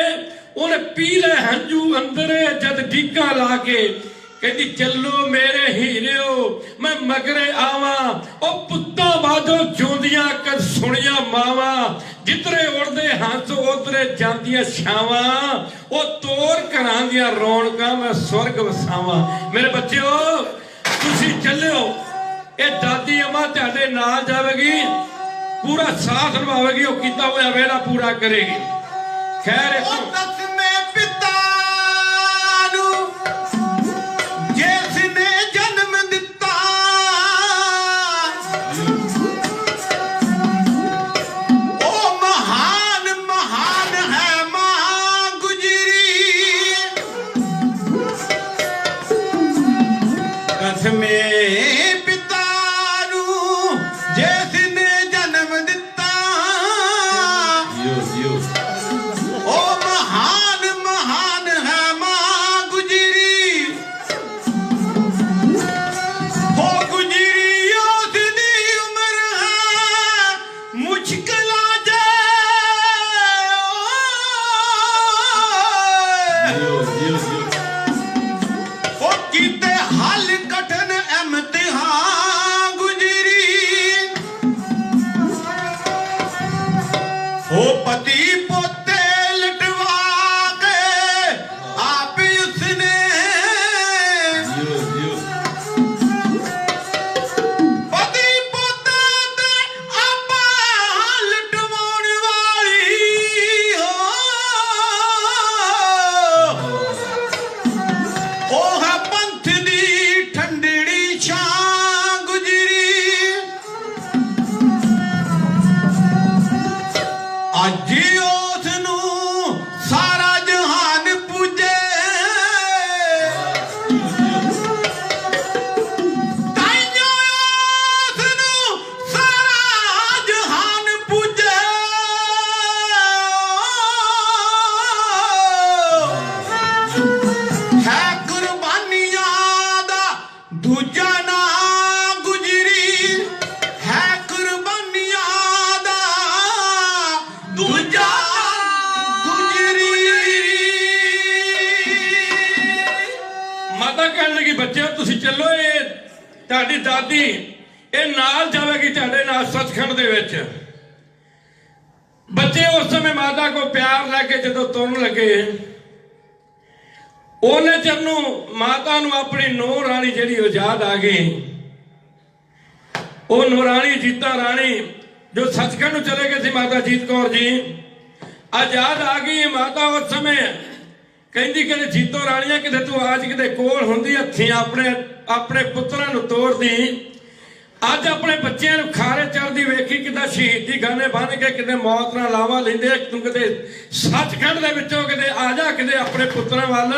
ਉਹਨੇ ਪੀ ਲੈ ਹੰਝੂ ਅੰਦਰੇ ਜਦ ਡੀਕਾਂ ਲਾ ਕੇ ਕਹਿੰਦੀ ਚੱਲੋ ਮੇਰੇ ਹੀਰਿਓ ਮੈਂ ਮਗਰੇ ਆਵਾਂ ਉਹ ਪੁੱਤਾਂ ਬਾਦੋਂ ਜਿਉਂਦੀਆਂ ਕਦ ਸੁਣੀਆਂ ਮਾਵਾਂ ਜਿੱਧਰੇ ਉੜਦੇ ਹੰਸ ਉਧਰੇ ਜਾਂਦੀਆਂ ਛਾਵਾਂ ਉਹ ਤੋਰ ਘਰਾਂ ਦੀਆਂ ਰੌਣਕਾਂ ਮੈਂ ਸਵਰਗ ਵਸਾਵਾਂ ਮੇਰੇ ਬੱਚਿਓ ਤੁਸੀਂ ਚੱਲਿਓ ਇਹ ਦਾਦੀ ਅੰਮਾ ਤੁਹਾਡੇ ਨਾਲ ਜਾਵੇਗੀ ਪੂਰਾ ਸਾਥ ਨਿਭਾਵੇਗੀ ਉਹ ਕੀਤਾ ਹੋਇਆ ਵਾਅਦਾ ਪੂਰਾ ਕਰੇਗੀ ਖੈਰ ਉਹ ਦਸਵੇਂ ਪਿਤਾ ਨੂੰ ਜਿਸ ਨੇ ਜਨਮ ਦਿੱਤਾ ਉਹ ਮਹਾਨ ਮਹਾਨ ਹੈ ਮਾਂ ਗੁਜਰੀ ਦਸਵੇਂ ਪਿਤਾ ਨੂੰ ਜਿਸ ਨੇ ਜਨਮ ਦਿੱਤਾ ਉਹ ਮਹਾਨ ਮਹਾਨ ਹੈ ਮਾਂ ਗੁਜਰੀ ਹੋ ਗੁਜਰੀ ਉਸ ਦੀ ਉਮਰ ਹੈ ਮੁਸ਼ਕਿਲਾਂ ਜੇ ਉਹ ਕੀਤੇ ਹੱਲ ਕਠਨ ਇਮਤਿਹਾਨ ਗੁਜਰੀ ਹੋ ਪਤੀ ਪੋਤੇ ਲਟਵਾ ਕੇ ਆਪ ਉਸਨੇ ਪਤੀ ਪੋਤੇ ਤੇ ਆਪ ਲਟਵਾਉਣ ਵਾਲੀ ਹੋ ਉਹ ਹੈ ਪੰਥ ਦੀ ਠੰਡੜੀ ਛਾਂ ਗੁਜਰੀ ਅੱਜ ਉਸ ਨੂੰ ਸਾਰਾ ਜਹਾਨ ਪੂਜੇ ਤਾਈਓ ਉਸ ਨੂੰ ਸਾਰਾ कहेगी बच्चे तुसी चलो, ये ਤੁਹਾਡੀ ਦਾਦੀ ਇਹ ਨਾਲ ਜਾਵੇਗੀ ਤੁਹਾਡੇ ਨਾਲ ਸੱਚਖੰਡ ਦੇ ਵਿੱਚ। ਬੱਚੇ ਉਸ ਸਮੇਂ ਮਾਤਾ ਕੋ ਪਿਆਰ ਲੈ ਕੇ ਜਦੋਂ ਤੁਰਨ ਲੱਗੇ, ਉਹਨੇ ਚਿਰ ਨੂੰ ਮਾਤਾ ਨੂੰ ਆਪਣੀ ਨੂੰਹ ਰਾਣੀ ਜਿਹੜੀ ਯਾਦ ਆ ਗਈ। ਉਹ ਨੂਰਾਨੀ ਜੀਤਾ ਰਾਣੀ ਜੋ ਸੱਚਖੰਡ ਨੂੰ ਚਲੇ ਗਏ ਸੀ, ਮਾਤਾ ਜੀਤ ਕੌਰ ਜੀ ਆਜ਼ਾਦ ਆ ਗਈ। ਮਾਤਾ ਉਸ ਸਮੇਂ ਕਹਿੰਦੀ ਕਿ ਜੀਤੋ ਰਾਣੀਆਂ ਕਿਤੇ ਤੂੰ ਆਜ ਕਿਤੇ ਕੋਲ ਹੁੰਦੀ, ਹੱਥੀਂ ਆਪਣੇ ਪੁੱਤਰਾਂ ਨੂੰ ਤੋੜਦੀ। ਅੱਜ ਆਪਣੇ ਬੱਚਿਆਂ ਨੂੰ ਖਾਰੇ ਚੜਦੀ ਵੇਖੀ ਕਿਦਾਂ ਸ਼ਹੀਦੀ ਗਾਨੇ ਬੰਨ ਕੇ ਕਿਤੇ ਮੌਤ ਨਾਲ ਲਾਵਾ ਲੈਂਦੇ। ਤੂੰ ਕਿਤੇ ਸੱਚਖੰਡ ਦੇ ਵਿੱਚੋਂ ਕਿਤੇ ਆ ਜਾ, ਕਿਤੇ ਆਪਣੇ ਪੁੱਤਰਾਂ ਵੱਲ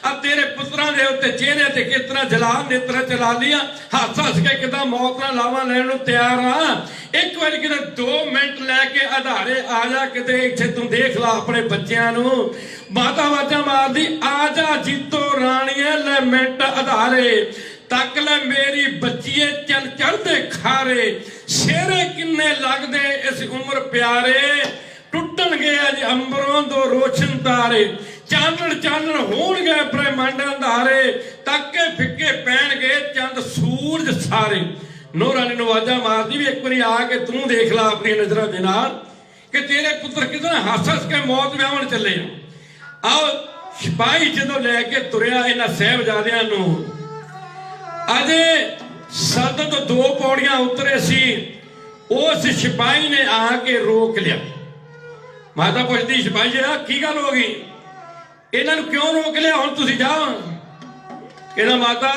ਆ ਤੇਰੇ ਪੁੱਤਰਾਂ ਦੇ ਉੱਤੇ ਚਿਹਰੇ ਤੇ ਕਿਸ ਤਰ੍ਹਾਂ ਜਲਾ ਨੇਤਰ ਚਲਾ ਲੀਆਂ, ਹੱਸ ਹੱਸ ਕੇ ਕਿਦਾਂ ਮੌਤ ਨਾਲ ਲਾਵਾ ਲੈਣ ਨੂੰ ਤਿਆਰ ਆ। ਇੱਕ ਵਾਰੀ ਕਿਤੇ 2 ਮਿੰਟ ਲੈ ਕੇ ਆਧਾਰੇ ਆ ਜਾ, ਕਿਤੇ ਇੱਥੇ ਤੂੰ ਦੇਖ ਲਾ ਆਪਣੇ ਬੱਚਿਆਂ ਨੂੰ। ਮਾਤਾ ਵਾਜਾਂ ਮਾਰਦੀ ਆ ਜਾ ਜੀਤੋ ਰਾਣੀਏ, ਲੈ ਮਿੰਟ ਆਧਾਰੇ ਤੱਕ ਲੈ ਮੇਰੀ ਬੱਚੀਏ, ਚੱਲ ਚੜਦੇ ਖਾਰੇ ਸ਼ੇਰੇ ਕਿੰਨੇ ਲੱਗਦੇ ਇਸ ਉਮਰ ਪਿਆਰੇ। ਟੁੱਟਣਗੇ ਅੱਜ ਅੰਬਰੋਂ ਦੋ ਰੋਸ਼ਨ ਤਾਰੇ, ਚਾਨਣ ਹੋਣਗੇ ਬ੍ਰਹਮੰਡ ਅੰਧਾਰੇ, ਤਾਕੇ ਫਿੱਕੇ ਪੈਣਗੇ ਚੰਦ ਸੂਰਜ ਸਾਰੇ। ਨੂੰਹ ਰਾਣੀ ਨੂੰ ਆਵਾਜ਼ਾਂ ਮਾਰਦੀ ਵੀ ਇੱਕ ਵਾਰੀ ਆ ਕੇ ਤੂੰ ਦੇਖ ਲਾ ਆਪਣੀ ਨਜ਼ਰਾਂ ਦੇ ਨਾਲ ਕਿ ਤੇਰੇ ਪੁੱਤਰ ਕਿਦਾਂ ਹੱਸ ਹੱਸ ਕੇ ਮੌਤ ਵਿਆਹਣ ਚੱਲੇ ਆ। ਆਓ ਸਿਪਾਹੀ ਜਦੋਂ ਲੈ ਕੇ ਤੁਰਿਆ ਇਹਨਾਂ ਸਾਹਿਬਜ਼ਾਦਿਆਂ ਨੂੰ, ਅਜੇ ਸੱਤ ਤੋਂ 2 ਪੌੜੀਆਂ ਉਤਰੇ ਸੀ, ਉਸ ਸਿਪਾਹੀ ਨੇ ਆ ਕੇ ਰੋਕ ਲਿਆ। ਮਾਤਾ ਪੁੱਛਦੀ ਸਿਪਾਹੀ ਜੀ ਕੀ ਗੱਲ ਹੋ ਗਈ, ਇਹਨਾਂ ਨੂੰ ਕਿਉਂ ਰੋਕ ਲਿਆ, ਹੁਣ ਤੁਸੀਂ ਜਾਓ। ਕਹਿੰਦਾ ਮਾਤਾ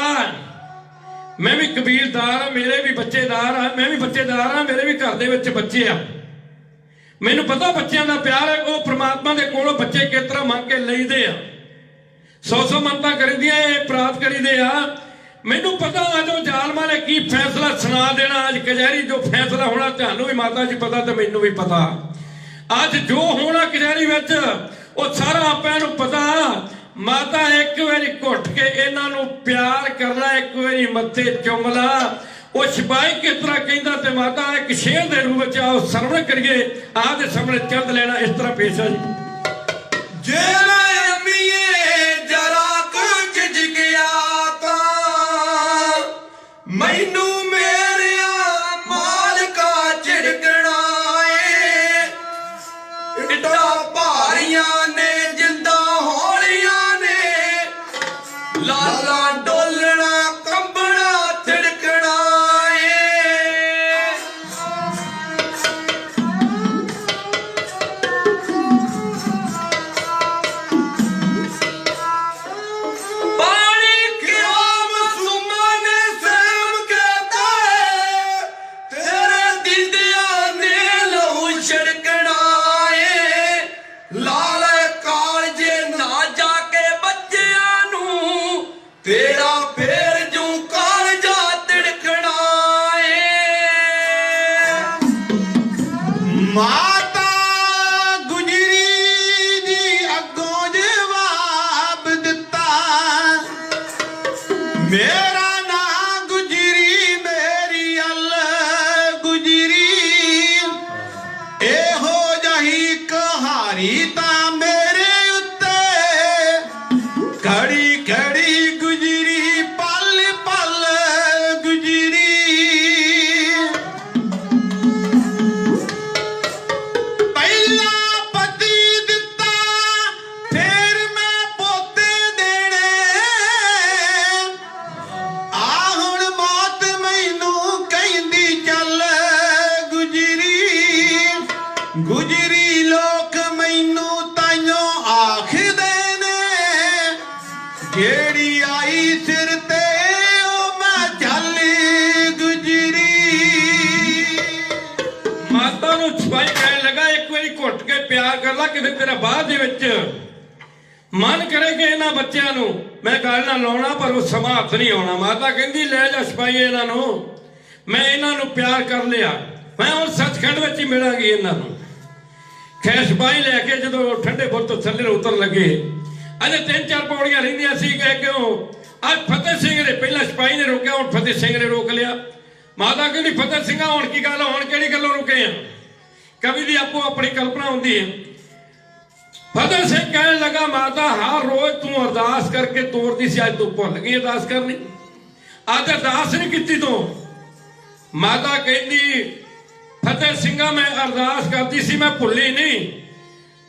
ਮੈਂ ਵੀ ਕਬੀਲਦਾਰ ਆ, ਮੇਰੇ ਵੀ ਬੱਚੇਦਾਰ ਆ, ਮੈਂ ਵੀ ਬੱਚੇਦਾਰ ਆ, ਮੇਰੇ ਵੀ ਘਰ ਦੇ ਵਿੱਚ ਬੱਚੇ ਆ। ਮੈਨੂੰ ਪਤਾ ਬੱਚਿਆਂ ਦਾ ਪਿਆਰ ਹੈ, ਉਹ ਪ੍ਰਮਾਤਮਾ ਦੇ ਕੋਲੋਂ ਬੱਚੇ ਕਿਸ ਤਰ੍ਹਾਂ ਮੰਗ ਕੇ ਲਈਦੇ ਆ, 100 ਮੰਨਤਾਂ ਕਰੀਦੀਆਂ, ਇਹ ਪ੍ਰਾਪਤ ਕਰੀਦੇ ਆ। ਮੈਨੂੰ ਪਤਾ ਅੱਜ ਉਹ ਜ਼ਾਲਮਾਂ ਨੇ ਕੀ ਫੈਸਲਾ ਸੁਣਾ ਦੇਣਾ, ਅੱਜ ਕਚਹਿਰੀ ਜੋ ਫੈਸਲਾ ਹੋਣਾ ਤੁਹਾਨੂੰ ਵੀ ਮਾਤਾ ਜੀ ਪਤਾ ਤੇ ਮੈਨੂੰ ਵੀ ਪਤਾ। ਅੱਜ ਜੋ ਹੋਣਾ ਕਚਹਿਰੀ ਵਿੱਚ ਉਹ ਸਾਰਾ ਆਪਾਂ ਨੂੰ ਪਤਾ। ਮਾਤਾ ਇੱਕ ਵਾਰੀ ਘੁੱਟ ਕੇ ਇਹਨਾਂ ਨੂੰ ਪਿਆਰ ਕਰ ਲੈ, ਇੱਕ ਵਾਰੀ ਮੱਥੇ ਚੁੰਮ ਲਾ। ਉਹ ਸਿਪਾਹੀ ਕਿਸ ਤਰ੍ਹਾਂ ਕਹਿੰਦਾ ਤੇ ਮਾਤਾ ਇੱਕ ਸ਼ੇਰ ਦੇ ਰੂਪ ਵਿੱਚ ਆਓ ਸਰਵਣ ਕਰੀਏ, ਆਪ ਦੇ ਸਾਹਮਣੇ ਚੰਦ ਲੈਣਾ ਇਸ ਤਰ੍ਹਾਂ ਪੇਸ਼ ਆ ਜੀ। ਮੈਨੂੰ ਮੇਰਿਆ ਮਾਲਕਾ ਝਿੜਕਣਾ ਏ, ਇੱਟਾਂ ਭਾਰੀਆਂ ਨੇ ਜਿੰਦਾ ਹੌਲੀਆਂ ਨੇ, ਲਾਲਾ ਡੋਲਣਾ ਕੰਬਣਾ ਥਿੜਕਣਾ ਏ। ਪਾਣੀ ਕਿਉਂ ਮਸੂਮਾਂ ਨੇ ਛੜਕਣਾ ਏ, ਲਾਲ ਕਾਲਜੇ ਨਾ ਜਾ ਕੇ ਬੱਚਿਆਂ ਨੂੰ, ਤੇਰਾ ਫੇਰ ਜੂ ਕਾਲਜਾ ਤਿੜਕਣਾ ਏ। ਮਾਤਾ ਗੁਜਰੀ ਦੀ ਅੱਗੋਂ ਜਵਾਬ ਦਿੱਤਾ, ਮੇਰਾ ਨਾਂ ਗੁਜਰੀ ਮੇਰੀ ਅੱਲ ਗੁਜਰੀ, ਇਹੋ ਜਹੀ ਕਹਾਣੀ ਤਾਂ ਮੇਰੇ ਉੱਤੇ ਘੜੀ ਘੜੀ ਗੁਜਰੀ, ਪਲ ਪਲ ਗੁਜਰੀ। ਪਹਿਲਾਂ ਪਤੀ ਦਿੱਤਾ ਫੇਰ ਮੈਂ ਪੋਤੇ ਦੇਣੇ, ਆ ਹੁਣ ਮੌਤ ਮੈਨੂੰ ਕਹਿੰਦੀ ਚੱਲ ਗੁਜਰੀ। ਗੁਜਰੀ ਲੋਕ ਮੈਨੂੰ ਤਾਈਓ ਆਖਦੇ ਨੇ, ਜਿਹੜੀ ਆਈ ਸਿਰ ਤੇ ਉਹ ਮੈਂ ਚੱਲੀ ਗੁਜਰੀ। ਮਾਤਾ ਨੂੰ ਸਿਪਾਹੀ ਕਹਿਣ ਲੱਗਾ ਇੱਕ ਵਾਰੀ ਘੁੱਟ ਕੇ ਪਿਆਰ ਕਰ ਲਾ, ਕਿਤੇ ਤੇਰਾ ਬਾਅਦ ਦੇ ਵਿੱਚ ਮਨ ਕਰੇਗਾ ਇਹਨਾਂ ਬੱਚਿਆਂ ਨੂੰ ਮੈਂ ਗੱਲ ਨਾਲ ਲਾਉਣਾ, ਪਰ ਉਹ ਸਮਾਂ ਹੱਥ ਨਹੀਂ ਆਉਣਾ। ਮਾਤਾ ਕਹਿੰਦੀ ਲੈ ਜਾ ਸਿਪਾਹੀ ਇਹਨਾਂ ਨੂੰ, ਮੈਂ ਇਹਨਾਂ ਨੂੰ ਪਿਆਰ ਕਰ ਲਿਆ, ਮੈਂ ਹੁਣ ਸੱਚਖੰਡ ਵਿੱਚ ਹੀ ਮਿਲਾਂਗੀ ਇਹਨਾਂ ਨੂੰ। ਖੈਰ ਸਿਪਾਹੀ ਲੈ ਕੇ ਜਦੋਂ ਠੰਡੇ ਬੁੱਤ ਤੋਂ ਥੱਲੇ ਉਤਰ ਲੱਗੇ, ਅਜੇ 3-4 ਪੌੜੀਆਂ ਰਹਿੰਦੀਆਂ ਸੀ ਕਿ ਕਿਉਂ ਅੱਜ ਫਤਿਹ ਸਿੰਘ ਨੇ ਪਹਿਲਾਂ ਸਿਪਾਹੀ ਨੇ ਰੋਕਿਆ, ਹੁਣ ਫਤਿਹ ਸਿੰਘ ਨੇ ਰੋਕ ਲਿਆ। ਮਾਤਾ ਕਹਿੰਦੀ ਫਤਿਹ ਸਿੰਘਾ ਹੁਣ ਕੀ ਗੱਲ, ਹੁਣ ਕਿਹੜੀ ਗੱਲੋਂ ਰੁਕੇ ਆ? ਕਵੀ ਦੀ ਆਪੋ ਆਪਣੀ ਕਲਪਨਾ ਹੁੰਦੀ ਹੈ। फतेह सिंह कहने लगा माता हर रोज तू अरदास करके तोड़ती सी, अज तू भुल गई अरदास करनी, अज अरदास नहीं की तू। माता कहती फतेह सिंघा मैं अरदास करती सी, मैं भुली नहीं,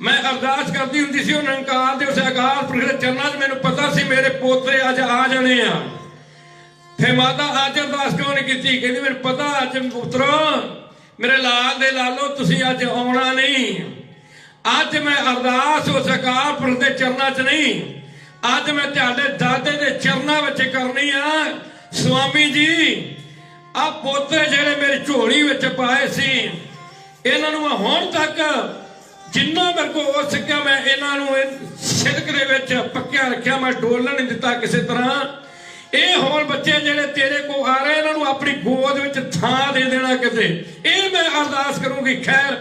मैं अरदास करती हुंदी सी निरंकार दे उस अकाल पुरख दे चरनां च मैनूं पता सी मेरे पोतरे अज आ जाने आ। फिर माता अज अरदास क्यों नहीं की? कहती मैनूं पता अज पुत्रो मेरे लाल दे लालो तुसीं अज आउणा नहीं, अज मैं अरदास उस अकाल पुरख दे चरनां च नहीं, अज मैं तुहाडे दादे दे चरनां विच करनी आ। स्वामी जी आ पोतरे जिहड़े मेरी झोली विच पाए सी इन्हां नूं मैं हुण तक जिन्ना मेरे को हो सकिया मैं इन्हां नूं सिदक दे विच पक्किया रखिया, मैं डोलण नहीं दिता किसी तरह। ये होर बच्चे जिहड़े तेरे को आ रहे इन्हां नूं अपनी गोद विच थां दे देना किते, ये मैं अरदास करूंगी। खैर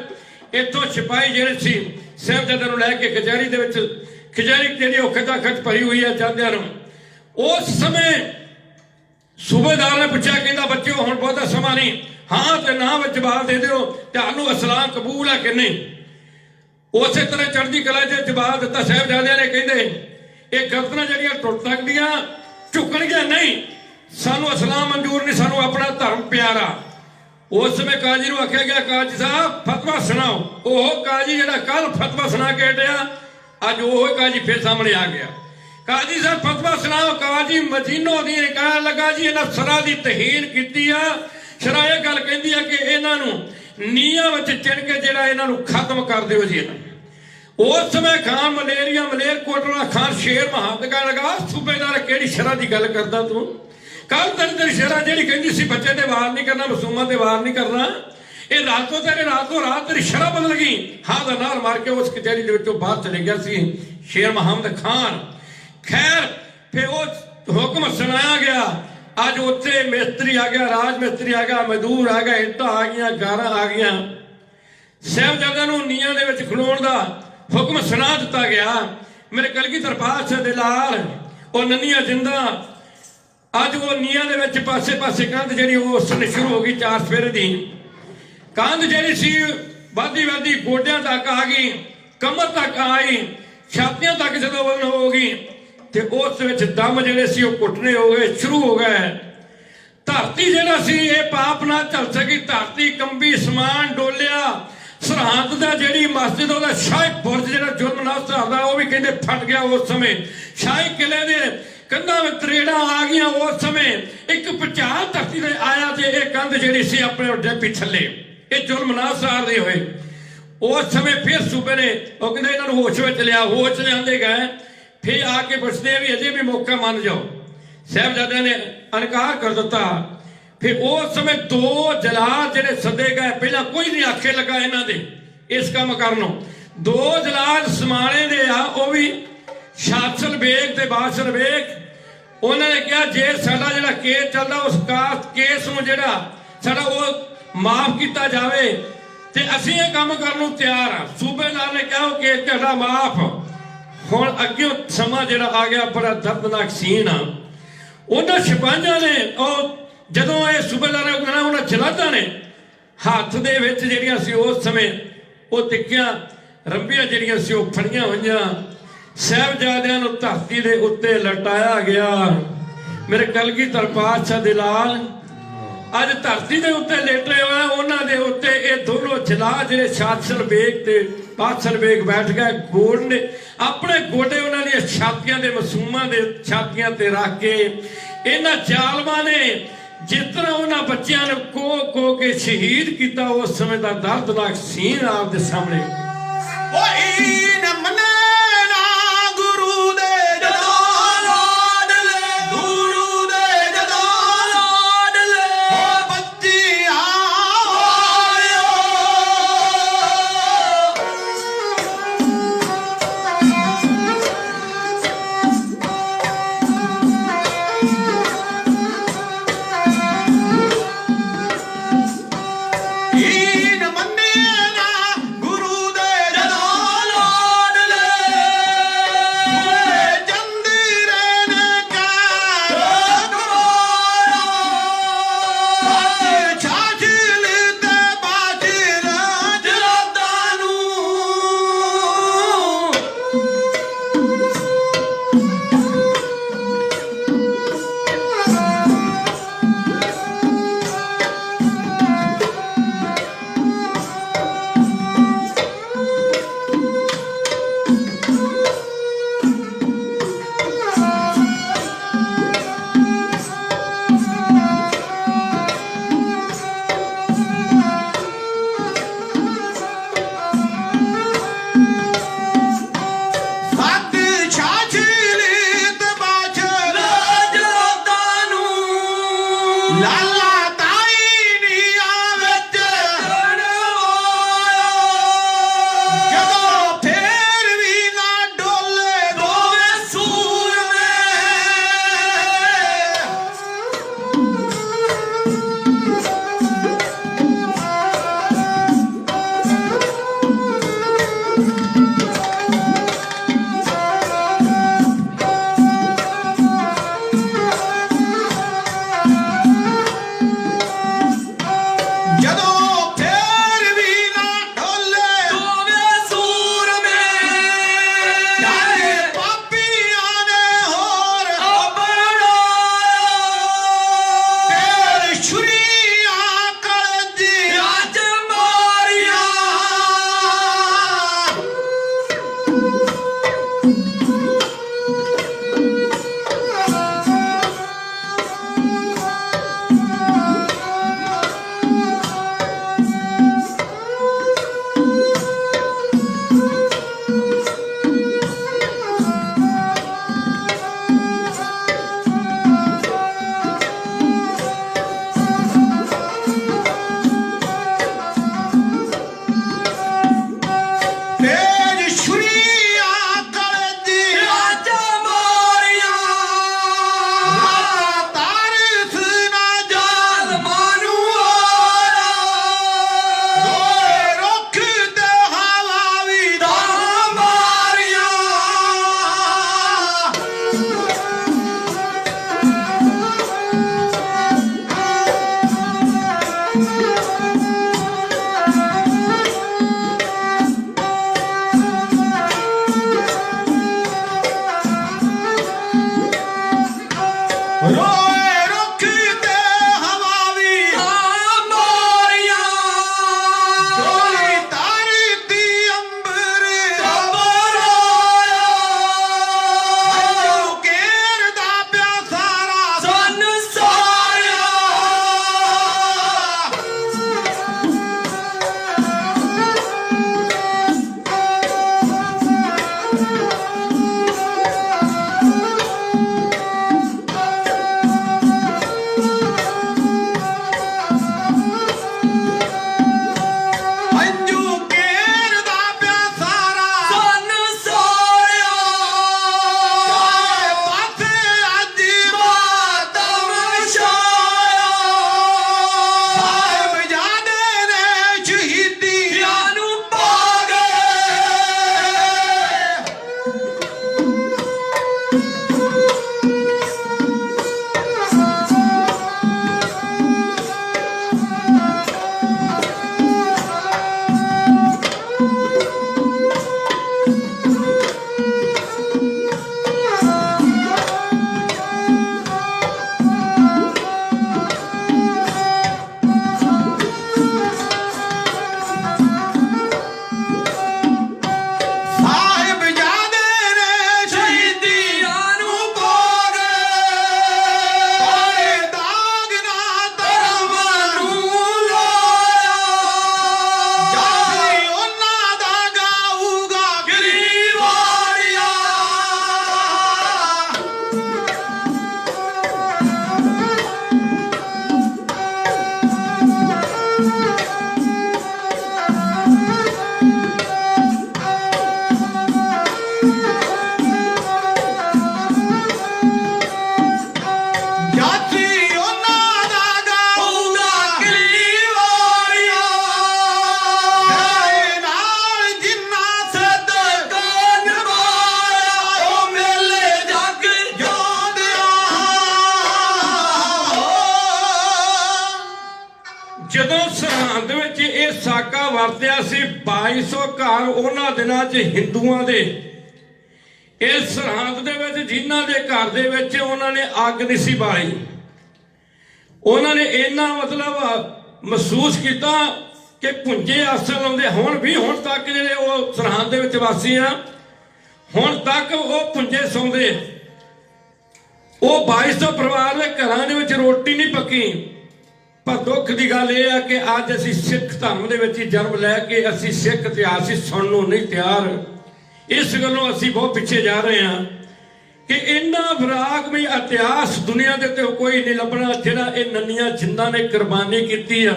इत्थों सिपाही जिहड़े सी साहिबजादे नूं लैके कचहरी दे विच, कचहरी जिहड़ी ओ खचाखच भरी हुई है जांदियां नूं, उस समय सूबेदार ने पूछा, कहंदा बच्चों हुण बहुता समा नहीं, हाँ ते ना विच जवाब दे दिओ तुहानूं इस्लाम कबूल है कि नहीं। उसे तरह चढ़दी कला च जवाब दिता साहिबजादे ने, कहंदे ये गर्दनां जिहड़ियां टुट सकदियां झुकणगियां नहीं, सानू इस्लाम मंजूर नहीं, सानू अपना धर्म प्यारा। उस समय काजी नूं आख्या गया काजी साहब फतवा सुनाओ। ओह काजी जिहड़ा कल फतवा सुना के हटिया अज ओह काजी फिर सामने आ गया। काजी साहब फतवा सुनाओ। काजी मजीनो दी कहण लगा जी इन्हां सरा दी तहीन कीती आ, शरा ये गल कहंदी है कि इन्हां नूं नीआं विच चिण के जिहड़ा इन्हां नूं खत्म कर दिओ जी। उस समय खान मलेरिया मलेरकोटला खान शेर महाद कहण लगा सूबेदार किहड़ी शरा दी गल करदा तू? कल तेरी शरा जिहड़ी कहंदी सी बच्चे दे वार नहीं करना, मासूमां दे वार नहीं करना, ये रातों रात तेरी शरा बदल गई। हाँ दा नार मार के उस कचहरी दे विचों बाहर चले गया सी शेर मोहम्मद खान। खैर फिर वो हुक्म सुनाया गया, अज उत्थे मिस्त्री आ गया, राज मिस्त्री आ गया, मजदूर आ गया, इट्टां आ गई, गारां आ गई। साहिबजादे नूं नीआं दे विच खलोण दा हुक्म सुना दिता गया। मेरे कलगीधर पातशाह दे लाल वो नन्नियां जिंदा अज वो नीआं दे विच पासे पासे कंध जिहड़ी उस समय शुरू हो गई, 4 सफेरे दी कंध जिहड़ी सी वादी वादी गोडियां तक आ गई, कमर तक आई, छातियां तक जदों वजन हो गई ते उस विच दम जिहड़े सी वो घुटने हो गए, शुरू हो गए। धरती जिहड़ा सी ये पाप ना झल सकी, धरती कंबी, समान डोलिया। सरहद दा जिहड़ी मस्जिद ओहदा शाही बुरज जिहड़ा जुर्म ना सहारदा वो भी कहंदे फट गया। उस समय शाही किले दे कंधां विच त्रेड़ा आ गईयां। उस समय एक भुचाल धरती ते आया ते ये कंध जिहड़ी सी अपने डैपी थल्ले, ये जुर्म ना सहारदे होए। उस समय फिर सूबे ने वो कहंदे इन्हां नूं होश विच लिया, होश लिआंदे गए। फिर आके पुछदे भी अजे भी मौका मान जाओ, साहिबजादे ने इनकार कर दिता। फिर उस समय 2 जलाद जिहड़े सदे गए, पहला कोई नहीं आखे लगा इन्हां दे इस काम करनों। 2 जलाद समाणे दे आ, वो भी शासल बेग ते बादशाह बेग। उन्होंने कहा जे साडा जिहड़ा केस चलदा उस केस नूं जिहड़ा साडा वो माफ किया जाए ते असीं ये काम करन नूं तैयार आ। सूबेदार ने कहा वो केस तुहाडा माफ। हुण अग्गों समा जिहड़ा आ गया बड़ा दर्दनाक सीन आ। उन्हां सिपाहियां ने जदों ये सूबेदार उन्हां जलादां ने हत्थ दे विच जिहड़ियां सी उस समय वो तिक्कियां रंबियां जिहड़ियां सी वो फड़ियां होईयां। साहिबजादियां नूं धरती दे उत्ते लटाया गया। मेरे कलगीधर पातशाह दे लाल अज धरती दे उत्ते लेटे होए, उन्हां दे उत्ते ये दोनों जलाद जिहड़े शासल बेग ते बादशाह बेग बैठ गए। गोड ने अपने गोडे उन्हां दी छातियां दे मासूमां दे छातियां ते रख के इन्हां जालमां ने जिस तरह उन्हां बच्चियां नूं को के शहीद किया, उस समय दा दर्दनाक सीन आप दे सामने। ਸਾਕਾ ਵਰਤਿਆ ਸੀ 2200 ਘਰ ਉਹਨਾਂ ਦਿਨਾਂ 'ਚ ਹਿੰਦੂਆਂ ਦੇ ਇਸ ਸਰਹੰਦ ਦੇ ਵਿੱਚ, ਜਿਨ੍ਹਾਂ ਦੇ ਘਰ ਦੇ ਵਿੱਚ ਉਹਨਾਂ ਨੇ ਅੱਗ ਨਹੀਂ ਸੀ ਬਾਲੀ। ਉਹਨਾਂ ਨੇ ਇੰਨਾ ਮਤਲਬ ਮਹਿਸੂਸ ਕੀਤਾ ਕਿ ਭੁੰਜੇ ਆਸਣ ਲਾਉਂਦੇ। ਹੁਣ ਤੱਕ ਜਿਹੜੇ ਉਹ ਸਰਹੰਦ ਦੇ ਵਿੱਚ ਵਾਸੀ ਆ, ਹੁਣ ਤੱਕ ਉਹ ਭੁੰਜੇ ਸੌਂਦੇ। ਉਹ 2200 ਪਰਿਵਾਰ ਦੇ ਘਰਾਂ ਦੇ ਵਿੱਚ ਰੋਟੀ ਨਹੀਂ ਪੱਕੀ। ਪਰ ਦੁੱਖ ਦੀ ਗੱਲ ਇਹ ਆ ਕਿ ਅੱਜ ਅਸੀਂ ਸਿੱਖ ਧਰਮ ਦੇ ਵਿੱਚ ਹੀ ਜਨਮ ਲੈ ਕੇ ਅਸੀਂ ਸਿੱਖ ਇਤਿਹਾਸ ਹੀ ਸੁਣਨ ਨੂੰ ਨਹੀਂ ਤਿਆਰ। ਇਸ ਗੱਲੋਂ ਅਸੀਂ ਬਹੁਤ ਪਿੱਛੇ ਜਾ ਰਹੇ ਹਾਂ ਕਿ ਇੰਨਾ ਵਿਰਾਗਮਈ ਇਤਿਹਾਸ ਦੁਨੀਆ ਦੇ ਉੱਤੇ ਕੋਈ ਨਹੀਂ ਲੱਭਣਾ ਜਿਹੜਾ ਇਹ ਨੰਨੀਆਂ ਜਿੰਦਾਂ ਨੇ ਕੁਰਬਾਨੀ ਕੀਤੀ ਆ।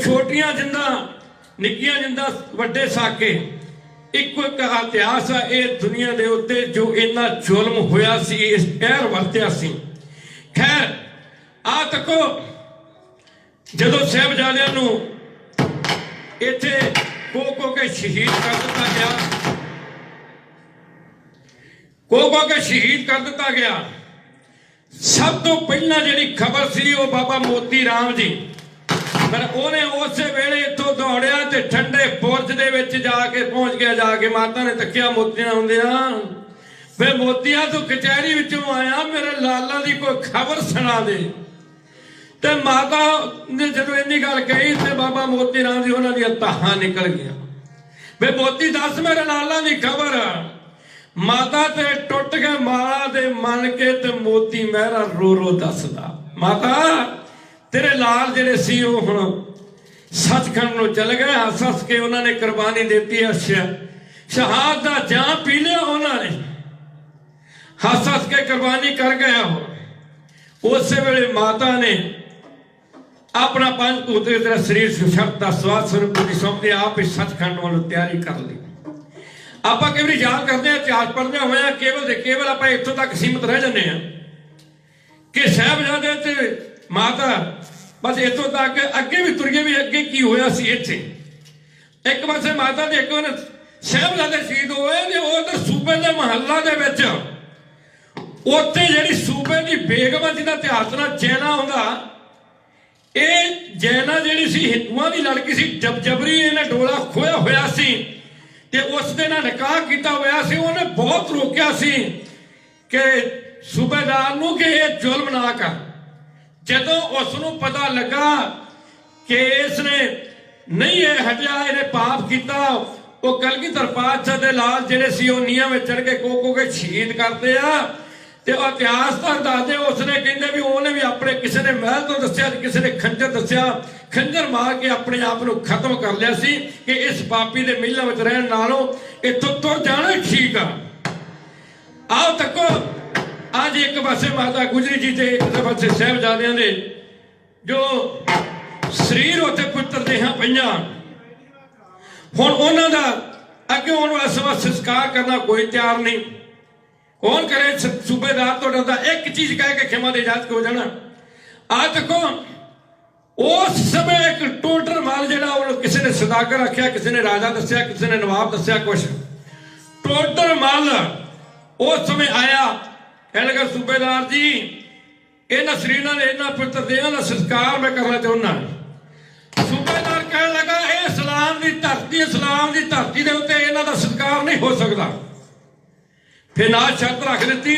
ਛੋਟੀਆਂ ਜਿੰਦਾਂ, ਨਿੱਕੀਆਂ ਜਿੰਦਾਂ, ਵੱਡੇ ਸਾਕੇ, ਇੱਕੋ ਇੱਕ ਇਤਿਹਾਸ ਆ ਇਹ ਦੁਨੀਆ ਦੇ ਉੱਤੇ ਜੋ ਇੰਨਾ ਜ਼ੁਲਮ ਹੋਇਆ ਸੀ, ਇਸ ਕਹਿਰ ਵਰਤਿਆ ਸੀ। ਖੈਰ ਆ ਤੱਕੋ ਜਦੋਂ ਸਾਹਿਬਜ਼ਾਦਿਆਂ ਨੂੰ ਇੱਥੇ ਕੋ ਕੇ ਸ਼ਹੀਦ ਕਰ ਦਿੱਤਾ ਗਿਆ, ਕੋ ਕੇ ਸ਼ਹੀਦ ਕਰ ਦਿੱਤਾ ਗਿਆ, ਸਭ ਤੋਂ ਪਹਿਲਾਂ ਜਿਹੜੀ ਖਬਰ ਸੀ ਉਹ ਬਾਬਾ ਮੋਤੀ ਰਾਮ ਜੀ। ਪਰ ਉਹਨੇ ਉਸੇ ਵੇਲੇ ਇੱਥੋਂ ਦੌੜਿਆ ਤੇ ਠੰਡੇ ਬੁਰਜ ਦੇ ਵਿੱਚ ਜਾ ਕੇ ਪਹੁੰਚ ਗਿਆ। ਜਾ ਕੇ ਮਾਤਾ ਨੇ ਤੱਕਿਆ, ਮੋਤੀਆਂ ਹੁੰਦਿਆਂ, ਵੇ ਮੋਤੀਆਂ ਤੂੰ ਕਚਹਿਰੀ ਵਿੱਚੋਂ ਆਇਆ, ਮੇਰੇ ਲਾਲਾ ਦੀ ਕੋਈ ਖਬਰ ਸੁਣਾ ਦੇ। ਤੇ ਮਾਤਾ ਨੇ ਜਦੋਂ ਇੰਨੀ ਗੱਲ ਕਹੀ ਤੇ ਬਾਬਾ ਮੋਤੀ ਰਾਮ ਜੀ ਉਹਨਾਂ ਦੀਆਂ ਤਾਹਾਂ ਨਿਕਲ ਗਿਆ। ਵੇ ਮੋਤੀ ਦੱਸ ਮੇਰੇ ਲਾਲਾ ਦੀ ਖਬਰ। ਮਾਤਾ ਤੇ ਟੁੱਟ ਕੇ ਮਾਲਾ ਦੇ ਮੰਨ ਕੇ ਤੇ ਮੋਤੀ ਮਹਿਰਾ ਰੋ ਰੋ ਦੱਸਦਾ, ਮਾਤਾ ਤੇਰੇ ਲਾਲ ਜਿਹੜੇ ਸੀ ਉਹ ਹੁਣ ਸੱਚਖੰਡ ਨੂੰ ਚਲੇ ਗਏ। ਹੱਸ ਹੱਸ ਕੇ ਉਹਨਾਂ ਨੇ ਕੁਰਬਾਨੀ ਦਿੱਤੀ। ਅੱਛਾ, ਸ਼ਹਾਦਤ ਦਾ ਜਾਮ ਪੀ ਲਿਆ ਉਹਨਾਂ ਨੇ, ਹੱਸ ਹੱਸ ਕੇ ਕੁਰਬਾਨੀ ਕਰ ਗਏ ਉਹ। ਉਸੇ ਵੇਲੇ ਮਾਤਾ ਨੇ ਆਪਣਾ ਪੰਜ ਭੂਤ ਦਾ ਸਰੀਰ ਸ਼ਬਦ ਦਾ ਸਵਾਦ ਸਰੂਪ ਦੀ ਸੌਂਪਦੇ ਆਪ ਹੀ ਸੱਚਖੰਡ ਵੱਲੋਂ ਤਿਆਰੀ ਕਰ ਲਈ। ਆਪਾਂ ਕਈ ਵਾਰੀ ਯਾਦ ਕਰਦੇ ਹਾਂ, ਇਤਿਹਾਸ ਪੜ੍ਹਦੇ ਹੋਏ ਆ, ਕੇਵਲ ਆਪਾਂ ਇੱਥੋਂ ਤੱਕ ਸੀਮਤ ਰਹਿ ਜਾਂਦੇ ਹਾਂ ਕਿ ਸਾਹਿਬਜ਼ਾਦੇ ਤੇ ਮਾਤਾ ਬਸ ਇੱਥੋਂ ਤੱਕ। ਅੱਗੇ ਵੀ ਤੁਰ ਗਏ ਵੀ ਅੱਗੇ ਕੀ ਹੋਇਆ ਸੀ ਇੱਥੇ। ਇੱਕ ਪਾਸੇ ਮਾਤਾ ਦੇ, ਇੱਕ ਵਾਰ ਸਾਹਿਬਜ਼ਾਦੇ ਸ਼ਹੀਦ ਹੋਏ ਤੇ ਉਧਰ ਸੂਬੇ ਦੇ ਮਹੱਲਾ ਦੇ ਵਿੱਚ ਉੱਥੇ ਜਿਹੜੀ ਸੂਬੇ ਦੀ ਬੇਗਮ ਜਿਹਦਾ ਇਤਿਹਾਸ ਨਾਲ ਜੈਨਾ ਹੁੰਦਾ, ਇਹ ਜੈਨਾ ਜਿਹੜੀ ਸੀ ਹਿੰਦੂਆਂ ਦੀ ਲੜਕੀ ਸੀ। ਜਬਰੀ ਇਹਨੇ ਡੋਲਾ ਖੋਇਆ ਹੋਇਆ ਸੀ ਤੇ ਉਸ ਦੇ ਨਾਲ ਨਿਕਾਹ ਕੀਤਾ ਹੋਇਆ ਸੀ। ਉਹਨੇ ਬਹੁਤ ਰੋਕਿਆ ਸੀ ਕਿ ਸੂਬੇਦਾਰ ਨੂੰ ਕਿ ਇਹ ਜ਼ੁਲਮ ਨਾ ਕਰ। ਜਦੋਂ ਉਸ ਨੂੰ ਪਤਾ ਲੱਗਾ ਕਿ ਇਸ ਨੇ ਨਹੀਂ ਇਹ ਹਟਿਆ, ਇਹਨੇ ਪਾਪ ਕੀਤਾ, ਉਹ ਕਲਗੀਧਰ ਪਾਤਸ਼ਾਹ ਦੇ ਲਾਲ ਜਿਹੜੇ ਸੀ ਉਹ ਨੀਹਾਂ ਵਿੱਚ ਚੜ ਕੇ ਕੋ ਕੇ ਸ਼ਹੀਦ ਕਰਦੇ ਆ। ਤੇ ਉਹ ਇਤਿਹਾਸ ਤਾਂ ਦੱਸਦੇ, ਉਸਨੇ ਕਹਿੰਦੇ ਵੀ ਉਹਨੇ ਵੀ ਆਪਣੇ ਕਿਸੇ ਨੇ ਮਹਿਲ ਤੋਂ ਦੱਸਿਆ, ਕਿਸੇ ਨੇ ਖੰਜਰ ਦੱਸਿਆ, ਖੰਜਰ ਮਾਰ ਕੇ ਆਪਣੇ ਆਪ ਨੂੰ ਖਤਮ ਕਰ ਲਿਆ ਸੀ ਕਿ ਇਸ ਪਾਪੀ ਦੇ ਮਹਿਲਾਂ ਵਿੱਚ ਰਹਿਣ ਨਾਲੋਂ ਇੱਥੋਂ ਤੁਰ ਜਾਣਾ ਠੀਕ ਆ। ਆਓ ਤੱਕੋ ਅੱਜ ਇੱਕ ਪਾਸੇ ਮਾਤਾ ਗੁਜਰੀ ਜੀ ਤੇ ਇੱਕ ਪਾਸੇ ਸਾਹਿਬਜ਼ਾਦਿਆਂ ਦੇ ਜੋ ਸਰੀਰ ਉੱਥੇ ਪੁੱਤਰ ਦੇਹਾਂ ਪਈਆਂ। ਹੁਣ ਉਹਨਾਂ ਦਾ ਅੱਗੇ ਆਉਣ ਵਾਲਾ ਸਮਾਂ ਸੰਸਕਾਰ ਕਰਨਾ ਕੋਈ ਤਿਆਰ ਨਹੀਂ। कौन करे? सूबेदार तो डरता एक चीज कह के क्षमा दे इजाजत हो जाना। आज देखो उस समय एक टोटल माल जरा किसी ने सदागर आख्या, किसी ने राजा दसिया, किसी ने नवाब दसिया, कुछ टोटल माल उस समय आया। कह लगा सूबेदार जी इन्होंने शरीर ने इन्होंने पुत्र देहां दा संस्कार मैं करना चाहना। सूबेदार कह लगा ये इस्लाम की धरती, इस्लाम की धरती के उत्ते इन्हों का संस्कार नहीं हो सकता। फिर ना शर्त रख दी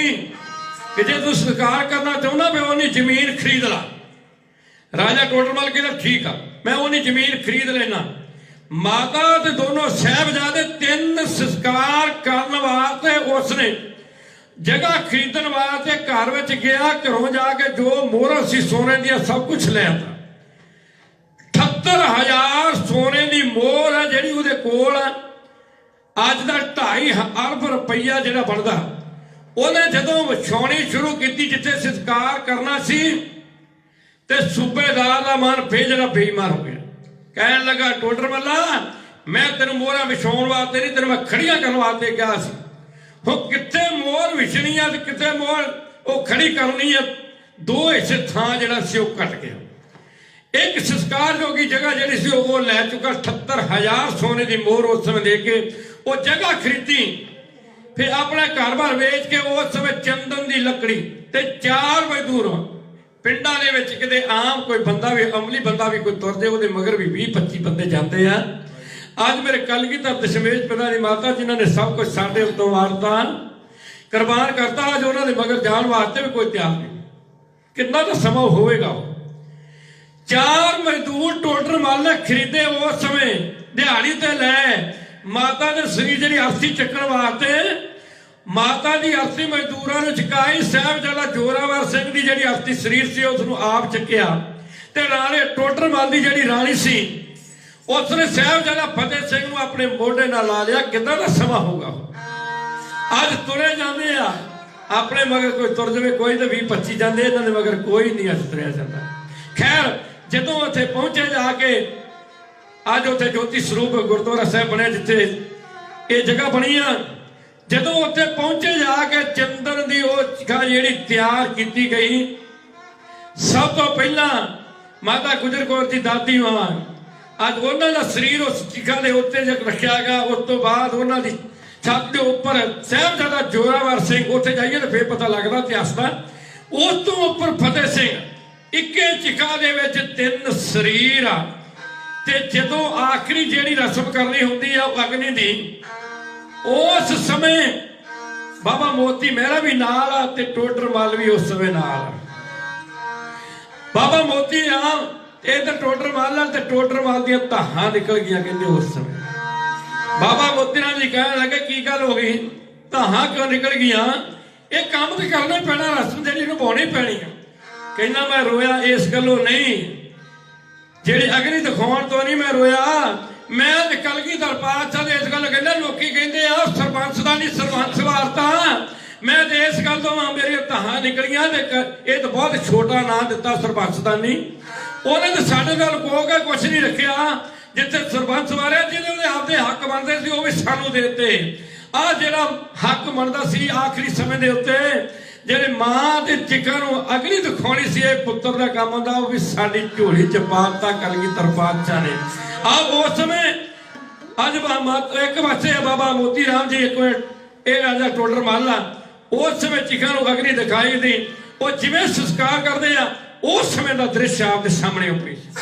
कि जे तू संस्कार करना चाहना मैं उन्नी जमीन खरीद ला। राजा टोटरमल कहता ठीक है मैं उन्नी जमीन खरीद लेना। माता ते दोनों साहिबजादे तीन संस्कार करने वास्ते उसने जगह खरीदने वास्ते घर में गया। घरों जाके जो मोहर सी सोने दी सब कुछ ले आता। 78,000 सोने की मोहर है जी वो कोल है। अज का 2.5 अरब रुपया जो बनता उन्हें जो विछाउनी शुरू की जिथे संस्कार करना सी ते सूबेदार का मन फिर जरा बेईमान हो गया। कह लगा टोडरमल्ला मैं तेन मोहरा विछाउण वास्ते नहीं, तेन मैं खड़िया करने वास्ते गया सी। हुण कित्थे मोहर विछनी है ते कित्थे मोहर वो खड़ी करनी है। दो हिस्से थां जिहड़ा सी वो कट गया। एक संस्कार जोगी जगह जिहड़ी सी वो लै चुका। 78,000 सोने की मोहर उस समय दे के वो जगह खरीदी। फिर अपना घर बार वेच के उस समय चंदन की लकड़ी ते 4 मजदूर ਪਿੰਡਾਂ ਦੇ ਵਿੱਚ ਕਿਤੇ ਆਮ ਕੋਈ ਬੰਦਾ ਵੀ ਅਮਲੀ ਬੰਦਾ ਵੀ ਕੋਈ ਤੁਰਦੇ ਉਹਦੇ ਮਗਰ ਵੀ 20-25 ਬੰਦੇ ਜਾਂਦੇ ਆ। ਅੱਜ ਮੇਰੇ ਕਲਗੀਧਰ ਦਸ਼ਮੇਸ਼ ਪਿਤਾ ਦੀ ਮਾਤਾ ਜਿਨ੍ਹਾਂ ਨੇ ਸਭ ਕੁਝ ਸਾਡੇ ਉੱਤੋਂ ਵਾਰਤਾ ਕੁਰਬਾਨ ਕਰਤਾ, ਅੱਜ ਉਹਨਾਂ ਦੇ ਮਗਰ ਜਾਣ ਵਾਸਤੇ ਵੀ ਕੋਈ ਤਿਆਰ ਨਹੀਂ। ਕਿੰਨਾ ਦਾ ਸਮਾਂ ਹੋਵੇਗਾ। 4 ਮਜ਼ਦੂਰ ਟੋਟਰ ਮਾਲ ਖਰੀਦੇ ਉਸ ਸਮੇਂ ਦਿਹਾੜੀ ਤੇ ਲੈ ਮਾਤਾ ਦੇ ਸਰੀਰ ਜਿਹੜੀ ਅਰਥੀ ਚੱਕਣ ਵਾਸਤੇ। ਮਾਤਾ ਦੀ ਅਰਥੀ ਮਜ਼ਦੂਰਾਂ ਨੂੰ ਚੁਕਾਈ। ਸਾਹਿਬਜ਼ਾਦਾ ਜ਼ੋਰਾਵਰ ਸਿੰਘ ਦੀ ਜਿਹੜੀ ਅਰਥੀ ਸਰੀਰ ਸੀ ਉਸ ਨੂੰ ਆਪ ਚੱਕਿਆ ਤੇ ਨਾਲੇ ਟੋਟਰ ਮਾਲ ਦੀ ਜਿਹੜੀ ਰਾਣੀ ਸੀ ਉਸਨੇ ਸਾਹਿਬਜ਼ਾਦਾ ਫਤਿਹ ਸਿੰਘ ਨੂੰ ਆਪਣੇ ਮੋਢੇ ਨਾਲ ਲਾ ਲਿਆ। ਕਿੰਨਾ ਦਾ ਸਮਾਂ ਹੋਊਗਾ। ਅੱਜ ਤੁਰੇ ਜਾਂਦੇ ਆ, ਆਪਣੇ ਮਗਰ ਕੋਈ ਤੁਰ ਜਾਵੇ ਕੋਈ ਤੇ 20-25 ਜਾਂਦੇ, ਇਹਨਾਂ ਦੇ ਮਗਰ ਕੋਈ ਨਹੀਂ ਅੱਜ ਤੁਰਿਆ ਜਾਂਦਾ। ਖੈਰ ਜਦੋਂ ਉੱਥੇ ਪਹੁੰਚੇ ਜਾ ਕੇ, ਅੱਜ ਉੱਥੇ ਜੋਤੀ ਸਰੂਪ ਗੁਰਦੁਆਰਾ ਸਾਹਿਬ ਬਣਿਆ ਜਿੱਥੇ ਇਹ ਜਗ੍ਹਾ ਬਣੀ ਆ। ਜਦੋਂ ਉੱਥੇ ਪਹੁੰਚੇ ਜਾ ਕੇ ਚੰਦਨ ਦੀ ਉਹ ਚਿਖਾ ਜਿਹੜੀ ਤਿਆਰ ਕੀਤੀ ਗਈ, ਸਭ ਤੋਂ ਪਹਿਲਾਂ ਮਾਤਾ ਗੁਜਰ ਕੌਰ ਦੀ ਦਾਦੀ ਮਾਂ, ਅੱਜ ਉਹਨਾਂ ਦਾ ਸਰੀਰ ਉਸ ਚਿਖਾ ਦੇ ਉੱਤੇ ਰੱਖਿਆ ਗਿਆ। ਉਸ ਤੋਂ ਬਾਅਦ ਉਹਨਾਂ ਦੀ ਛੱਤ ਦੇ ਉੱਪਰ ਸਾਹਿਬਜ਼ਾਦਾ ਜ਼ੋਰਾਵਰ ਸਿੰਘ, ਉੱਥੇ ਜਾਈਏ ਤਾਂ ਫੇਰ ਪਤਾ ਲੱਗਦਾ ਇਤਿਹਾਸ ਦਾ। ਉਸ ਤੋਂ ਉੱਪਰ ਫਤਿਹ ਸਿੰਘ, ਇੱਕੇ ਚਿਖਾ ਦੇ ਵਿੱਚ 3 ਸਰੀਰ ਆ। ਤੇ ਜਦੋਂ ਆਖਰੀ ਜਿਹੜੀ ਰਸਮ ਕਰਨੀ ਹੁੰਦੀ ਆ ਉਹ ਅਗਨੀ ਦੀ, ਉਸ ਸਮੇਂ ਬਾਬਾ ਮੋਤੀ ਮਹਿਰਾ ਵੀ ਨਾਲ ਆ ਤੇ ਟੋਡਰ ਮੱਲ ਵੀ ਉਸ ਸਮੇਂ ਨਾਲ ਆ। ਬਾਬਾ ਮੋਤੀ ਆ ਇਹ ਤਾਂ ਟੋਡਰ ਮੱਲ ਆ ਤੇ ਟੋਡਰ ਮੱਲ ਦੀਆਂ ਧਾਹਾਂ ਨਿਕਲ ਗਈਆਂ ਕਹਿੰਦੇ ਉਸ ਸਮੇਂ। ਬਾਬਾ ਮੋਤੀ ਰਾਮ ਜੀ ਕਹਿਣ ਲੱਗੇ ਕੀ ਗੱਲ ਹੋ ਗਈ, ਧਾਹਾਂ ਕਿਉਂ ਨਿਕਲ ਗਈਆਂ? ਇਹ ਕੰਮ ਤੇ ਕਰਨਾ ਪੈਣਾ, ਰਸਮ ਜਿਹੜੀ ਨਿਭਾਉਣੀ ਪੈਣੀ ਆ। ਕਹਿੰਦਾ ਮੈਂ ਰੋਇਆ ਇਸ ਗੱਲੋਂ ਨਹੀਂ, ਜਿਹੜੀ ਅਗਨੀ ਦਿਖਾਉਣ ਤੋਂ ਨਹੀਂ ਮੈਂ ਰੋਇਆ। ਮੈਂ ਕਲਗੀਧਰ ਪਾਤਸ਼ਾਹ ਦੇ ਇਸ ਗੱਲ ਕਹਿੰਦਾ, ਲੋਕੀ ਕਹਿੰਦੇ ਆ ਸਰਪੰਚ ਦਾ ਨਹੀਂ ਸਰਪੰਚ ਵਾਰਤਾ। ਮੈਂ ਤੇ ਇਸ ਗੱਲ ਤੋਂ ਮੇਰੀਆਂ ਧਾਹਾਂ ਨਿਕਲੀਆਂ ਤੇ ਇਹ ਤਾਂ ਬਹੁਤ ਛੋਟਾ ਨਾਂ ਦਿੱਤਾ ਸਰਪੰਚ ਦਾ ਨਹੀਂ। ਉਹਨੇ ਤਾਂ ਸਾਡੇ ਨਾਲ ਕੋਗਾ ਕੁਛ ਨਹੀਂ ਰੱਖਿਆ। ਜਿੱਥੇ ਸਰਪੰਚ ਵਾਰਿਆ ਜਿਹਦੇ ਆਪਦੇ ਹੱਕ ਬਣਦੇ ਸੀ ਉਹ ਵੀ ਸਾਨੂੰ ਦੇ ਦਿੱਤੇ। ਆਹ ਜਿਹੜਾ ਹੱਕ ਬਣਦਾ ਸੀ ਆਖਰੀ ਸਮੇਂ ਦੇ ਉੱਤੇ, ਜਿਹੜੇ ਮਾਂ ਦੇ ਚਿੱਕਾਂ ਨੂੰ ਅਗਨੀ ਦਿਖਾਉਣੀ ਸੀ, ਇਹ ਪੁੱਤਰ ਦਾ ਕੰਮ ਹੁੰਦਾ, ਉਹ ਵੀ ਸਾਡੀ ਝੋਲੀ ਚ ਪਾਤਾ ਕਲਗੀਧਰ ਪਾਤਸ਼ਾਹ ਨੇ। ਆਹ ਉਸ ਸਮੇਂ ਅੱਜ ਇੱਕ ਪਾਸੇ ਬਾਬਾ ਮੋਤੀ ਰਾਮ ਜੀ, ਇੱਕ ਮਿੰਟ ਇਹ ਰਾਜਾ ਟੋਡਰ ਮੱਲ ਆ, ਉਸ ਸਮੇਂ ਚਿੱਕਾਂ ਨੂੰ ਅਗਨੀ ਦਿਖਾਈ ਦੀ। ਉਹ ਜਿਵੇਂ ਸੰਸਕਾਰ ਕਰਦੇ ਆ ਉਸ ਸਮੇਂ ਦਾ ਦ੍ਰਿਸ਼ ਆਪਦੇ ਸਾਹਮਣੇ ਉਹ ਪੇਸ਼।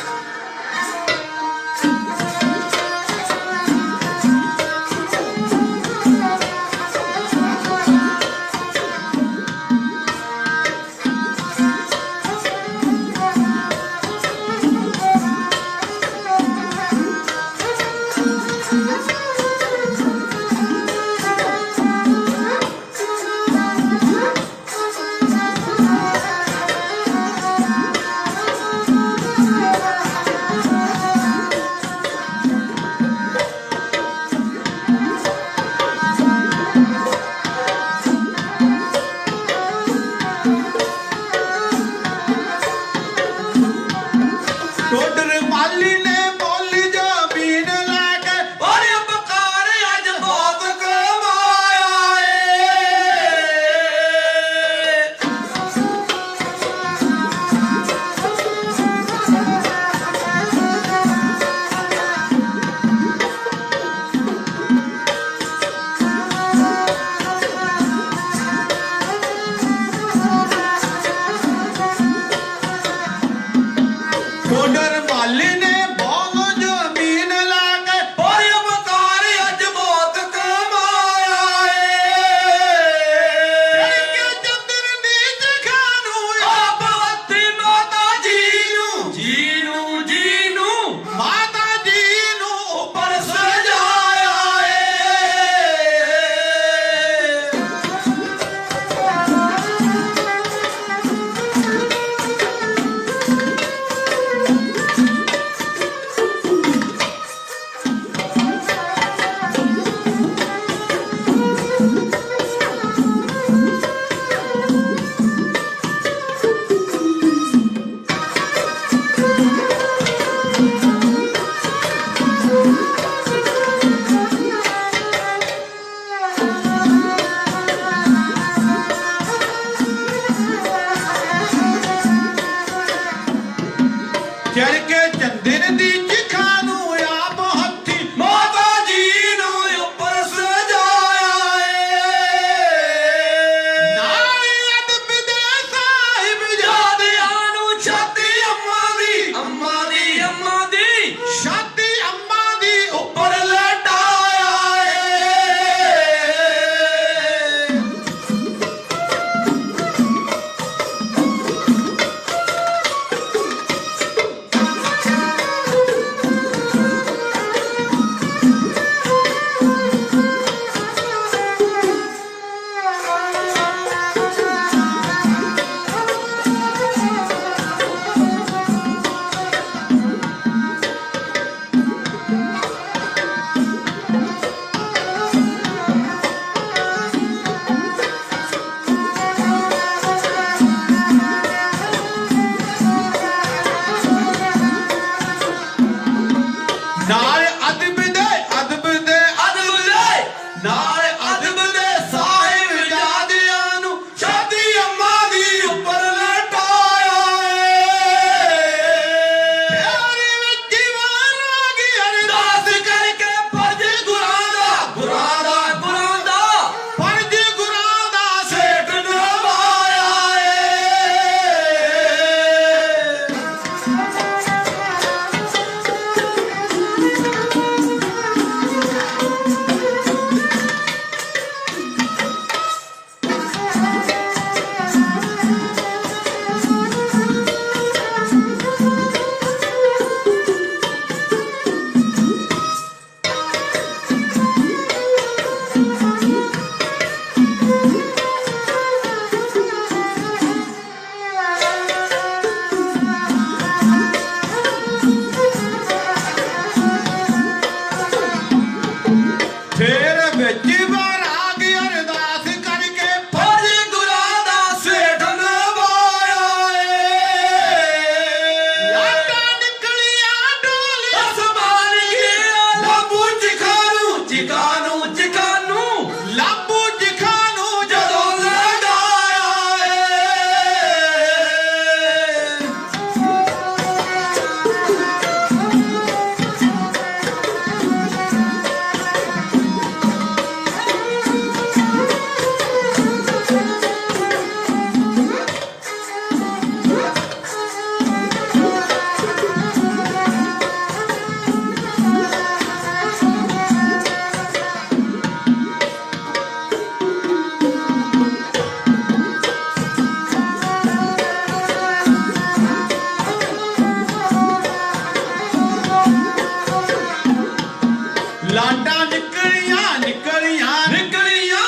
ਲਾਟਾਂ ਨਿਕਲੀਆਂ ਨਿਕਲੀਆਂ ਨਿਕਲੀਆਂ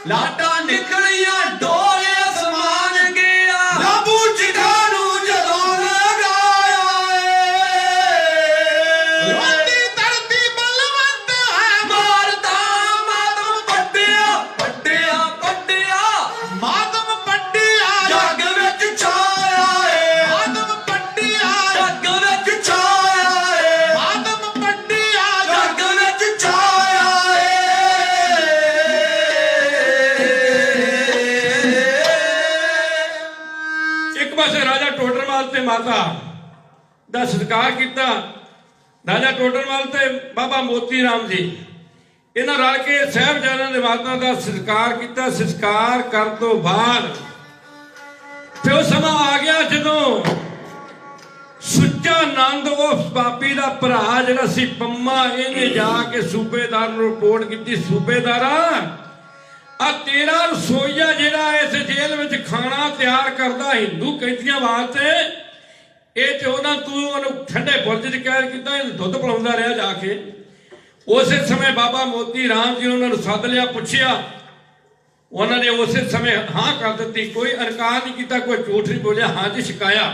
ਲਾਟਾਂ ਨਿਕਲੀਆਂ ਡੋਲੇ ਅਸਮਾਨ ਗਿਆ ਲਾਬੂ ਚਿਖਾਰੂ ਜਦੋਂ ਲਗਾਇਆ ਰੋਂਦੀ ਧਰਤੀ ਬਲਵੰਤ ਹੈ ਮਾਰਦਾ ਮਾਤਮ ਪੱਟਿਆ ਪੱਟਿਆ ਪੱਟਿਆ ਮਾਤਮ ਪੱਟਿਆ ਜੱਗ ਵਿੱਚ ਛਾਇਆ ਏ ਮਾਤਮ ਪੱਟਿਆ ਜੱਗ ਵਿੱਚ ਛਾਇਆ ਏ ਮਾਤਮ ਪੱਟਿਆ ਜੱਗ ਵਿੱਚ ਛਾਇਆ ਏ ਇੱਕ ਪਾਸੇ ਰਾਜਾ ਟੋਡਰਮਲ ਤੇ ਮਾਤਾ ਦਾ ਸਤਿਕਾਰ ਕੀਤਾ। ਰਾਜਾ ਟੋਡਰਮਲ ਤੇ ਬਾਬਾ ਮੋਤੀ ਰਾਮ ਜੀ ਇਹਨਾਂ ਰਲ ਕੇ ਸਾਹਿਬਜ਼ਾਦਿਆਂ ਦੇ ਮਾਤਾ ਦਾ ਸਤਿਕਾਰ ਕੀਤਾ। ਸਤਿਕਾਰ ਕਰਨ ਤੋਂ ਬਾਅਦ ਫਿਰ ਉਹ ਸਮਾਂ ਆ ਗਿਆ ਜਦੋਂ ਸੁੱਚਾ ਆਨੰਦ ਉਸ ਬਾਪੀ ਦਾ ਭਰਾ ਜਿਹੜਾ ਸੀ ਪੰਮਾ, ਇਹਨੇ ਜਾ ਕੇ ਸੂਬੇਦਾਰ ਨੂੰ ਰਿਪੋਰਟ ਕੀਤੀ, ਸੂਬੇਦਾਰਾ ਆ ਤੇਰਾ ਰਸੋਈਆ ਜਿਹੜਾ ਇਸ ਜੇਲ੍ਹ ਵਿੱਚ ਖਾਣਾ ਤਿਆਰ ਕਰਦਾ ਹਿੰਦੂ ਕੈਦੀਆਂ ਵਾਸਤੇ, ਇਹ ਤੇ ਉਹਨਾਂ ਤੂੰ ਉਹਨੂੰ ਠੰਡੇ ਬੁਰਜ 'ਚ ਕੈਦ ਕੀਤਾ, ਇਹਨੂੰ ਦੁੱਧ ਪਿਲਾਉਂਦਾ ਰਿਹਾ ਜਾ ਕੇ। ਉਸੇ ਸਮੇਂ ਬਾਬਾ ਮੋਤੀ ਰਾਮ ਜੀ ਉਹਨਾਂ ਨੂੰ ਸੱਦ ਲਿਆ, ਪੁੱਛਿਆ, ਉਹਨਾਂ ਨੇ ਉਸੇ ਸਮੇਂ ਹਾਂ ਕਰ ਦਿੱਤੀ, ਕੋਈ ਇਨਕਾਰ ਨਹੀਂ ਕੀਤਾ, ਕੋਈ ਝੂਠ ਨਹੀਂ ਬੋਲਿਆ, ਹਾਂ ਜੀ ਛਕਾਇਆ।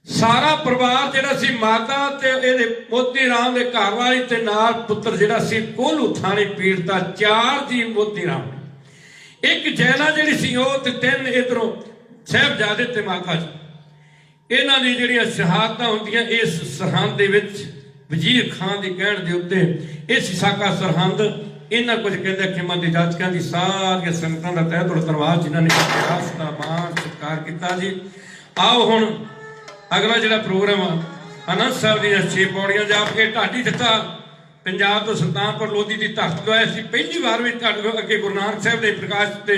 ਸਾਰਾ ਪਰਿਵਾਰ ਜਿਹੜਾ ਸੀ, ਮਾਤਾ ਤੇ ਇਹਦੇ ਮੋਤੀ ਰਾਮ ਦੇ ਘਰ ਵਾਲੀ ਤੇ ਨਾਲ ਪੁੱਤਰ ਜਿਹੜਾ ਸੀ ਕੋਹਲੂ ਥਾਣੇ ਪੀੜਤਾ, 4 ਜੀ ਮੋਤੀ ਰਾਮ, ਇੱਕ ਜੈਨਾ ਜਿਹੜੀ ਸੀ ਉਹ, ਤੇ 3 ਇਧਰੋਂ ਸਾਹਿਬਜ਼ਾਦੇ ਤੇ ਮਾਤਾ ਜੀ। ਇਹਨਾਂ ਦੀ ਜਿਹੜੀਆਂ ਸ਼ਹਾਦਤਾਂ ਹੁੰਦੀਆਂ ਇਸ ਸਰਹੰਦ ਦੇ ਵਿੱਚ, ਵਜ਼ੀਰ ਖਾਨ ਦੇ ਕਹਿਣ ਦੇ ਉੱਤੇ ਇਸ ਸਾਕਾ ਸਰਹੰਦ, ਇਹਨਾਂ ਕੁਝ ਕਹਿੰਦੇ ਖਿਮਾ ਦੇ ਜਾਚਕਾਂ ਦੀ ਸਾਰੀਆਂ ਸੰਗਤਾਂ ਦਾ ਤਹਿ ਦਿਲੋਂ ਧੰਨਵਾਦ ਜਿਨ੍ਹਾਂ ਨੇ ਇਤਿਹਾਸ ਦਾ ਮਾਣ ਸਤਿਕਾਰ ਕੀਤਾ ਜੀ। ਆਓ ਹੁਣ ਅਗਲਾ ਜਿਹੜਾ ਪ੍ਰੋਗਰਾਮ ਆ, ਆਨੰਦ ਸਾਹਿਬ ਦੀਆਂ 6 ਪੌੜੀਆਂ ਜਾਪ ਕੇ ਢਾਡੀ ਦਿੱਤਾ ਪੰਜਾਬ ਤੋਂ ਸੁਲਤਾਨਪੁਰ ਲੋਧੀ ਦੀ ਧਰਤੀ ਤੋਂ ਆਇਆ ਸੀ। ਪਹਿਲੀ ਵਾਰ ਵੀ ਤੁਹਾਡੇ ਅੱਗੇ ਗੁਰੂ ਨਾਨਕ ਸਾਹਿਬ ਦੇ ਪ੍ਰਕਾਸ਼ ਤੇ